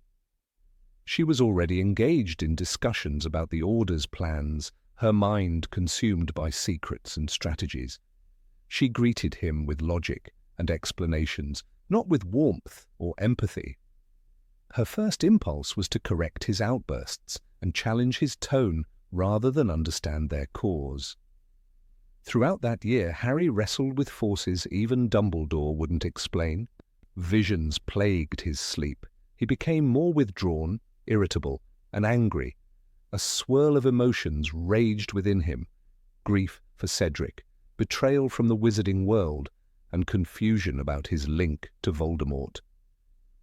She was already engaged in discussions about the Order's plans, her mind consumed by secrets and strategies. She greeted him with logic and explanations, not with warmth or empathy. Her first impulse was to correct his outbursts and challenge his tone rather than understand their cause. Throughout that year, Harry wrestled with forces even Dumbledore wouldn't explain. Visions plagued his sleep. He became more withdrawn, irritable, and angry. A swirl of emotions raged within him: grief for Cedric, betrayal from the wizarding world, and confusion about his link to Voldemort.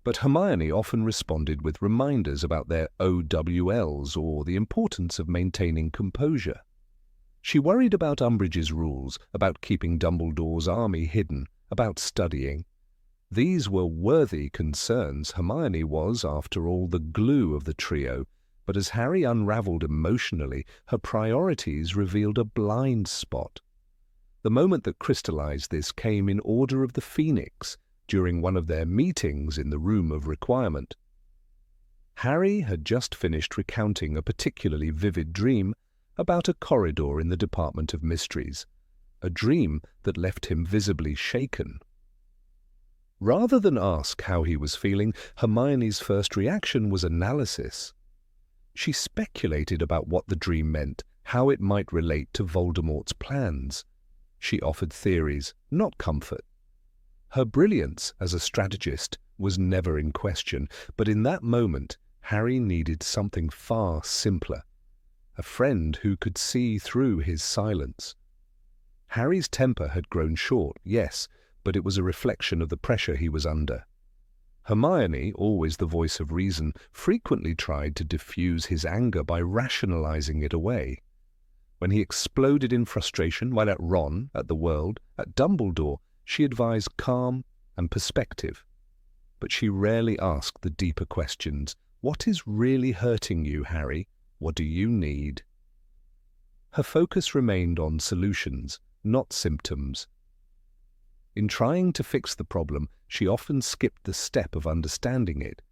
But Hermione often responded with reminders about their OWLs or the importance of maintaining composure. She worried about Umbridge's rules, about keeping Dumbledore's army hidden, about studying. These were worthy concerns. Hermione was, after all, the glue of the trio, but as Harry unraveled emotionally, her priorities revealed a blind spot. The moment that crystallized this came in Order of the Phoenix, during one of their meetings in the Room of Requirement. Harry had just finished recounting a particularly vivid dream about a corridor in the Department of Mysteries, a dream that left him visibly shaken. Rather than ask how he was feeling, Hermione's first reaction was analysis. She speculated about what the dream meant, how it might relate to Voldemort's plans. She offered theories, not comfort. Her brilliance as a strategist was never in question, but in that moment, Harry needed something far simpler. A friend who could see through his silence. Harry's temper had grown short, yes, but it was a reflection of the pressure he was under. Hermione, always the voice of reason, frequently tried to diffuse his anger by rationalizing it away. When he exploded in frustration while at Ron, at the world, at Dumbledore, she advised calm and perspective. But she rarely asked the deeper questions. What is really hurting you, Harry? What do you need? Her focus remained on solutions, not symptoms. In trying to fix the problem, she often skipped the step of understanding it.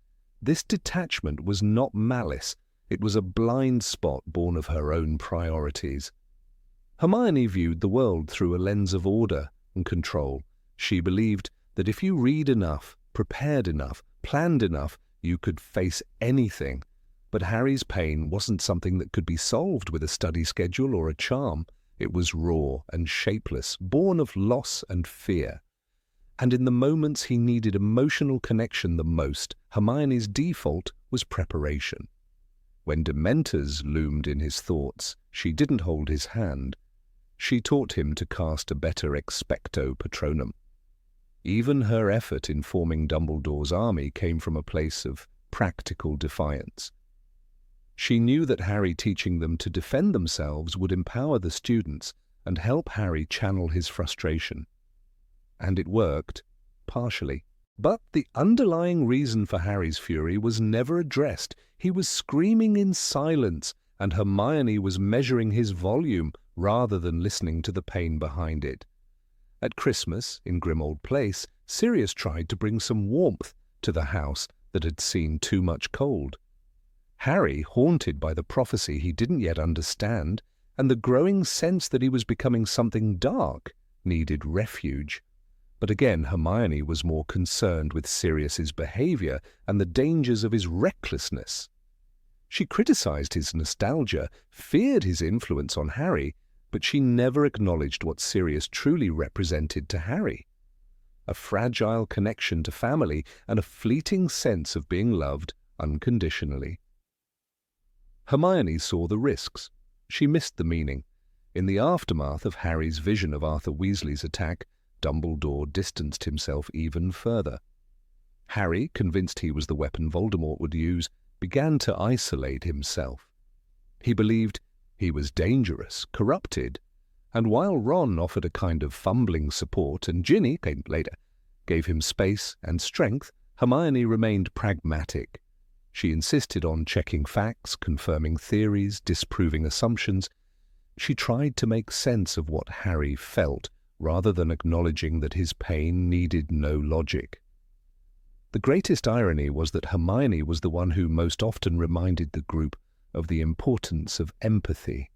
This detachment was not malice, it was a blind spot born of her own priorities. Hermione viewed the world through a lens of order and control. She believed that if you read enough, prepared enough, planned enough, you could face anything. But Harry's pain wasn't something that could be solved with a study schedule or a charm. It was raw and shapeless, born of loss and fear. And in the moments he needed emotional connection the most, Hermione's default was preparation. When Dementors loomed in his thoughts, she didn't hold his hand. She taught him to cast a better expecto patronum. Even her effort in forming Dumbledore's army came from a place of practical defiance. She knew that Harry teaching them to defend themselves would empower the students and help Harry channel his frustration. And it worked, partially. But the underlying reason for Harry's fury was never addressed. He was screaming in silence, and Hermione was measuring his volume rather than listening to the pain behind it. At Christmas, in Grimmauld Place, Sirius tried to bring some warmth to the house that had seen too much cold. Harry, haunted by the prophecy he didn't yet understand, and the growing sense that he was becoming something dark, needed refuge. But again, Hermione was more concerned with Sirius's behavior and the dangers of his recklessness. She criticized his nostalgia, feared his influence on Harry, but she never acknowledged what Sirius truly represented to Harry. A fragile connection to family and a fleeting sense of being loved unconditionally. Hermione saw the risks. She missed the meaning. In the aftermath of Harry's vision of Arthur Weasley's attack, Dumbledore distanced himself even further. Harry, convinced he was the weapon Voldemort would use, began to isolate himself. He believed he was dangerous, corrupted, and while Ron offered a kind of fumbling support and Ginny, came later, gave him space and strength, Hermione remained pragmatic. She insisted on checking facts, confirming theories, disproving assumptions. She tried to make sense of what Harry felt, rather than acknowledging that his pain needed no logic. The greatest irony was that Hermione was the one who most often reminded the group of the importance of empathy.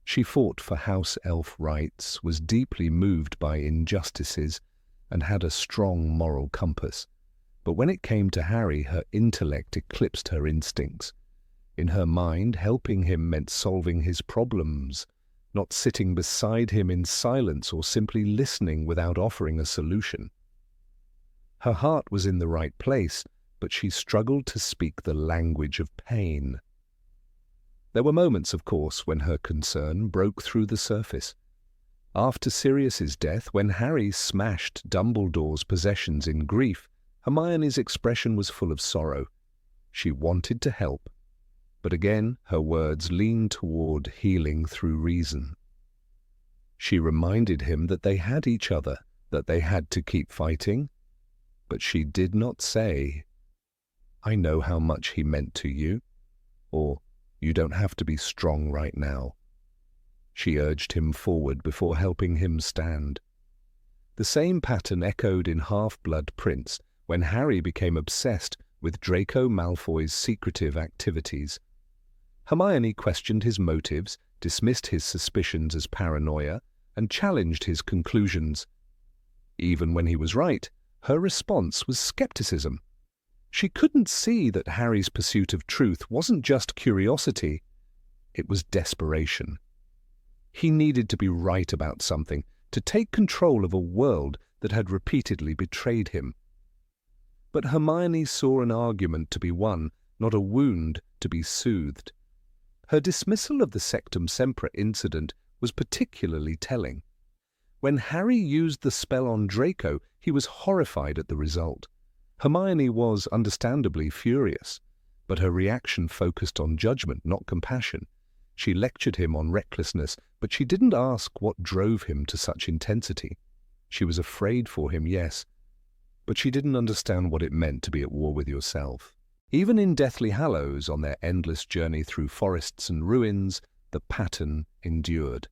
She fought for house elf rights, was deeply moved by injustices, and had a strong moral compass. But when it came to Harry, her intellect eclipsed her instincts. In her mind, helping him meant solving his problems, not sitting beside him in silence or simply listening without offering a solution. Her heart was in the right place, but she struggled to speak the language of pain. There were moments, of course, when her concern broke through the surface. After Sirius's death, when Harry smashed Dumbledore's possessions in grief, Hermione's expression was full of sorrow. She wanted to help, but again her words leaned toward healing through reason. She reminded him that they had each other, that they had to keep fighting. But she did not say, "I know how much he meant to you," or "You don't have to be strong right now." She urged him forward before helping him stand. The same pattern echoed in Half-Blood Prince when Harry became obsessed with Draco Malfoy's secretive activities. Hermione questioned his motives, dismissed his suspicions as paranoia, and challenged his conclusions. Even when he was right, her response was skepticism. She couldn't see that Harry's pursuit of truth wasn't just curiosity, it was desperation. He needed to be right about something, to take control of a world that had repeatedly betrayed him. But Hermione saw an argument to be won, not a wound to be soothed. Her dismissal of the Sectum Sempra incident was particularly telling. When Harry used the spell on Draco, he was horrified at the result. Hermione was understandably furious, but her reaction focused on judgment, not compassion. She lectured him on recklessness, but she didn't ask what drove him to such intensity. She was afraid for him, yes, but she didn't understand what it meant to be at war with yourself. Even in Deathly Hallows, on their endless journey through forests and ruins, the pattern endured.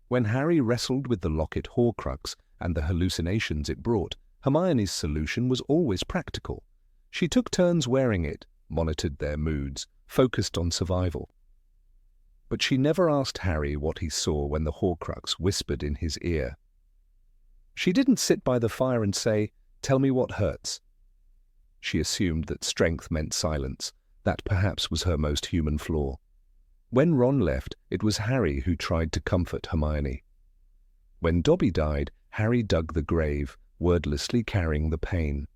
When Harry wrestled with the locket Horcrux and the hallucinations it brought, Hermione's solution was always practical. She took turns wearing it, monitored their moods, focused on survival. But she never asked Harry what he saw when the Horcrux whispered in his ear. She didn't sit by the fire and say, "Tell me what hurts." She assumed that strength meant silence. That perhaps was her most human flaw. When Ron left, it was Harry who tried to comfort Hermione. When Dobby died, Harry dug the grave, wordlessly carrying the pain.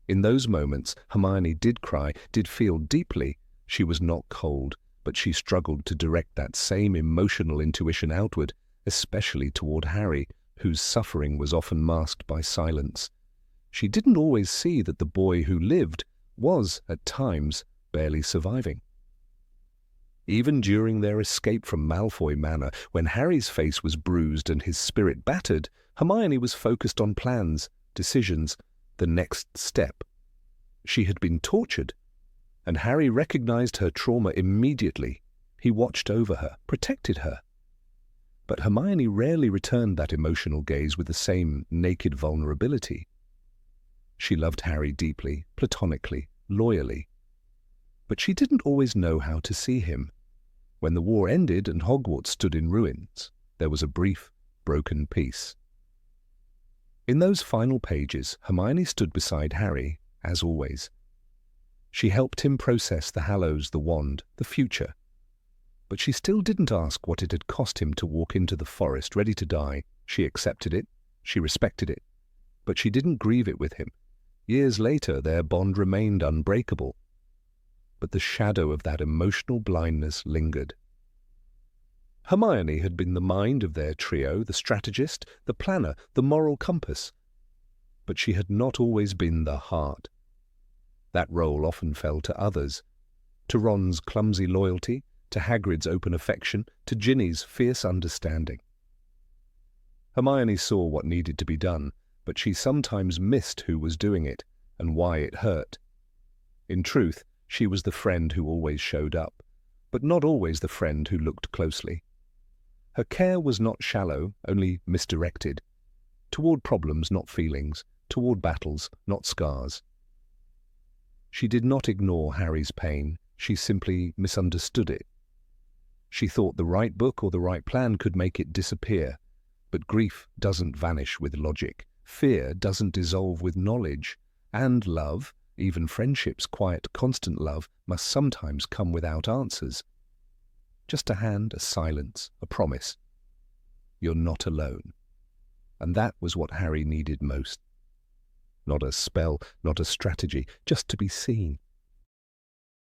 In those moments, Hermione did cry, did feel deeply. She was not cold, but she struggled to direct that same emotional intuition outward, especially toward Harry, whose suffering was often masked by silence. She didn't always see that the boy who lived was, at times, barely surviving. Even during their escape from Malfoy Manor, when Harry's face was bruised and his spirit battered, Hermione was focused on plans, decisions, the next step. She had been tortured, and Harry recognized her trauma immediately. He watched over her, protected her. But Hermione rarely returned that emotional gaze with the same naked vulnerability. She loved Harry deeply, platonically, loyally. But she didn't always know how to see him. When the war ended and Hogwarts stood in ruins, there was a brief, broken peace. In those final pages, Hermione stood beside Harry, as always. She helped him process the Hallows, the wand, the future. But she still didn't ask what it had cost him to walk into the forest ready to die. She accepted it, she respected it, but she didn't grieve it with him. Years later, their bond remained unbreakable. But the shadow of that emotional blindness lingered. Hermione had been the mind of their trio, the strategist, the planner, the moral compass. But she had not always been the heart. That role often fell to others, to Ron's clumsy loyalty, to Hagrid's open affection, to Ginny's fierce understanding. Hermione saw what needed to be done, but she sometimes missed who was doing it and why it hurt. In truth, she was the friend who always showed up, but not always the friend who looked closely. Her care was not shallow, only misdirected, toward problems, not feelings, toward battles, not scars. She did not ignore Harry's pain, she simply misunderstood it. She thought the right book or the right plan could make it disappear, but grief doesn't vanish with logic, fear doesn't dissolve with knowledge, and love, even friendship's quiet, constant love, must sometimes come without answers. Just a hand, a silence, a promise. You're not alone. And that was what Harry needed most. Not a spell, not a strategy, just to be seen.